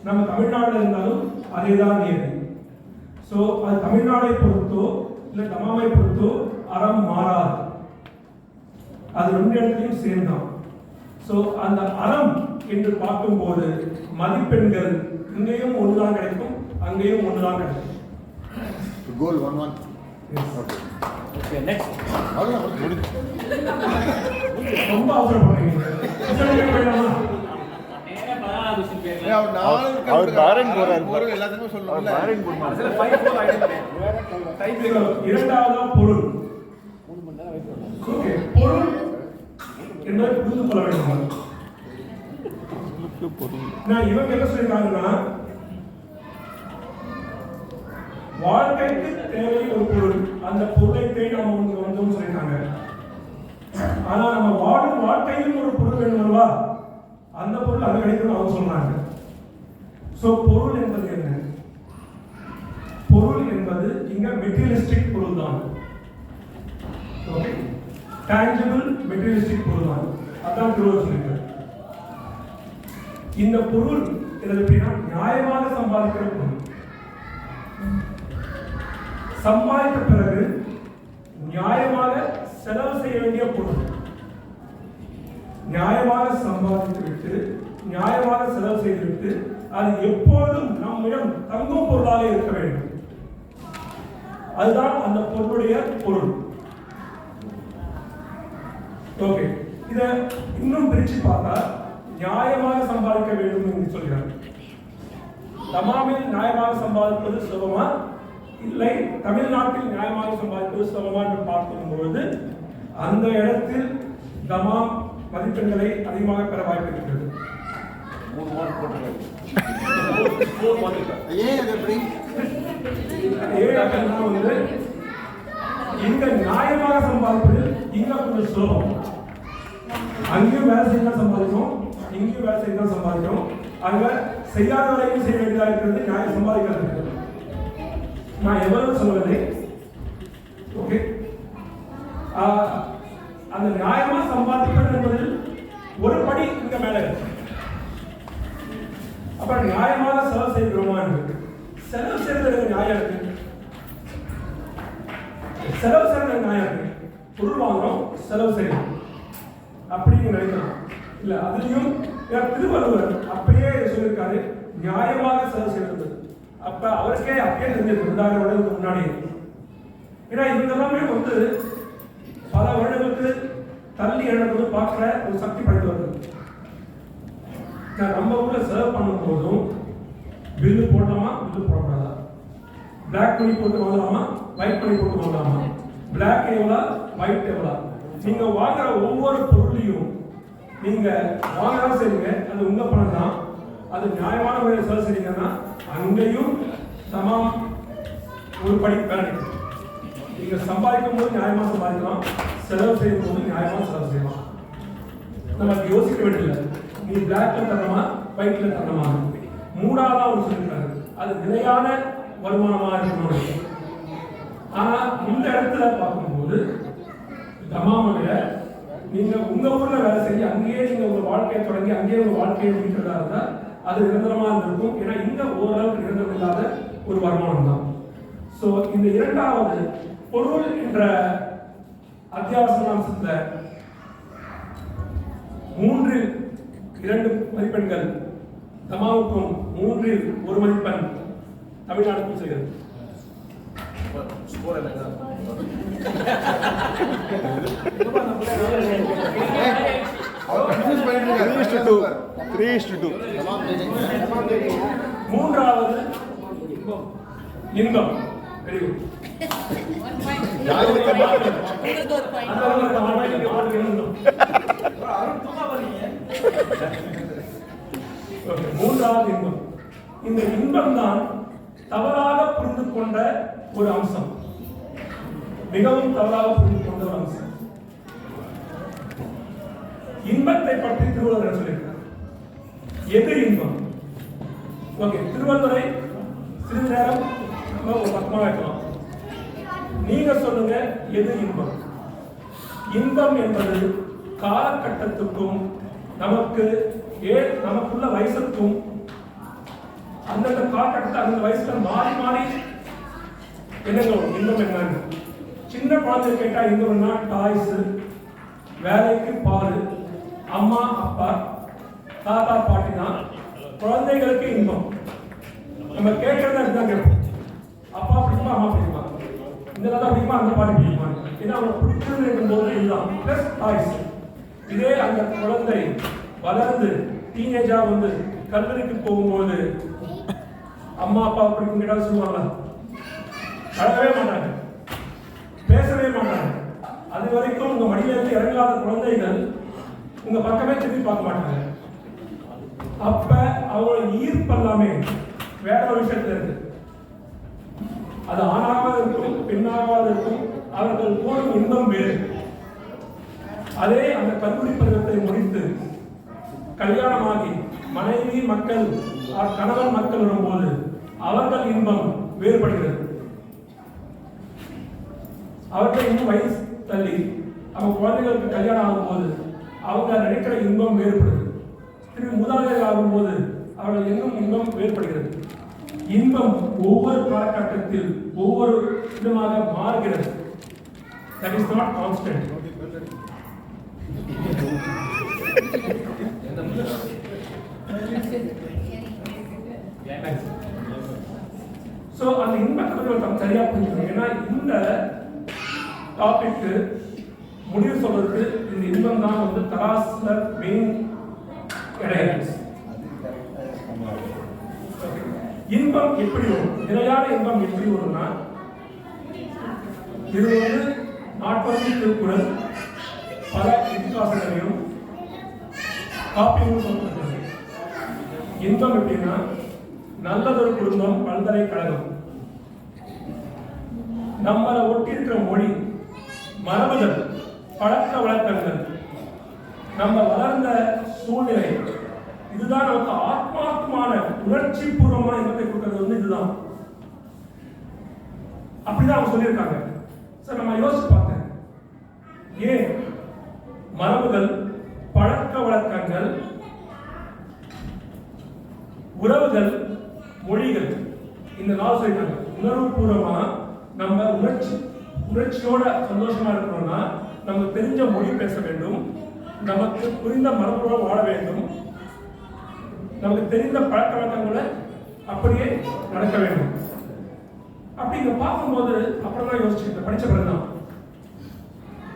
S1: நம்ம தமிழ்நாட்டில் இருந்தாலும் அதே தான் நியதி. ஸோ அது தமிழ்நாடை பொறுத்தோ இல்லை தமாமை பொறுத்தோ அறம் மாறாது, அது 2 இடத்துலையும் சேர்ந்தான். ஸோ அந்த அறம் என்று பார்க்கும்போது மதிப்பெண்கள் இங்கேயும் ஒன்றுதான் கிடைக்கும், அங்கேயும் ஒன்றுதான் கிடைக்கும்.
S8: கோல் 1-1. Okay, next. அவ்வளவுதான் முடிஞ்சு.
S1: ரொம்ப அவசரப்படுறீங்க.
S8: அவர் பேரன் போறாரு, எல்லாத்தையுமே சொல்லணும். பேரன் போறாரு.
S1: இரண்டாவதா பொருள். ஓகே, பொருள் என்பதை புரிந்து கொள்ள வேண்டும். நான் இவங்க என்ன சொல்லிருக்காங்கன்னா, வாழ்க்கைக்கு தேவை ஒரு பொருள், அந்த பொருளை தேடி நம்ம வந்தோம் சொல்லிருக்காங்க. ஆனா நம்ம வாழும் வாழ்க்கையிலும் ஒரு பொருள் வேணும் அல்லவா? அந்த பொருள் அது கிடைக்கும் அவங்க சொல்றாங்க. சோ பொருள் என்பது என்ன? பொருள் என்பது இங்க மெட்டீரியலிஸ்டிக் பொருள் தான். ஓகே, டான்ஜிபிள் மெட்டீரியலிஸ்டிக் பொருள் தான். அதான் திருவள்ளுவர் சொல்லியிருக்காரு. இந்த பொருள் இது எப்படின்னா நியாயமாக சம்பாதிக்கிற பொருள். சம்பாதித்த பிறகு நியாயமாக செலவு செய்ய வேண்டிய பொருள். நியாயமாக சம்பாதித்து விட்டு நியாயமாக செலவு செய்துவிட்டு அது எப்போதும் நம்மிடம் தங்கும் பொருளாக இருக்க வேண்டும். அதுதான் அந்த பொருளுடைய பொருள். ஓகே, இத இன்னும் பிரிச்சு பார்த்தா நியாயமாக சம்பாதிக்க வேண்டும் என்று சொல்கிறார். தமாமில் நியாயமாக சம்பாதிப்பது சுலபமா இல்லை தமிழ்நாட்டில் நியாயமாக சம்பாதிப்பது சுலபமா என்று பார்க்கும் பொழுது அந்த இடத்தில் தமாம் மதிப்பெண்களை அதிகமாக பெற வாய்ப்பு இருக்கிறது. இங்க நியாயமாக சம்பாதிப்பது இங்க கொஞ்சம் சுலபம். அங்கேயும் வேலை செய்ய சம்பாதிக்கும், இங்கேயும் வேலை செய்ய சம்பாதிக்கும். அங்க செய்யாத வேலையும் செய்ய வேண்டியதாக இருக்கிறது, நியாயம் சம்பாதிக்கிறது. நான் எவ்வளவு சொல்வது, ஓகே, அந்த நியாயமா சம்பாதிப்பது என்பதில் ஒரு படி இங்க மேல இருக்கு. அப்ப நியாயமாக செலவு செய்கிறோமா இருக்கு. செலவு செய்யறது நியாயம் இருக்கு, செலவு செய்யறது நியாயம் இருக்கு. பொருள் வாங்குறோம், செலவு செய்யணும் அப்படின்னு நினைக்கிறோம் இல்ல. அதுலயும் திருவள்ளுவர் அப்பயே சொல்லியிருக்காரு நியாயமாக செலவு செய்யறது. அப்ப அவருக்கே அப்பயே தெரிஞ்சது 2000 வருடத்துக்கு முன்னாடி. ஏன்னா இதெல்லாமே வந்து பல வருடங்களுக்கு தள்ளி எழுதுறது பார்க்கிற ஒரு சக்தி படைத்து வருது. நம்ம ஊர்ல செலவு பண்ணும் போதும் பில்லு போடலாமா, பில்லு போடக்கூடாதா, பிளாக் பண்ணி போட்டு வாங்கலாமா, ஒயிட் பண்ணி போட்டு வாங்கலாமா, பிளாக் எவ்வளோ, ஒயிட் எவ்வளோ, நீங்க வாங்குற ஒவ்வொரு பொருளையும் நீங்க வாங்கலாம் செய்யுங்க, அது உங்க பணம் தான். அது நியாயமான முறையில் செலவு செய்யுங்கன்னா அங்கேயும் சமம் ஒரு படி வேலை. நீங்க சம்பாதிக்கும் போது நியாயமா சம்பாதிக்கலாம், செலவு செய்யும் போது நியாயமா செலவு செய்யலாம். நமக்கு யோசிக்க வேண்டியதில்லை நீ பிளாக்ல தரணுமா ஒயிட்ல தரணுமா. மூணாவதா ஒரு சொல்லிருக்காரு அது நிலையான வருமானமா இருக்கணும். ஆனா இந்த இடத்துல பார்க்கும்போது தமாமல நீங்க உங்க ஊர்ல வேலை செஞ்சு அங்கேயே நீங்க உங்க வாழ்க்கையை தொடங்கி அங்கேயே உங்க வாழ்க்கையை முடிக்கிறதா இருந்தா அது நிரந்தரமா இருக்கும். ஏன்னா இங்க ஓரளவுக்கு நிரந்தரம் இல்லாத ஒரு வருமானம் தான். சோ இந்த இரண்டாவது பொருள் என்ற அத்தியாவசிய அம்சத்துல 3 2 மதிப்பெண்கள் தமாவுக்கும் 3 1 மதிப்பெண் தமிழ்நாடுக்கும் செய்கிறது. மூன்றாவது இன்பம். Very good. மூன்றாவது இன்பம். இந்த இன்பம் தான் தவறாக புரிந்து கொண்ட ஒரு அம்சம், மிகவும் தவறாக புரிந்து கொண்ட ஒரு அம்சம். இன்பத்தை பற்றி திருவள்ளுவர் சொல்லியிருக்கிறார். எது இன்பம்? ஓகே, திருவள்ளுவரை சிறிது நேரம் ஒரு பக்கமா வைக்கலாம். நீங்க சொல்லுங்க எது இன்பம்? இன்பம் என்பது காலகட்டத்துக்கும் நமக்குள்ள வயசுக்கும் அந்தந்த காலகட்டத்தை அந்த வயசுல மாறி மாறி என்னங்க இன்பம் என்னன்னு. சின்ன குழந்தை கேட்டா இன்பம்னா டாய்ஸ், வேலைக்கு பால், அம்மா அப்பா தாத்தா பாட்டி தான் குழந்தைகளுக்கு இன்பம். நம்ம கேட்கறதா இதுதான் கேட்போம். அப்பா பிடிக்குமா, அம்மா பிடிக்குமா, இந்த தாத்தா பிடிக்குமா, அந்த பாட்டி பிடிக்குமா. ஏன்னா அவங்க பிடிக்கிறது இருக்கும்போது இதுதான் பிளஸ் டாய்ஸ். இதே அந்த குழந்தை வளர்ந்து டீனேஜா வந்து கல்லூரிக்கு போகும்போது அம்மா அப்பா பிடிக்கும் கேட்டாலும் சொல்லுவாங்களா? அழகவே மாட்டாங்க, பேசவே மாட்டாங்க. அது வரைக்கும் உங்க மடியிலிருந்து இறங்காத குழந்தைகள் உங்க பக்கமே திரும்பி பார்க்க மாட்டாங்க. அப்ப அவங்களோட ஈர்ப்பு எல்லாமே வேற ஒரு விஷயத்துல இருக்கு. அது ஆணாக இருக்கும் பெண்ணாக இருக்கும், அவர்கள் போடும் இன்பம் வேறு. அதே அந்த கல்லூரி பருவத்தை முடித்து கல்யாணமாகி மனைவி மக்கள் கணவன் மக்கள் வரும்போது அவர்கள் இன்பம் வேறுபடுகிறது. அவர்கள் இன்னும் வயசு தள்ளி அவங்க குழந்தைகளுக்கு கல்யாணம் ஆகும்போது அவங்க நினைக்கிற இன்பம் வேறுபடுது. திரும்பி முதலாளிகள் ஆகும்போது அவர்கள் இன்னும் இன்பம் வேறுபடுகிறது. இன்பம் ஒவ்வொரு காலகட்டத்தில் ஒவ்வொரு விதமாக மாறுகிறது. That is not constant. So அந்த இன்பத்தை நம்ம சரியா புரிஞ்சுக்கணும். ஏன்னா இந்த டாபிக்கு முடிவு சொல்றதுக்கு இந்த இன்பம் தான் வந்து தராசுல மெயின் கிடையாது. இன்பம் எப்படி வரும்? நிலையான இன்பம் எப்படி வரும்னா, இது வந்து நாட்பதி திருக்குறள் பல இதிகாசங்களையும் காப்பியும் சொல்லப்பட்டது. இன்பம் எப்படின்னா, நல்லதொரு குடும்பம் பல்கலைக்கழகம், நம்மளை ஒட்டி இருக்கிற மொழி, மரபுகள், பழக்க வழக்கங்கள், நம்ம வளர்ந்த சூழ்நிலை, இதுதான் நமக்கு ஆத்மார்த்தமான உணர்ச்சி பூர்வமான இன்பத்தை கொடுக்கிறது வந்து இதுதான். அப்படிதான் அவங்க சொல்லியிருக்காங்க. சார் நம்ம யோசிச்சு பார்த்தேன், ஏன் மரபுகள், பழக்க வழக்கங்கள், உறவுகள், மொழிகள், இந்த 4 சொல்லிட்டாங்க. உணர்வுபூர்வமா நம்ம உணர்ச்சியோட சந்தோஷமா இருக்கணும்னா நமக்கு தெரிஞ்ச மொழி பேச வேண்டும், நமக்கு புரிந்த மரபுடன் வாழ வேண்டும், நமக்கு தெரிந்த பழக்க வழக்கங்களை அப்படியே நடக்க வேண்டும். அப்படி இங்க பார்க்கும்போது அப்புறம் தான் யோசிச்சுக்கிட்டேன், படிச்ச பிறகுதான்.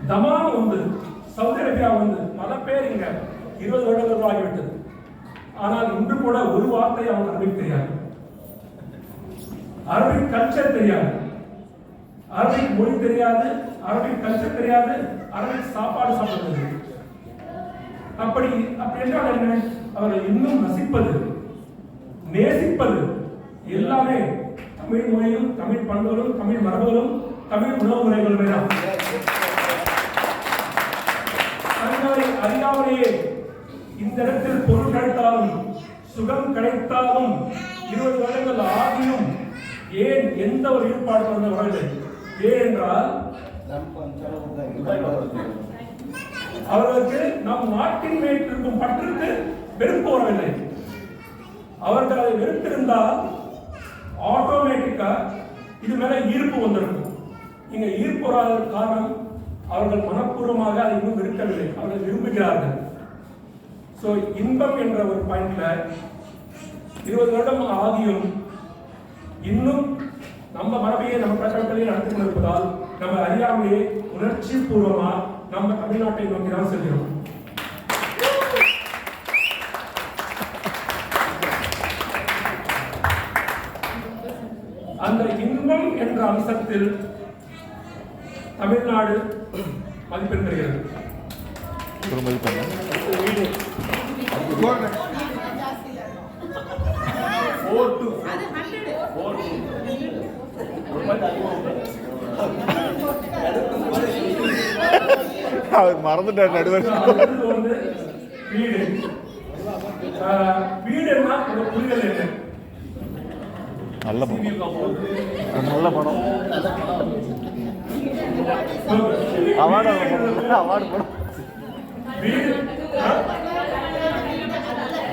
S1: தமாம் வந்து சவுதி அரேபியா வந்து பல பேர் இங்க 20 வருடங்கள் ஆகிவிட்டது. ஆனால் இன்று கூட ஒரு வார்த்தை அவங்க அரபிக் தெரியாது, அரபிக் கல்ச்சர் தெரியாது, அரபிக் மொழி தெரியாது, அரபிக் கல்ச்சர் தெரியாது, அரபிக் சாப்பாடு சாப்பிடுறது. அப்படி என்றால் என்ன? அவர்கள் இன்னும் ரசிப்பது, நேசிப்பது எல்லாமே தமிழ் மொழியும், தமிழ் பண்புகளும், தமிழ் மரபுகளும், தமிழ் உணவு முறைகளுமே தான். தங்களை அறியாமலேயே இந்த இடத்தில் பொருள் கிடைத்தாலும், சுகம் கிடைத்தாலும், 20 வருடங்கள் ஆகியும் ஏன் எந்த ஒரு ஈடுபாடு வரவில்லை? ஏனென்றால் அவர்களுக்கு நம் நாட்டின் மேல் இருக்கும் பற்றுக்கு வெறுப்பு வரவில்லை. அவர்கள் அதை வெறுத்திருந்தால் ஆட்டோமேட்டிக்கா இது மேல ஈர்ப்பு வந்திருக்கும். இங்க ஈர்ப்பு வராத காரணம் அவர்கள் மனப்பூர்வமாக அதை இன்னும் வெறுக்கவில்லை, அவர்கள் விரும்புகிறார்கள். சோ இன்பம் என்ற ஒரு பாயிண்ட்ல 20 வருடம் ஆகியும் இன்னும் நம்ம மரபையே நம்ம பிரச்சாரத்திலேயே நடத்தி கொண்டிருப்பதால் நம்ம அறியாமலே உணர்ச்சி பூர்வமா நம்ம தமிழ்நாட்டை நோக்கி தான் செல்கிறோம். அந்த இன்பம் என்ற அம்சத்தில் தமிழ்நாடு மதிப்பெண் பெறுகிறது.
S8: மறந்துட்டார் நடுவர்.
S1: வீடு வீடுன்னா புரிதல் என்ன?
S8: நல்ல படம், நல்ல படம், அவார்டு படம்.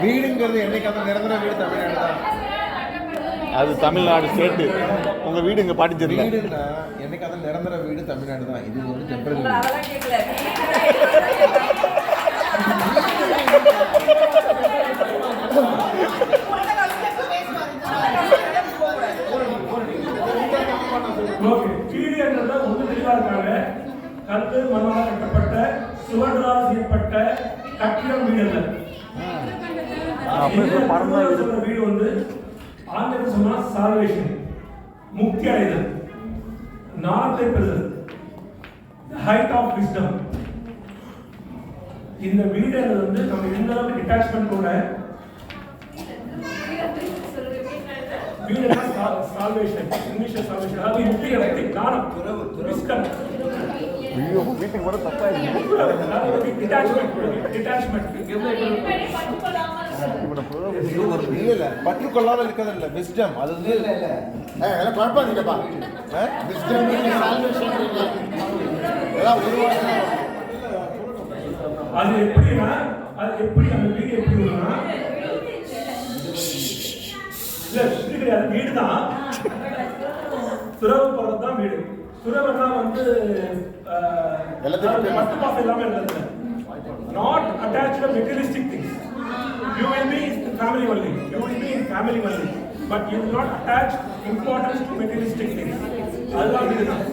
S11: வீடுங்கிறது என்னைக்காவது நிரந்தர வீடு தமிழ்நாடு தான்.
S8: அது தமிழ்நாடு ஸ்டேட்டு. உங்க வீடு இங்க பாண்டிச்சேரி.
S11: வீடுன்னா என்னைக்காவது நிரந்தர வீடு தமிழ்நாடு தான். இது வந்து டெம்பரரி.
S1: வீடு என்றது ஒன்று தெளிவா இருக்காங்க. கற்று மண்ணால் கட்டப்பட்ட சுவர்களால் செய்யப்பட்ட கட்டிடம் வீடு அல்ல. வீடு வந்து ஆங்கிலம் சொன்னா சால்வேஷன், முக்தி அடைதல், ஞானத்தை பெறுதல், ஹைட் ஆஃப் விஸ்டம். இந்த வீடு வந்து நம்ம எந்த அளவுக்கு டிட்டாச்மெண்ட் கூட வீடுனா சால்வேஷன், இங்கிலீஷ்ல சால்வேஷன், அதாவது முக்தி அடைதல், ஞானம், விஸ்டம்.
S8: ஐயோ வீட்டுக்கு வர தப்பா இருக்கு.
S11: இல்ல பற்றுக்கொள்ளாமல் இருக்கிறது இல்ல, விஸ்டம். அது வந்து இல்ல எல்லாம் குழப்பாதீங்கப்பா. விஸ்டம்
S1: அது எப்படின்னா, அது எப்படி அந்த வீடு எப்படி வரும்னா, இல்ல வீடு தான் துறவு போறது தான் வீடு. துறவுனா வந்து பத்து பாசம் எல்லாமே இருந்தது. Not attached to materialistic things. You will be in family only. You will be in family only. But you will not attach importance to materialistic things. அதுதான் வீடு தான்.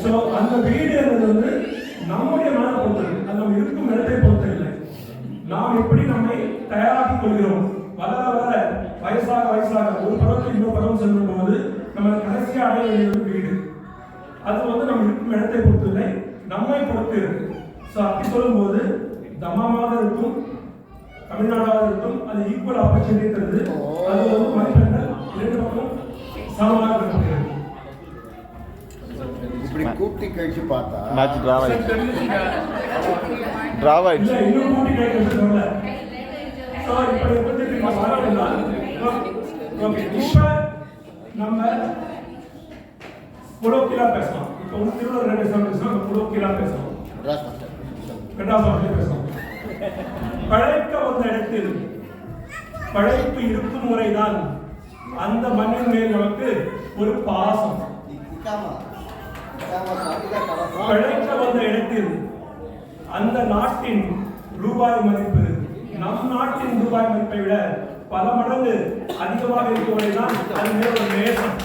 S1: So அந்த வீடு வந்து நம்முடைய மன பொறுத்தது, அது நம்ம இருக்கும் இடத்தை பொறுத்ததில்லை. நாம் எப்படி நம்மை தயாராக்கிக் கொள்கிறோம். வளர வளர வயசாக ஒரு பருவத்தில் இன்னொரு பருவம் செல்லும் போது நம்ம கடைசியாக அடைய வேண்டியது வீடு. அது வந்து நம்ம இருக்கும் இடத்தை பொறுத்ததில்லை, நம்மை பொறுத்து இருக்கு. ஸோ அப்படி சொல்லும்போது தமாமாக இருக்கும், தமிழ்நாடாக இருக்கும், அது ஈக்குவல் ஆப்பர்ச்சுனிட்டி தருது. அது வந்து மதிப்பெண்கள் 2 பக்கம் சமமாக கொடுக்கிறது.
S11: இப்படி கூட்டி கழிச்சு பார்த்தா
S8: மேட்ச் டிராவ் ஆயிடுச்சு. டிராவ் ஆயிடுச்சு.
S1: இல்ல இன்னும் கூட்டி கழிச்சு சொல்ல. ஸோ இப்போ எப்படி நம்ம வரணும்னா, ஓகே இப்போ நம்ம குலோக்கியலா பேசலாம். இப்போ திருவள்ளுவர் பேசலாம், குலோக்கியலா பேசலாம், மெட்ராஸ் பேசலாம். பழைக்க வந்த இடத்தில் பழைப்பு இருக்கும் முறைதான் அந்த மண்ணின் மேல் நமக்கு ஒரு பாசம். பழைக்க வந்த இடத்தில் அந்த நாட்டின் ரூபாய் மதிப்பு நம் நாட்டின் ரூபாய் மதிப்பை விட பல மடங்கு அதிகமாக இருக்குவதைதான் அது மேல் ஒரு நேசம்.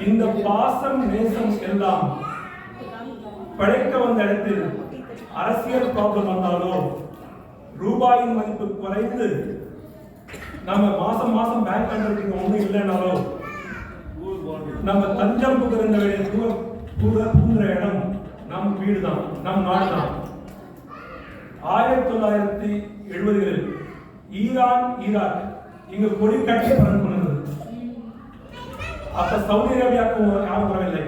S1: இந்த பாசம் நேசம் எல்லாம் பழைக்க வந்த இடத்தில் அரசியல் ப்ராப்ளம் வந்தாலோ ரூபாயின் மதிப்பு குறைந்து நம்ம மாசம் மாசம் பேங்க் கண்டுபிடிக்க ஒன்றும் இல்லைனாலோ நம்ம தஞ்சம் புகுகிற இடம் நம் வீடு தான், நம் நாடு தான். 1970களில் ஈரான் ஈராக் இங்க கொடி கட்டி பறந்து கொண்டது. அப்ப சவுதி அரேபியாவுக்கு யாரும் வரவில்லை.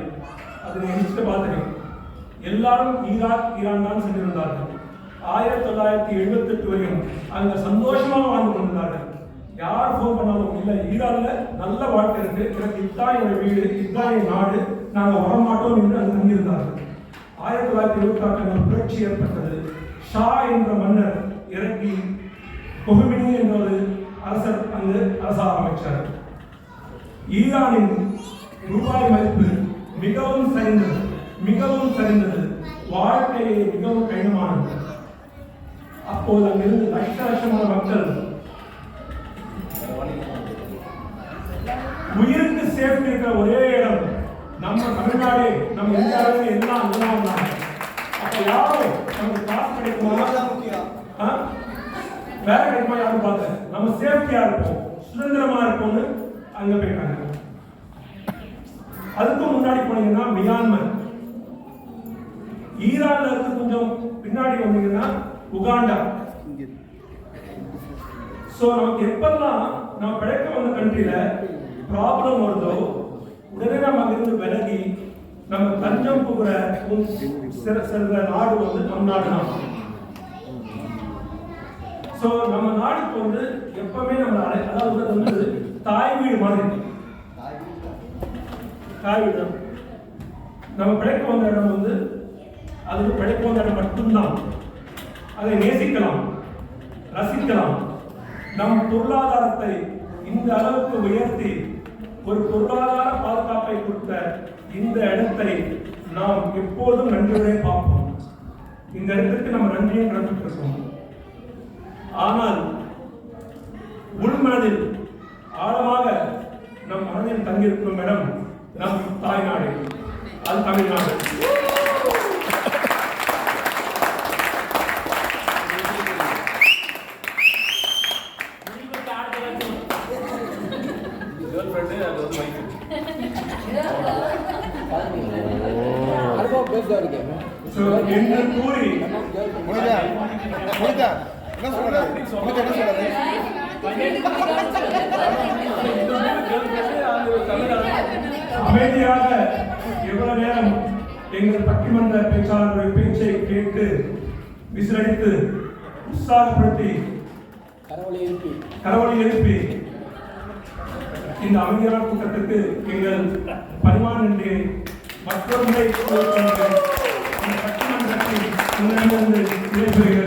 S1: அது நினைச்சு பார்த்துருக்கேன். எல்லாரும் ஈராக் ஈரான் தான் சென்றிருந்தார்கள். 1978 வரையும் அங்க சந்தோஷமாக வாழ்ந்து கொண்டிருந்தார்கள். யார் போன் பண்ணாலும் இல்ல ஈரான்ல நல்ல வாழ்க்கை இருக்கு, எனக்கு இதுதான் என்னோட வீடு, இதுதான் என் நாடு, நாங்க வரமாட்டோம் என்று அங்கு தங்கியிருந்தார்கள். 1976 புரட்சி ஏற்பட்டது. ஷா என்ற மன்னர் இறங்கி கொஹுமினி என்ற ஒரு அரசர் அங்கு அரச ஆரம்பித்தார். ஈரானின் ரூபாய் மதிப்பு மிகவும் சரிந்தது, வாழ்க்கையை மிகவும் கடினமானது. அப்போது அங்கிருந்து லட்சமான மக்கள் உயிருக்கு சேஃப்டி இருக்கிற ஒரே இடம் நம்ம தமிழ்நாடு, நம்ம இந்தியாவிலே எல்லாம் தான். அப்ப யாரும் நமக்கு காசு கிடைக்குமா, வேலை கிடைக்குமா யாரும் பார்த்து நம்ம சேஃப்டியா இருப்போம், சுதந்திரமா இருப்போம்னு அங்க போயிட்டாங்க. அதுக்கு முன்னாடி போனீங்கன்னா மியான்மர், ஈரான்ல இருந்து கொஞ்சம் பின்னாடி வந்தீங்கன்னா உகாண்டா. சோ நமக்கு எப்பெல்லாம் நம்ம பிழைக்க வந்த கண்ட்ரில ப்ராப்ளம் வருதோ உடனே நம்ம அங்கிருந்து விலகி நம்ம தஞ்சம் புகிற செல்ற நாடு வந்து நம் நாடு தான். சோ நம்ம நாடுக்கு வந்து எப்பவுமே நம்ம அதாவது வந்து தாய் வீடு மாதிரி, தாய் வீடு நம்ம பிழைக்க வந்த இடம் வந்து அது பிழைக்க வந்த இடம் மட்டும்தான். அதை நேசிக்கலாம், ரசிக்கலாம். நம் பொருளாதாரத்தை இந்த அளவுக்கு உயர்த்தி ஒரு பொருளாதார பாதுகாப்பை கொடுத்த இந்த இடத்தை நாம் எப்போதும் நன்றியுடன் பார்ப்போம். இந்த இடத்துக்கு நம்ம நன்றியும் கடந்துட்டு இருக்கோம். ஆனால் உள்மனதில் ஆழமாக நம் மனதில் தங்கியிருக்கும் இடம் நம் தாய்நாடு, அது தமிழ்நாடு. என்று கூறி அமைதியாக எவ்வளவு நேரம் எங்கள் பட்டிமன்ற பேச்சாளர்கள் பேச்சை கேட்டு விசிலடித்து உற்சாகப்படுத்தி கரவொலி எழுப்பி இந்த அமைதியான கூட்டத்துக்கு எங்கள் பரிமாண நன்றியை மற்றொரு முறை பட்டிமன்றத்தில் விடைபெறுகிறேன்.